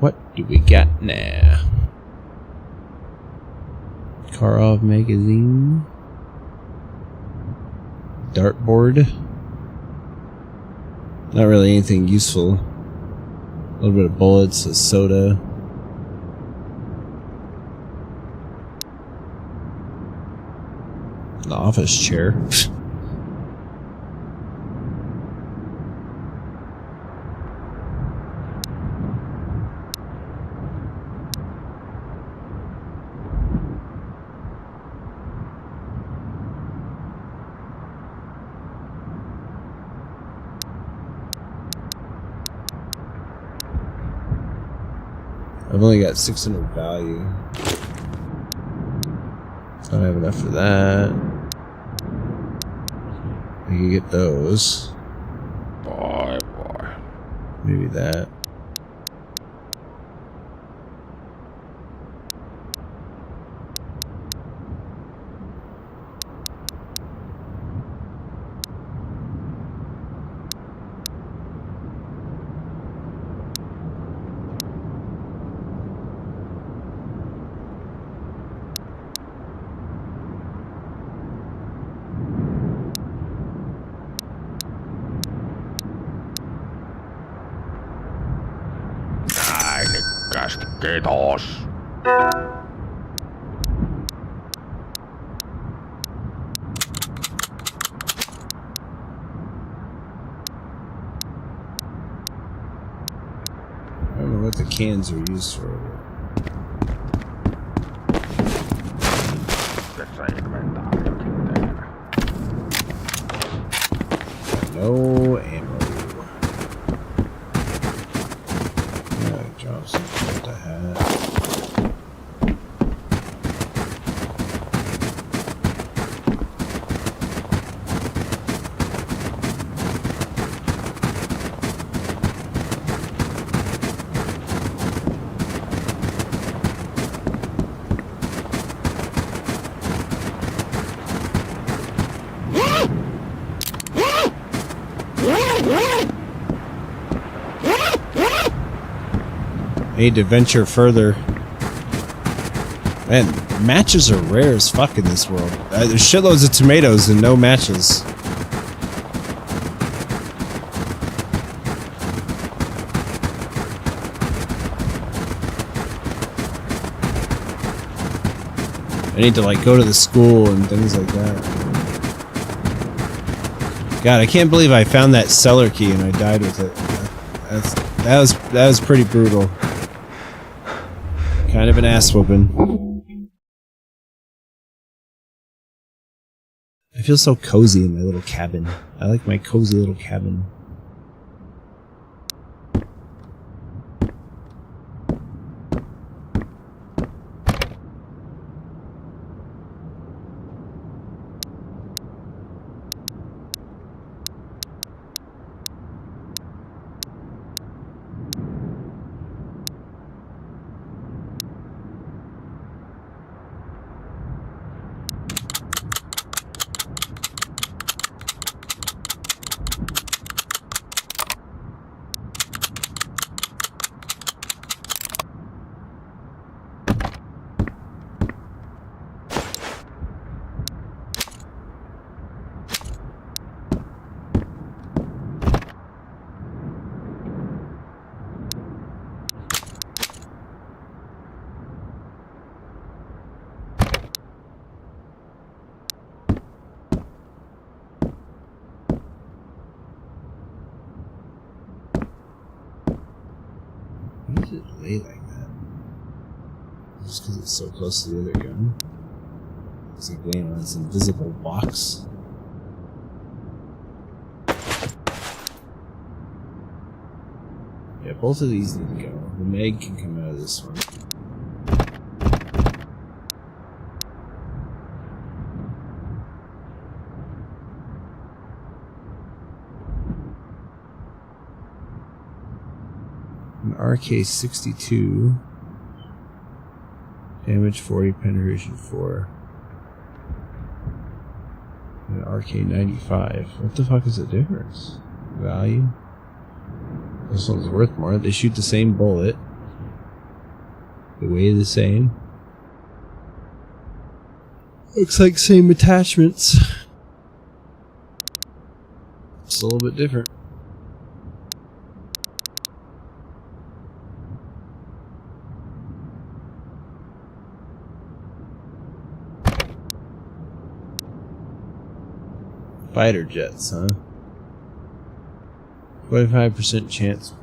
What do we got now? Karov magazine. Dartboard. Not really anything useful. A little bit of bullets, a soda. An office chair. I've only got 600 value. Don't have enough for that. I can get those. Boy. Maybe that. Näinikkästi, kiitos. I don't know what the cans are used for. No ammo. Drop something with the hat. I need to venture further. Man, matches are rare as fuck in this world. There's shitloads of tomatoes and no matches. I need to like go to the school and things like that. God, I can't believe I found that cellar key and I died with it. That was pretty brutal. Kind of an ass whooping. I feel so cozy in my little cabin. I like my cozy little cabin. did it lay like that? Just because it's so close to the other gun? It's like laying on this invisible box. Yeah, both of these need to go. The mag can come out of this one. An RK-62. Damage 40, penetration 4. An RK-95. What the fuck is the difference? Value? This one's worth more. They shoot the same bullet. They weigh the same. Looks like same attachments. It's a little bit different. Fighter jets, huh? 25% chance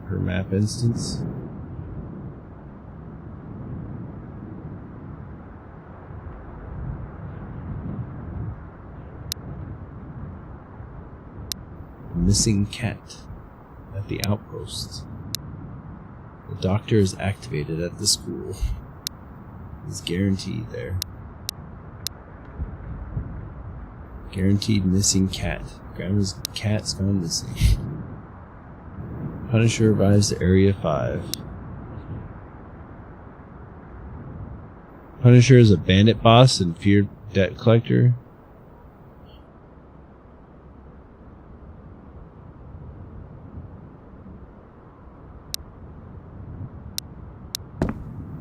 per map instance. Missing cat at the outpost. The doctor is activated at the school. He's guaranteed there. Guaranteed missing cat. Grandma's cat's gone missing. Punisher arrives to Area 5. Punisher is a bandit boss and feared debt collector.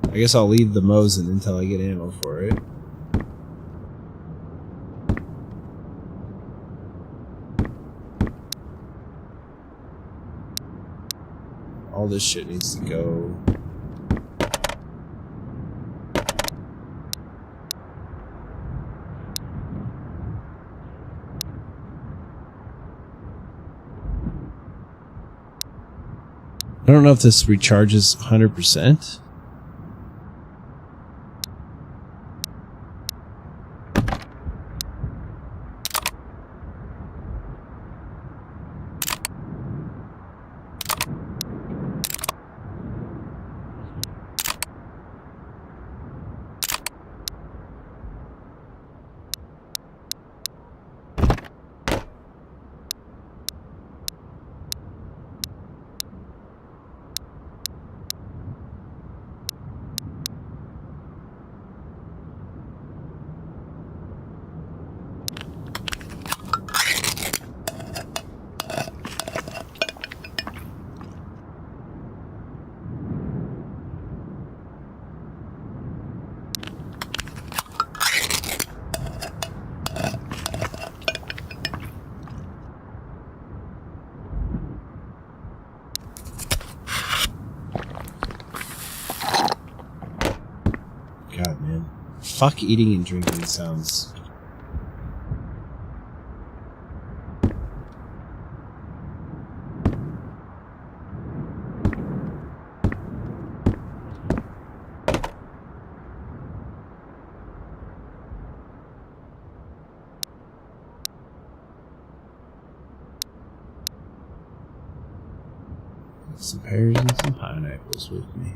I guess I'll leave the Mosin until I get ammo for it. All this shit needs to go. I don't know if this recharges 100%. God, man. Fuck eating and drinking sounds. Some pears and some pineapples with me.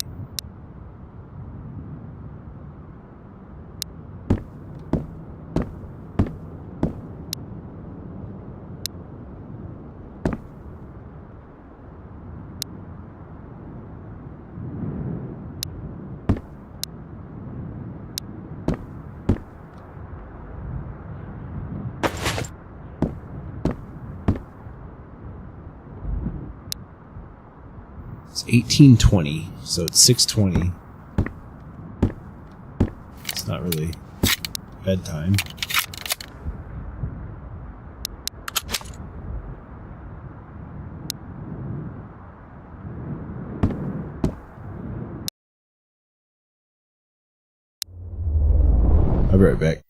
It's 18:20, so it's 6:20. It's not really bedtime. I'll be right back.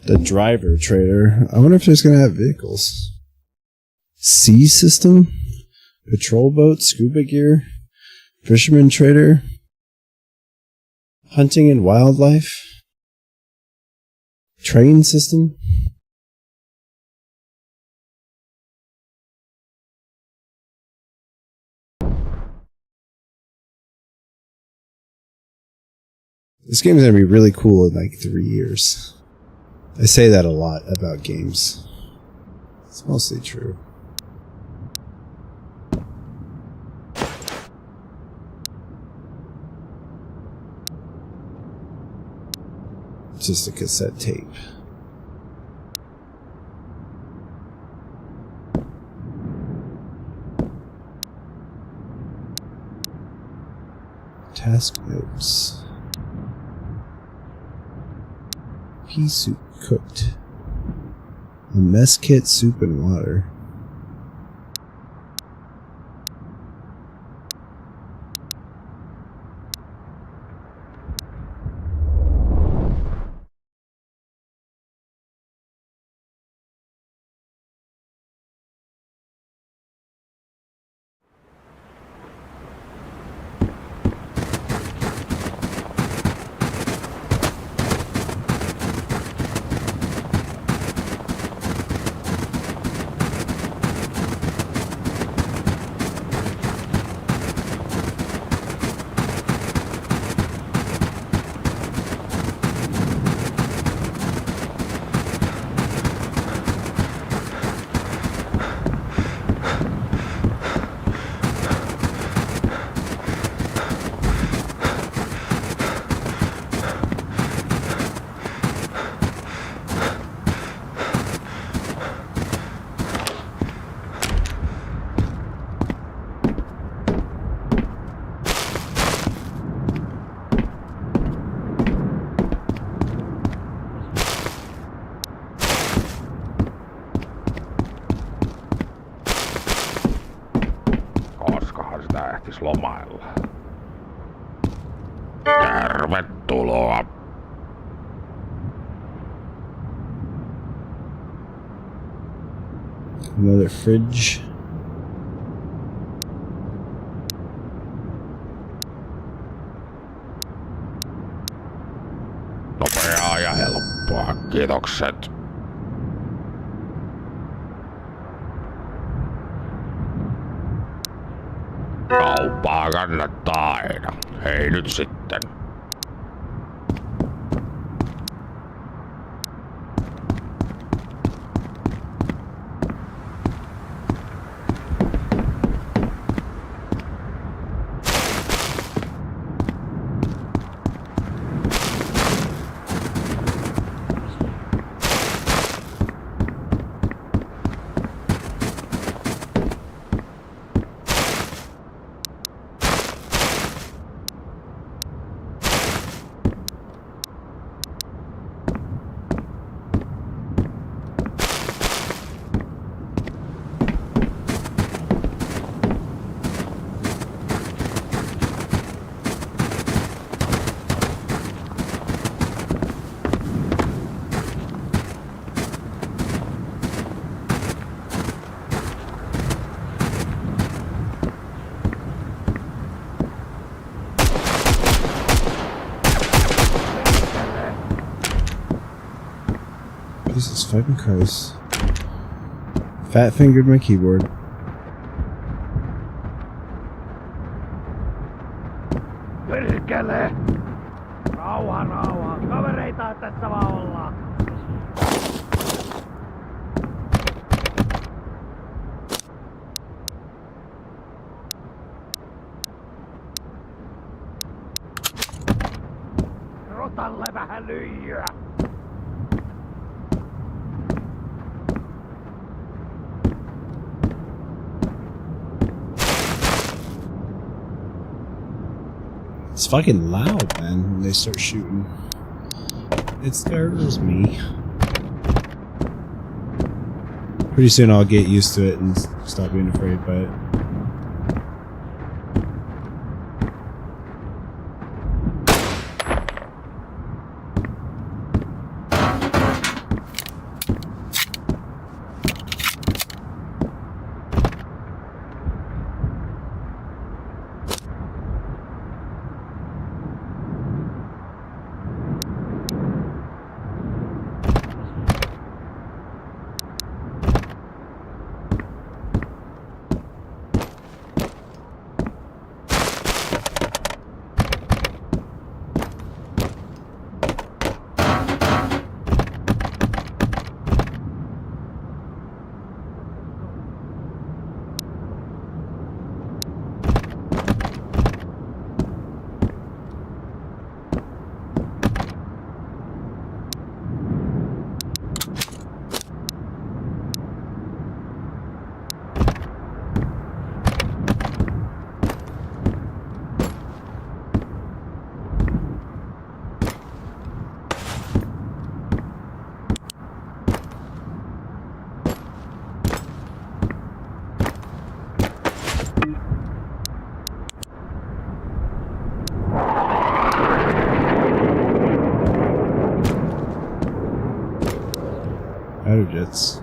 The driver trader. I wonder if there's going to have vehicles. Sea system? Patrol boat? Scuba gear? Fisherman trader? Hunting and wildlife? Train system? This game is going to be really cool in like 3 years. I say that a lot about games. It's mostly true. It's just a cassette tape. Task notes. Pea soup cooked. A mess kit, soup, and water. Lomailla. Tervetuloa. Another fridge. Nopeaa ja helppoa. Kiitokset. Kauppaa kannattaa aina. Hei nyt sitten. Jesus fucking Christ. Fat fingered my keyboard. Perkele! Rauha, rauha. Kavereita tässä vaan ollaan. Rotalle vähän lyijyä. It's fucking loud, man, when they start shooting. It scares me. Pretty soon I'll get used to it and stop being afraid by it. Fighter jets.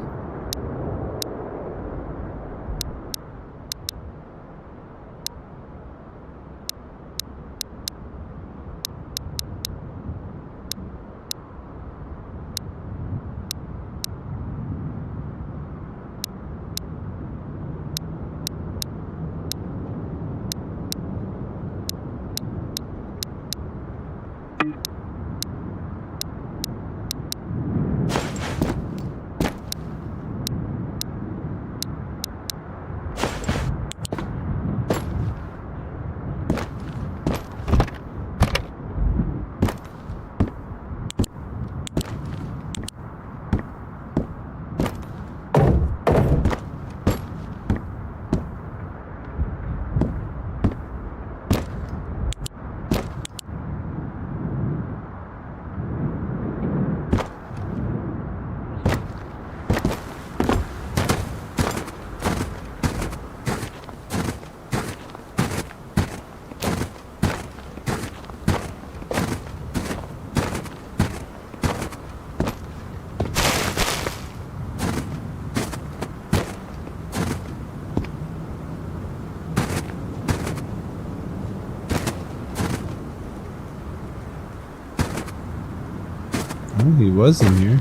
Oh, he was in here.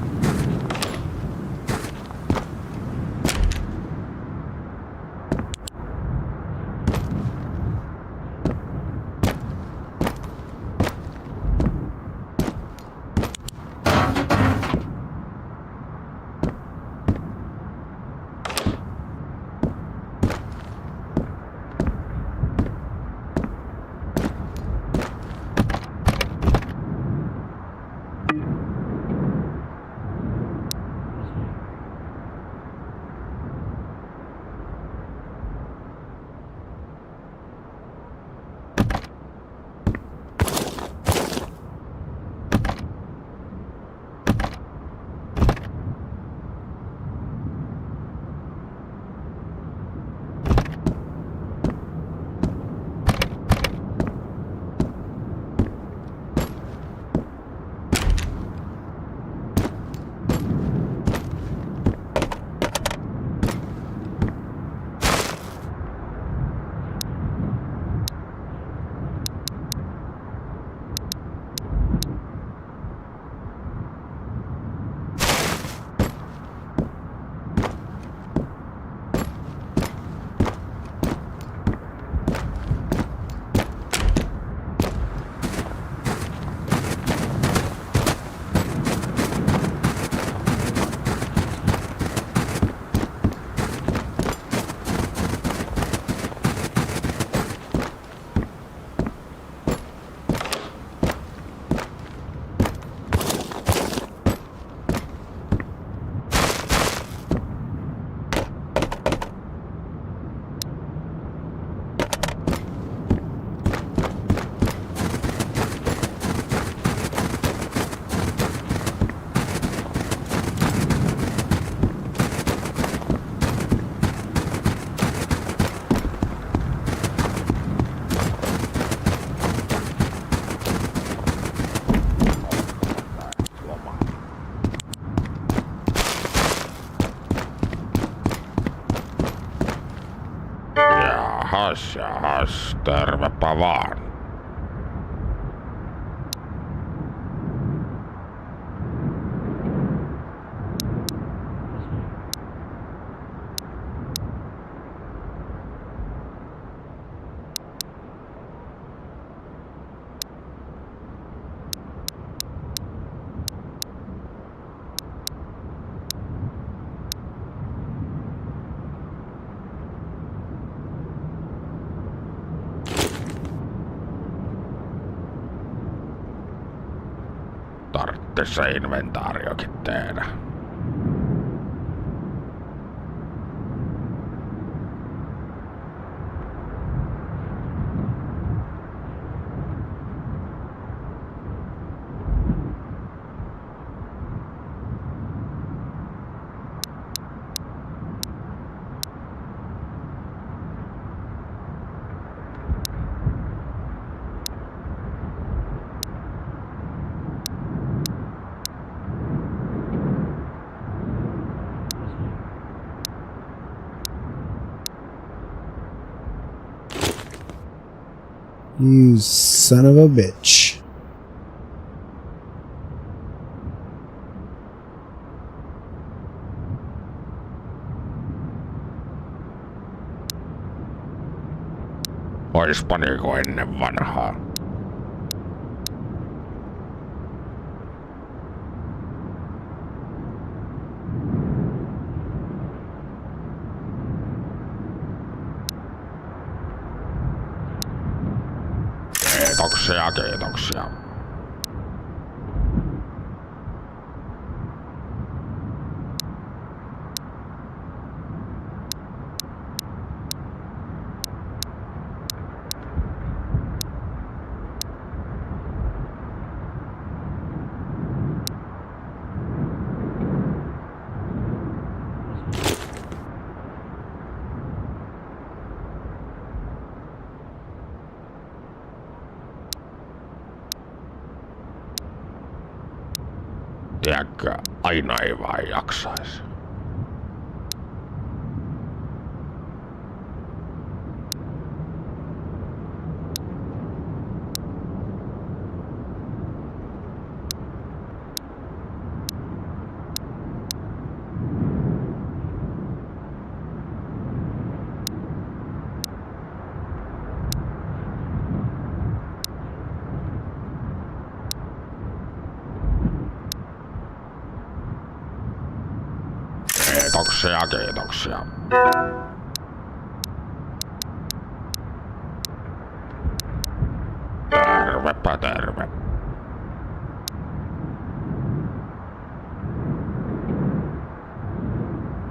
Jahas, tervepä vaan. Tarvittis se inventaariokin tehdä. You son of a bitch. Oispa niinku ennen vanhaa. Kiitoksia, kiitoksia. Tiedätkö, aina ei vaan jaksais. Kiitoksia, kiitoksia. Tervepä terve.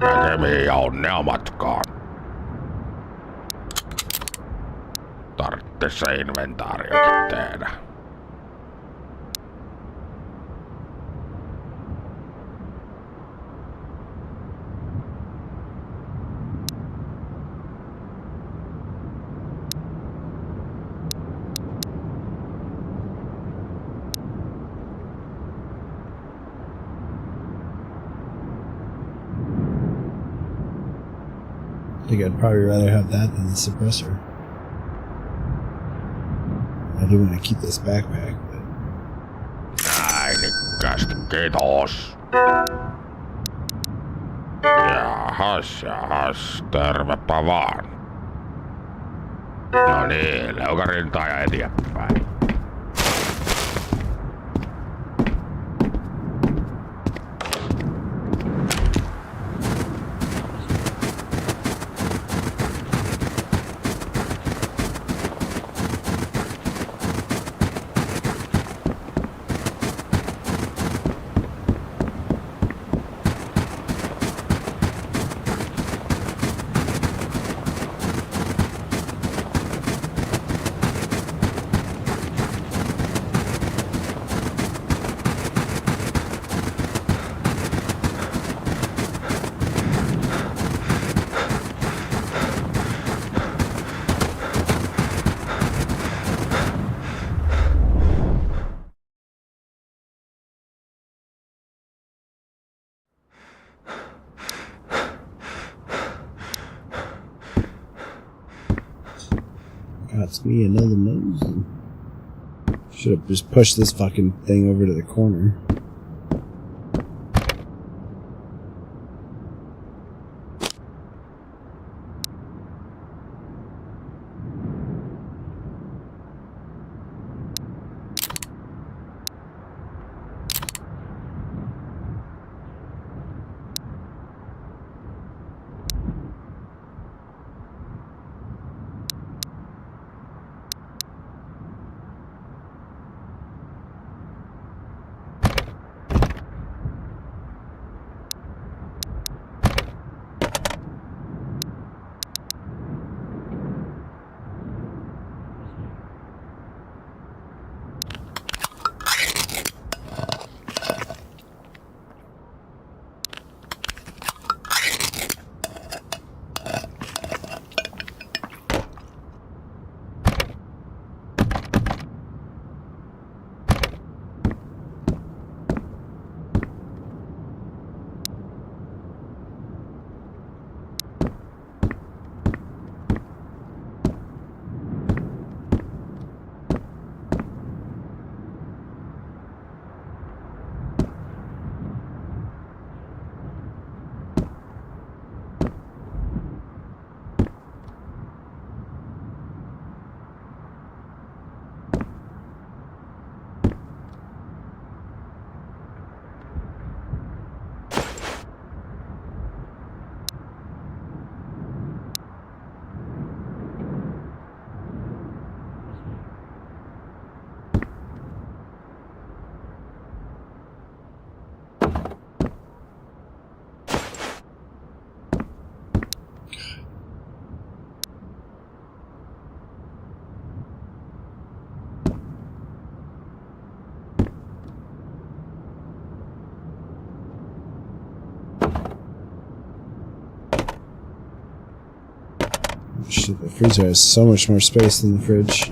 Näkemiin ja onnea matkaan. Tarvittis se inventaariokin tehdä. I think I'd probably rather have that than the suppressor. I do want to keep this backpack, but... Näin ikkästi, kiitos. Jahas, tervepä vaan. No niin, leukarintaa ja eteenpäin. Got me another nose. Should have just pushed this fucking thing over to the corner. Shit, the freezer has so much more space than the fridge.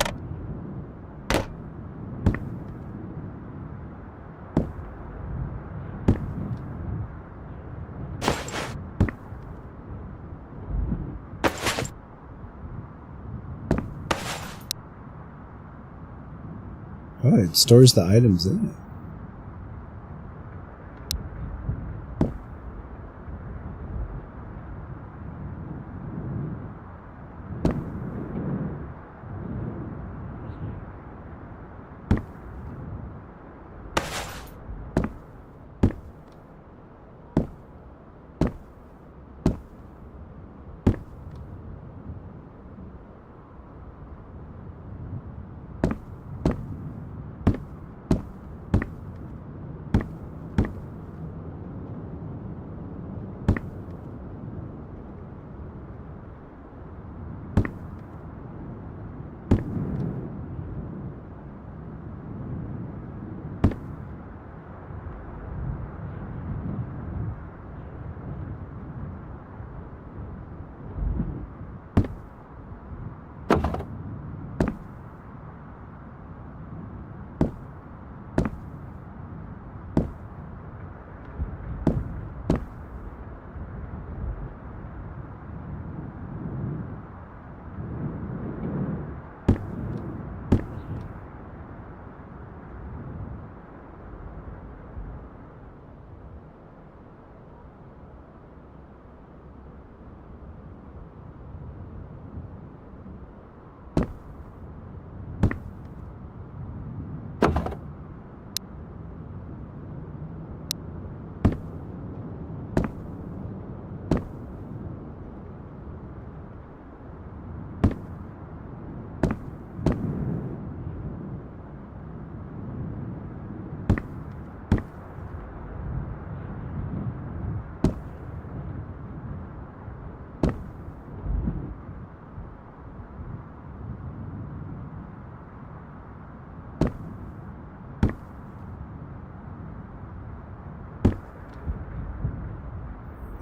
Oh, it stores the items in it.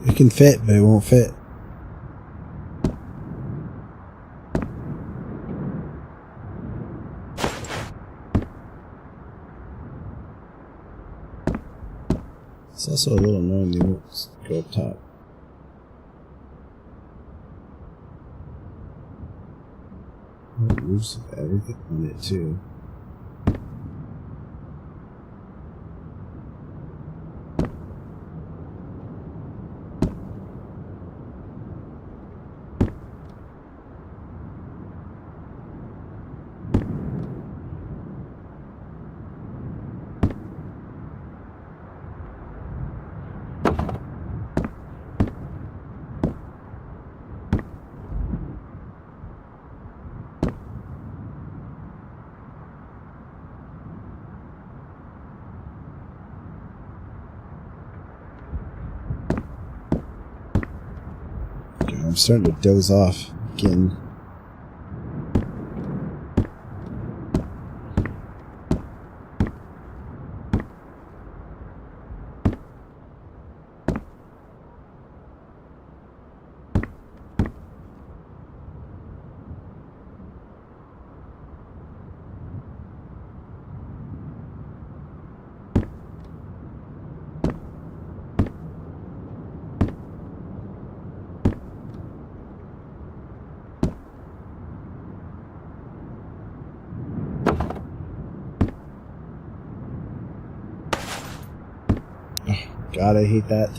It can fit, but it won't fit. It's also a little annoying they won't go up top. It moves everything on it too. I'm starting to doze off again. God, I hate that.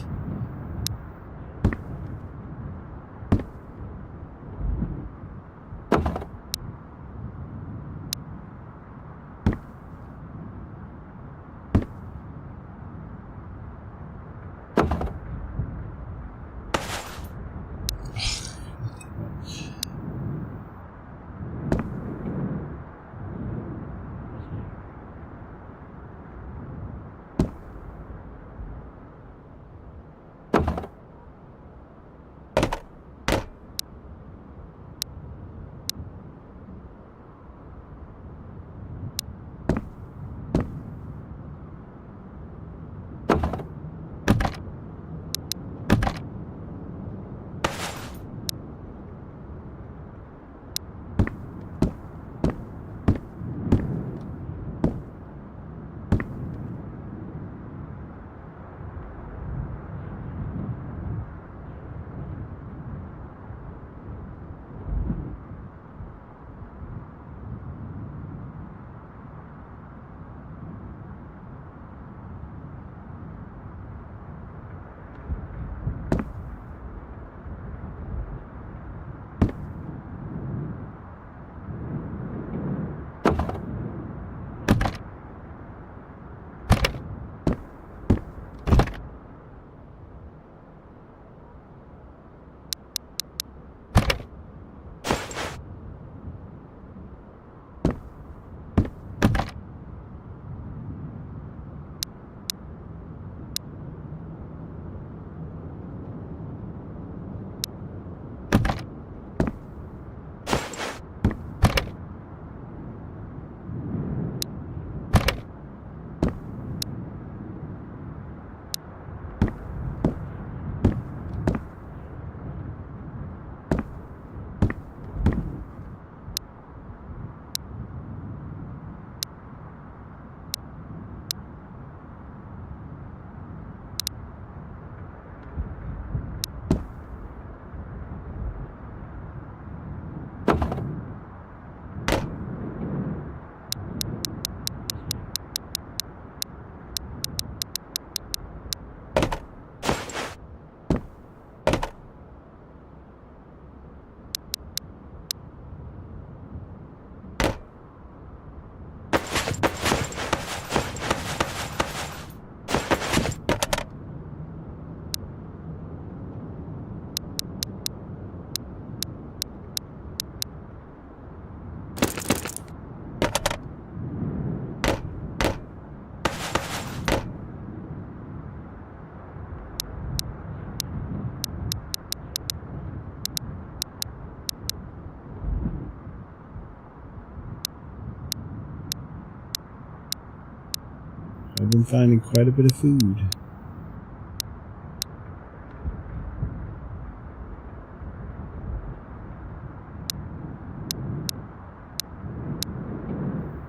been finding quite a bit of food.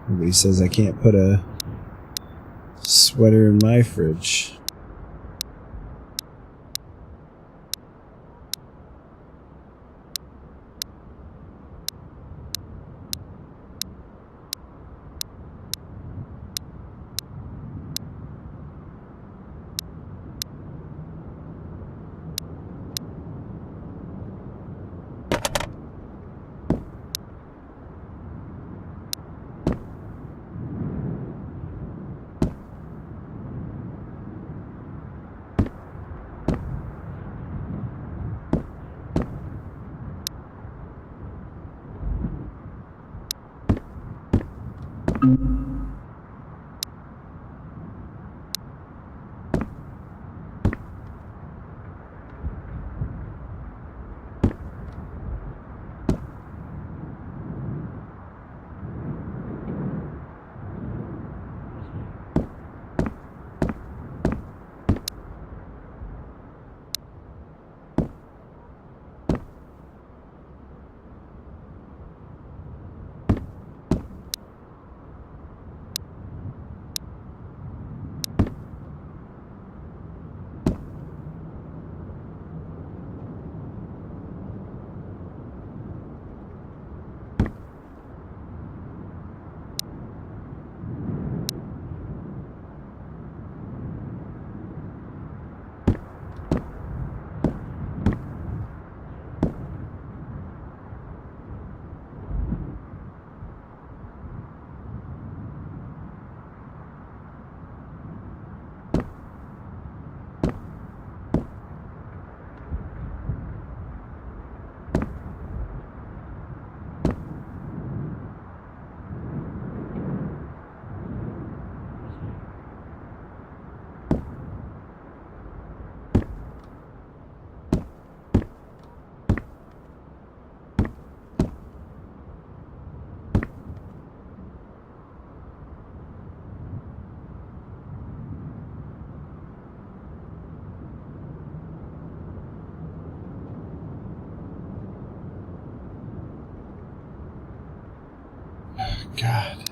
Nobody says I can't put a sweater in my fridge. God.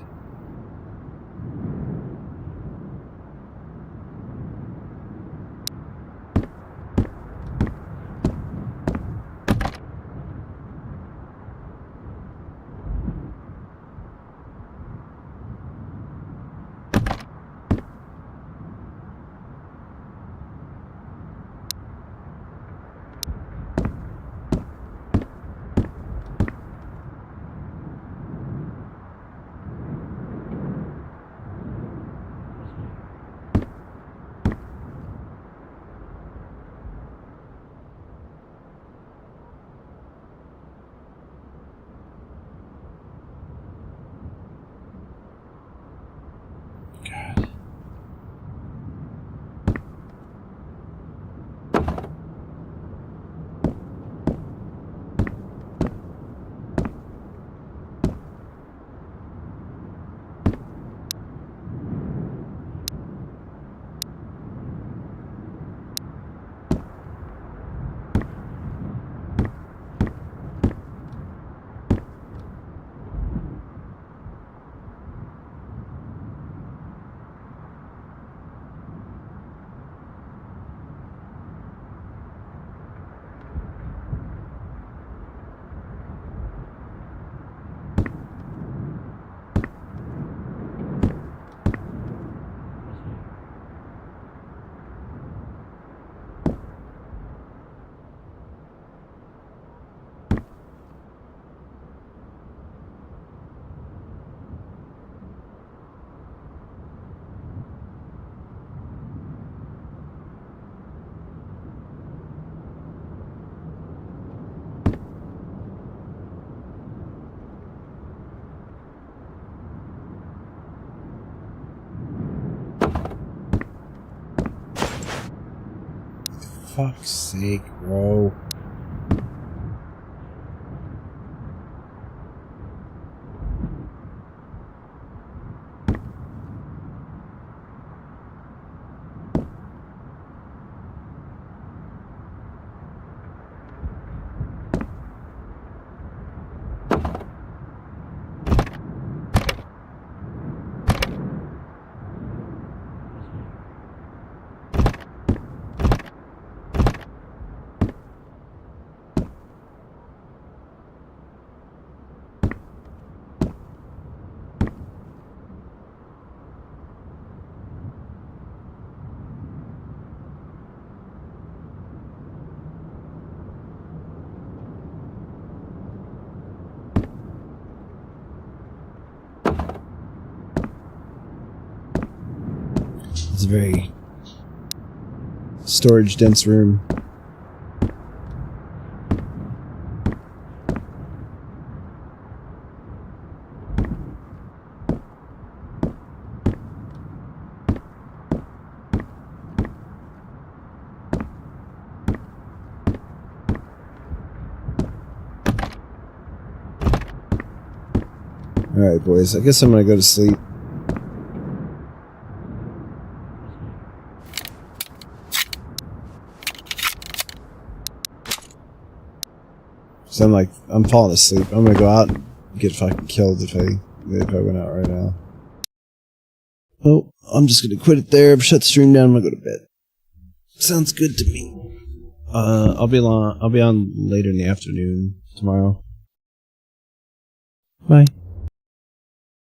God. Fuck's sake, bro. It's a very storage dense room. Alright, boys, I guess I'm gonna go to sleep. So I'm falling asleep. I'm gonna go out and get fucking killed if I went out right now. Oh, I'm just gonna quit it there, shut the stream down, I'm gonna go to bed. Sounds good to me. I'll be on later in the afternoon tomorrow. Bye.